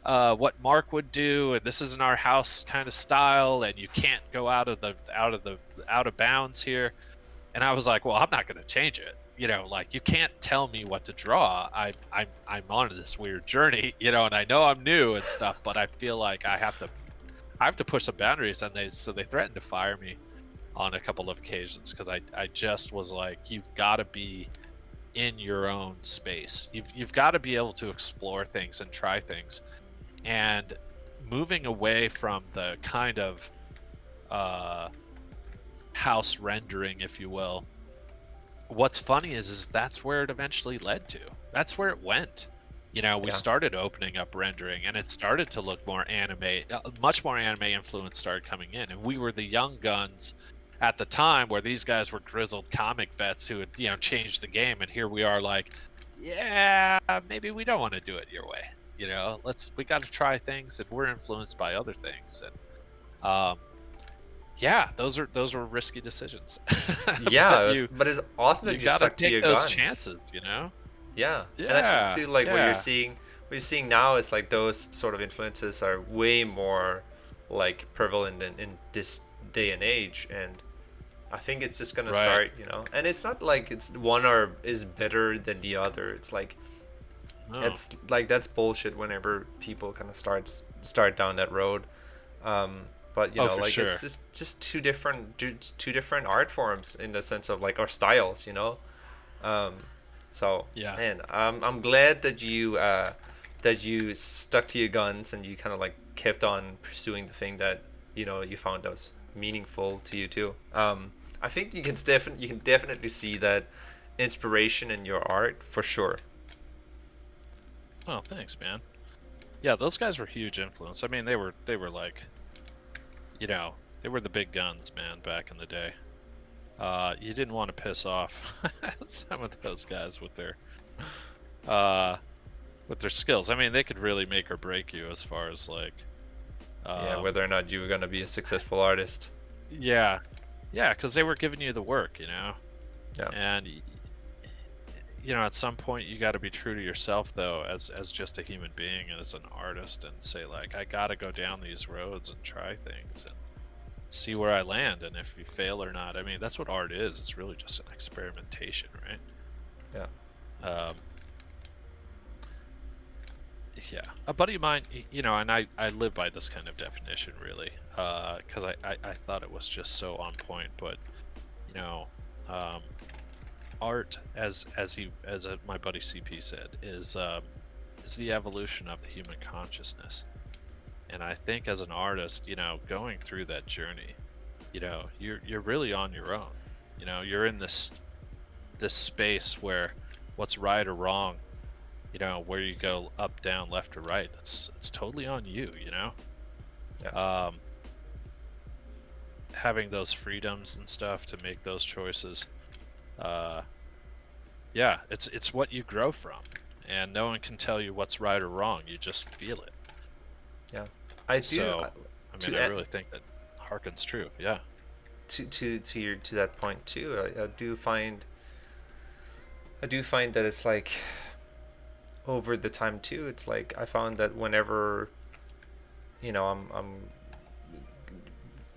what Mark would do, and this isn't our house kind of style, and you can't go out of bounds here. And I was like, well, I'm not going to change it. Like, you can't tell me what to draw. I'm on this weird journey, and I know I'm new and stuff, but I feel like I have to push some boundaries. And they threatened to fire me on a couple of occasions, because I just was like, you've got to be in your own space. You've got to be able to explore things and try things. And moving away from the kind of house rendering, if you will, what's funny is that's where it eventually led to. That's where it went. We started opening up rendering, and it started to look more anime. Much more anime influence started coming in, and we were the young guns at the time, where these guys were grizzled comic vets who had changed the game, and here we are like, yeah, maybe we don't want to do it your way. We got to try things, and we're influenced by other things. And yeah, those were risky decisions. Yeah, But you but it's awesome you that you got to stuck to take your those guns. chances, you know? Yeah, and I think Yeah, too, like yeah. what you're seeing now is like those sort of influences are way more like prevalent in this day and age, and I think it's just gonna Right. start, and it's not like it's one or is better than the other. No. It's like that's bullshit whenever people kind of start down that road. Um, but Oh, for like it's sure. just two different art forms in the sense of like, or styles. Um, so Yeah. man, I'm glad that you stuck to your guns and you kind of like kept on pursuing the thing that you found that was meaningful to you too. I think you can definitely see that inspiration in your art for sure. Oh, thanks, man. Yeah, those guys were huge influence. I mean, they were like, they were the big guns, man, back in the day. You didn't want to piss off some of those guys uh with their skills. I mean, they could really make or break you as far as like, Yeah, um, whether or not you were gonna be a successful artist. yeah, yeah, because they were giving you the work, Yeah, and at some point you got to be true to yourself though, as just a human being and as an artist, and say like, I got to go down these roads and try things and see where I land, and if you fail or not. I mean, that's what art is. It's really just an experimentation, right? yeah, Um, yeah, a buddy of mine, and I live by this kind of definition really, because I thought it was just so on point. But you know, um, art, as my buddy CP said, is the evolution of the human consciousness. And I think as an artist, going through that journey, you're really on your own. You're in this space where what's right or wrong, where you go up, down, left, or right, it's totally on you. yeah, Um, Having those freedoms and stuff to make those choices, uh, yeah, it's what you grow from, and no one can tell you what's right or wrong. You just feel it. yeah. I do So, I mean, to I really think that harkens true. Yeah. to that point too. I do find that it's like over the time too. It's like I found that whenever I'm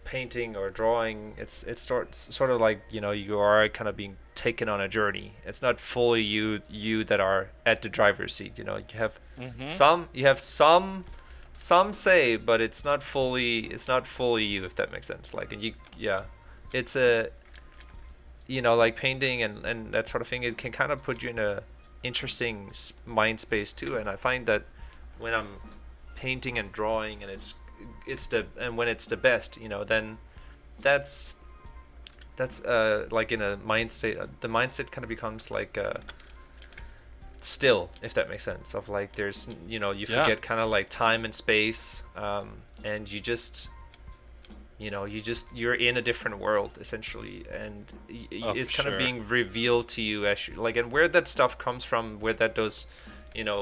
painting or drawing, it's sort of like you are kind of being taken on a journey. It's not fully you that are at the driver's seat. You have Mm-hmm. some say, but it's not fully you, if that makes sense. Like, and yeah, it's a like painting and that sort of thing. It can kind of put you in a interesting mind space too. And I find that when I'm painting and drawing and when it's the best, then that's like in a mind state. The mindset kind of becomes like still, if that makes sense. Of like there's you Yeah. forget kind of like time and space, and you're in a different world essentially, and Oh, for it's kind of sure. being revealed to you as like, and where that stuff comes from, where that those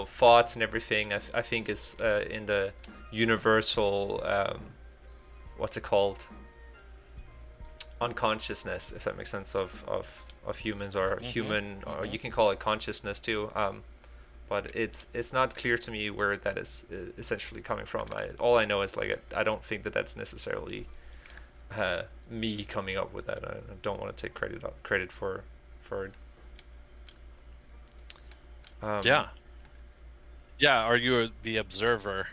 thoughts and everything, I think is in the universal what's it called, unconsciousness, if that makes sense, of humans, or Mm-hmm. human, or Mm-hmm. you can call it consciousness too. But it's not clear to me where that is essentially coming from. All I know is like I don't think that that's necessarily me coming up with that. I don't want to take credit for um Yeah. Yeah. Are you the observer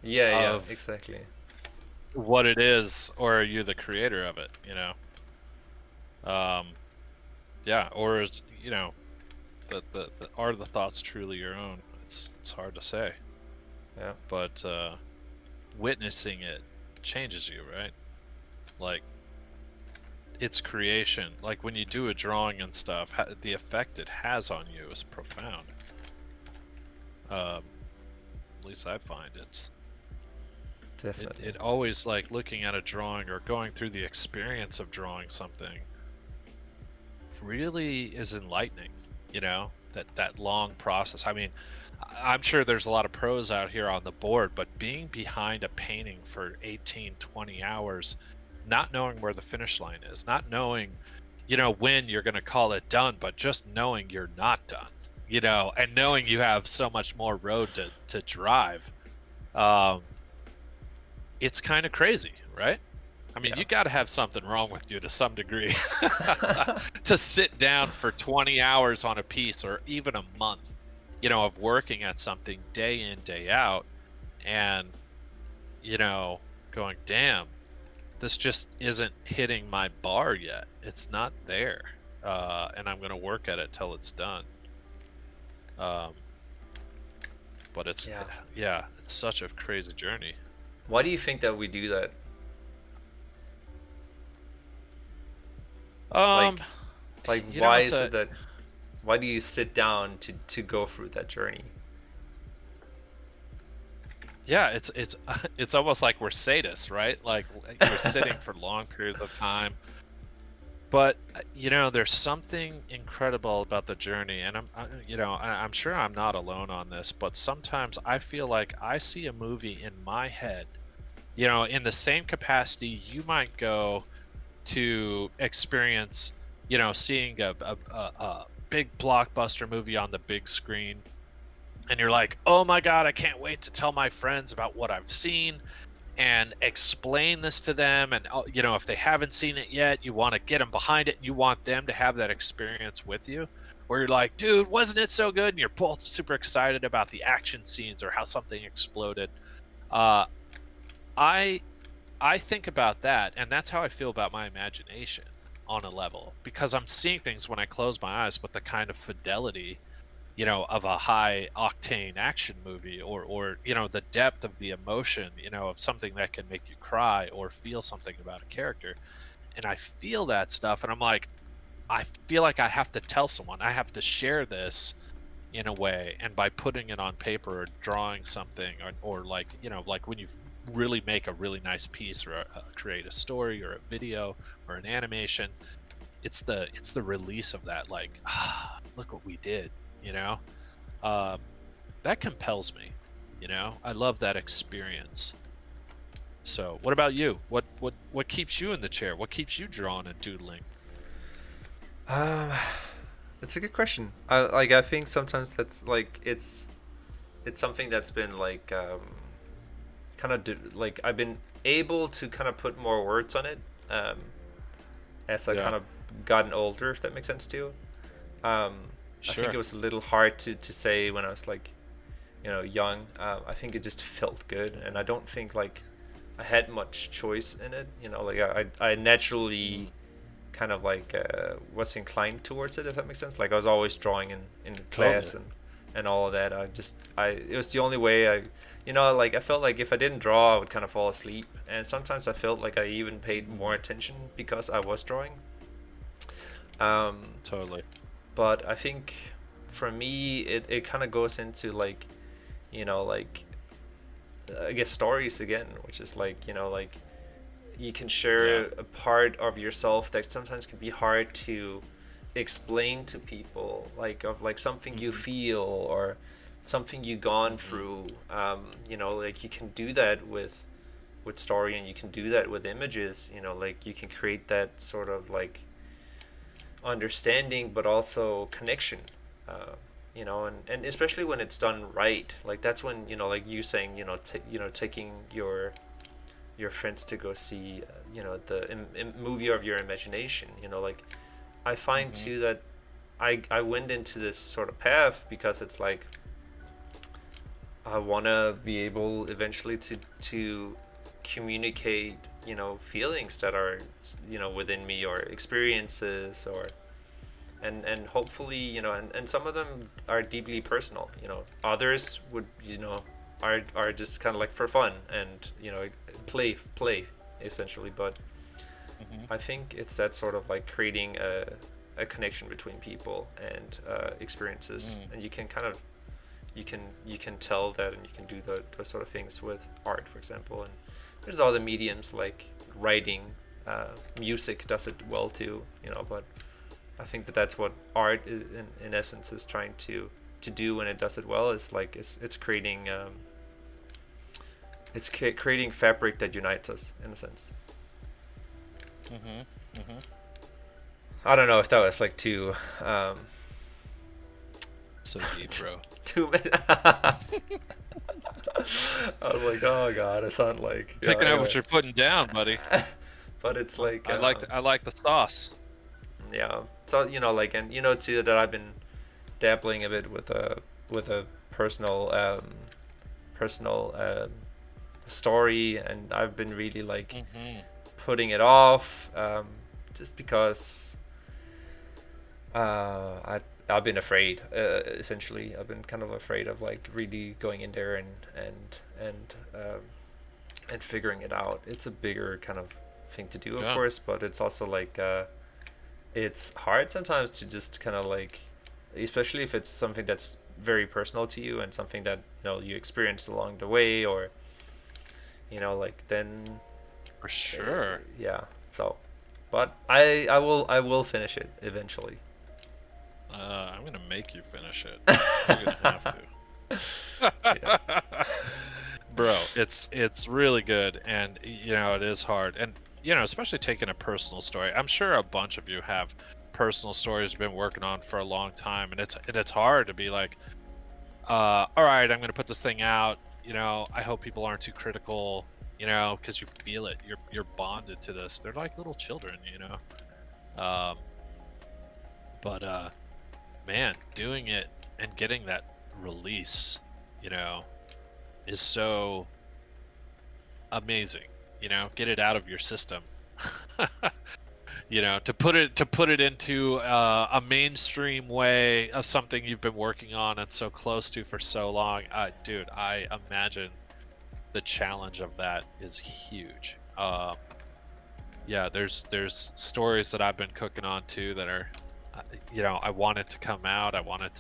yeah, of exactly. what it is, or are you the creator of it? Um, yeah. Or is are the thoughts truly your own? It's hard to say, Yeah, but witnessing it changes you, right? Like, its creation, like when you do a drawing and stuff, the effect it has on you is profound. Um, at least I find definitely. it always, like, looking at a drawing or going through the experience of drawing something really is enlightening. That long process. I mean, I'm sure there's a lot of pros out here on the board, but being behind a painting for 18, 20 hours not knowing where the finish line is, not knowing, when you're going to call it done, but just knowing you're not done, and knowing you have so much more road to drive. Um, it's kind of crazy, right? I mean, Yeah. you got to have something wrong with you to some degree to sit down for 20 hours on a piece, or even a month, of working at something day in, day out, and, you know, going, damn, this just isn't hitting my bar yet. It's not there. And I'm going to work at it till it's done. Um, but it's, Yeah. yeah, it's such a crazy journey. Why do you think that we do that? Um, Like, like you know, why it's is a, it that? Why do you sit down to go through that journey? yeah, it's it's almost like we're sadists, right? Like you're sitting for long periods of time. But there's something incredible about the journey, and I'm sure I'm not alone on this. But sometimes I feel like I see a movie in my head, in the same capacity you might go to experience, seeing a big blockbuster movie on the big screen, and you're like, oh my god, I can't wait to tell my friends about what I've seen and explain this to them. And if they haven't seen it yet, you want to get them behind it, and you want them to have that experience with you, where you're like, dude, wasn't it so good, and you're both super excited about the action scenes or how something exploded. uh i I think about that, and that's how I feel about my imagination on a level, because I'm seeing things when I close my eyes with the kind of fidelity, of a high octane action movie, or the depth of the emotion, of something that can make you cry or feel something about a character. And I feel that stuff, and I'm like, I feel like I have to tell someone, I have to share this in a way, and by putting it on paper or drawing something, or like, like when you really make a really nice piece, or create a story or a video or an animation, it's the release of that, like, look what we did, you know um, that compels me. I love that experience. So what about you? What keeps you in the chair? What keeps you drawing and doodling? Um, it's a good question. I think sometimes that's like it's something that's been like kind of like I've been able to kind of put more words on it um, as I Yeah, kind of gotten older, if that makes sense to you. Um, I think sure. it was a little hard to say when I was like, young. I think it just felt good, and I don't think like I had much choice in it. Like I naturally Mm, kind of like was inclined towards it, if that makes sense. Like I was always drawing in totally. class and all of that. I it was the only way like I felt like if I didn't draw I would kind of fall asleep, and sometimes I felt like I even paid more Mm, attention because I was drawing. um totally. but I think for me it kind of goes into like like I guess stories again, which is like like you can Yeah. share a part of yourself that sometimes can be hard to explain to people, like of like something you Hmm. feel or something you gone Hmm. through. Like you can do that with story, and you can do that with images. Like you can create that sort of like understanding but also connection. And especially when it's done right, like that's when like you saying taking your friends to go see the movie of your imagination. Like I find Hmm. too that I went into this sort of path because it's like I want to be able eventually to communicate feelings that are within me, or experiences, or and hopefully and some of them are deeply personal. Others would are just kind of like for fun and play essentially. But Hmm. I think it's that sort of like creating a connection between people and experiences, Mm. and you can kind of you can tell that, and you can do those sort of things with art, for example. And there's other mediums like writing, music does it well too. But I think that that's what art in essence is trying to do when it does it well. Is like it's creating creating fabric that unites us in a sense. Mhm. Mhm. I don't know if that was like too So deep, bro. too many. I was like, oh god, I sound like, yeah. Picking up what Anyway, you're putting down, buddy. but it's like I like the sauce. yeah. So like, and too, that I've been dabbling a bit with a personal story, and I've been really like Mhm. putting it off, just because I've been afraid. Essentially, I've been kind of afraid of like really going in there and figuring it out. It's a bigger kind of thing to do, of Yeah. course, but it's also like it's hard sometimes to just kind of like, especially if it's something that's very personal to you and something that you experienced along the way, or like then For sure. yeah. So, but I will finish it eventually. I'm gonna make you finish it. You're gonna have Yeah. to. Bro, it's really good, and it is hard, and especially taking a personal story. I'm sure a bunch of you have personal stories you've been working on for a long time, and it's hard to be like, all right, I'm gonna put this thing out. I hope people aren't too critical. Because you feel it. You're bonded to this. They're like little children. Um, but man, doing it and getting that release, is so amazing. Get it out of your system. To put it into a mainstream way of something you've been working on and so close to for so long. Dude, I imagine the challenge of that is huge. Yeah, there's stories that I've been cooking on too that are, I want it to come out. I want it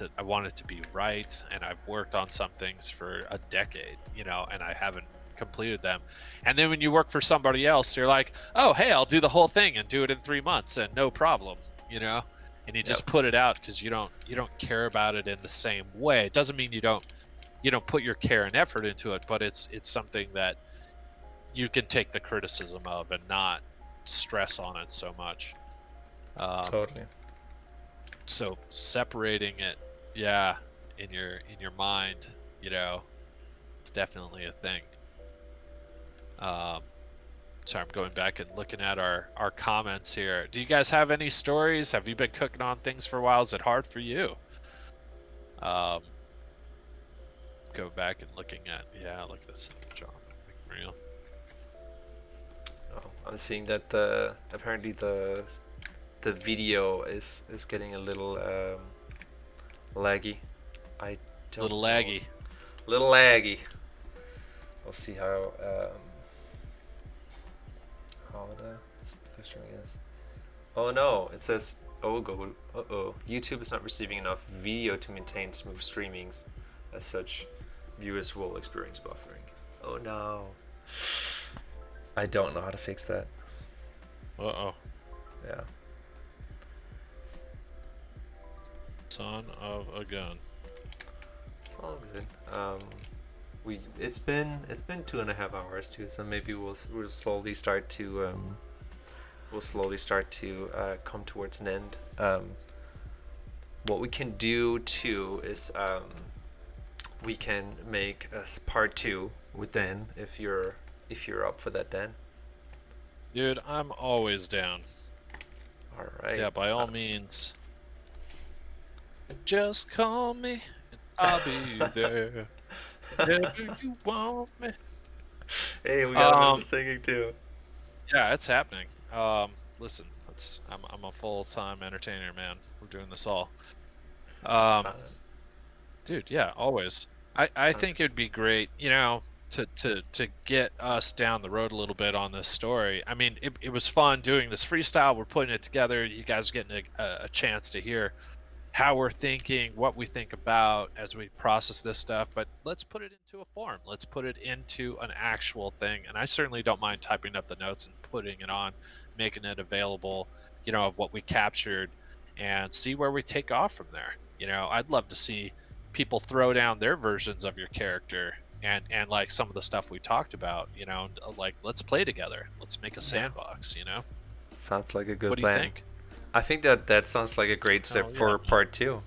to be right, and I've worked on some things for a decade, and I haven't completed them. And then when you work for somebody else, you're like, oh, hey, I'll do the whole thing and do it in 3 months and no problem, and you just Yep. put it out because you don't care about it in the same way. It doesn't mean you don't put your care and effort into it, but it's something that you can take the criticism of and not stress on it so much. Um, Totally. so separating it, yeah, in your mind, it's definitely a thing. Um, sorry, I'm going back and looking at our comments here. Do you guys have any stories? Have you been cooking on things for a while? Is it hard for you? Um, go back and looking at, yeah, look at this, John McReal. Oh, I'm seeing that apparently the video is getting a little laggy. I don't Little know. laggy. Little laggy. We'll see how the streaming is. Oh no, it says YouTube is not receiving enough video to maintain smooth streamings. As such, viewers will experience buffering. Oh no. I don't know how to fix that. Uh-oh. Yeah. Son of a gun. It's all good. It's been 2.5 hours too, so maybe we'll slowly start to come towards an end. What we can do too is we can make a part 2 with Dan if you're up for that, Dan. Dude, I'm always down. All right. Yeah, by all means. Just call me and I'll be there. Whenever you want me. Hey, we got a bit of singing too. Yeah, it's happening. Listen, I'm a full-time entertainer, man. We're doing this all. Dude, yeah, always. I think it'd be great, to get us down the road a little bit on this story. I mean, it was fun doing this freestyle. We're putting it together. You guys are getting a chance to hear how we're thinking, what we think about as we process this stuff. But let's put it into a form. Let's put it into an actual thing. And I certainly don't mind typing up the notes and putting it on, making it available, of what we captured, and see where we take off from there. I'd love to see people throw down their versions of your character and like some of the stuff we talked about, like let's play together. Let's make a sandbox, Sounds like a good What do you plan. think? I think that that sounds like a great step Oh yeah, for man. part two.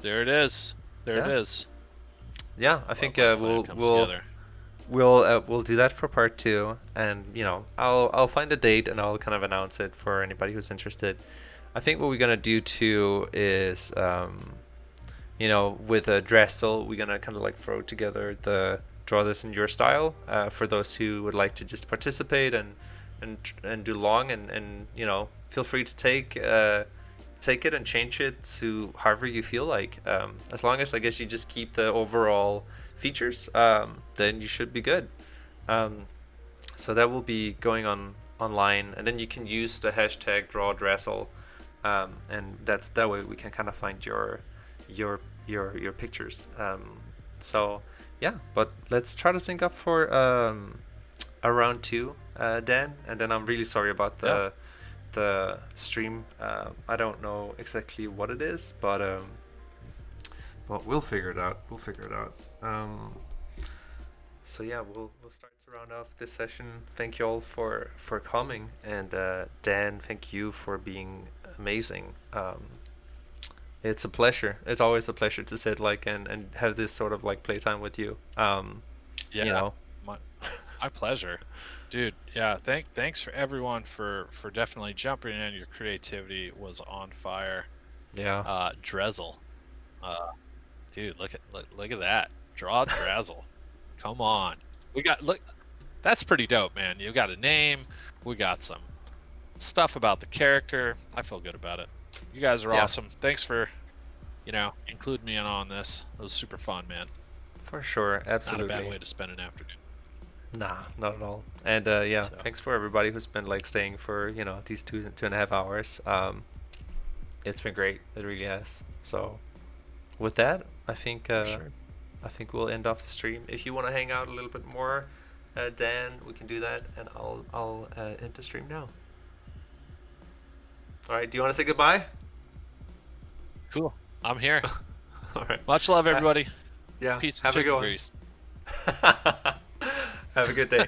There it is. There it Yeah, is. yeah. I Love think when a plan we'll comes we'll together. we'll do that for part two, and I'll find a date and I'll kind of announce it for anybody who's interested. I think what we're gonna do too is with a Dressel, we're gonna kind of like throw together the draw this in your style for those who would like to just participate and do long and feel free to take it and change it to however you feel like. As long as I guess you just keep the overall features, then you should be good. Um, so that will be going on online, and then you can use the hashtag #drawdressel, and that's that way we can kind of find your your pictures. So yeah, but let's try to sync up for a round two, Dan, and then I'm really sorry about Yeah. the stream. I don't know exactly what it is, but we'll figure it out. We'll figure it out. So yeah, we'll start to round off this session. Thank you all for coming, and Dan, thank you for being amazing. It's a pleasure. It's always a pleasure to sit like and have this sort of like playtime with you. You Yeah. know, My my pleasure. Dude, yeah, thanks for everyone for definitely jumping in. Your creativity was on fire. yeah, Drezel. Uh dude, look at that. Draw Drezel. Come on. We got look That's pretty dope, man. You got a name, we got some stuff about the character. I feel good about it. You guys are yeah, awesome. Thanks for, including me in on this. It was super fun, man. for sure, Not a bad absolutely. way to spend an afternoon. Nah, not at all. And yeah, So, thanks for everybody who's been like staying for these 2.5 hours. It's been great. It really has. So with that, for sure. I think we'll end off the stream. If you want to hang out a little bit more, Dan, we can do that, and I'll end the stream now. All right. Do you want to say goodbye? Cool. I'm here. All right. Much love, everybody. Yeah. Peace and Have a chicken good one. grease. Have a good day.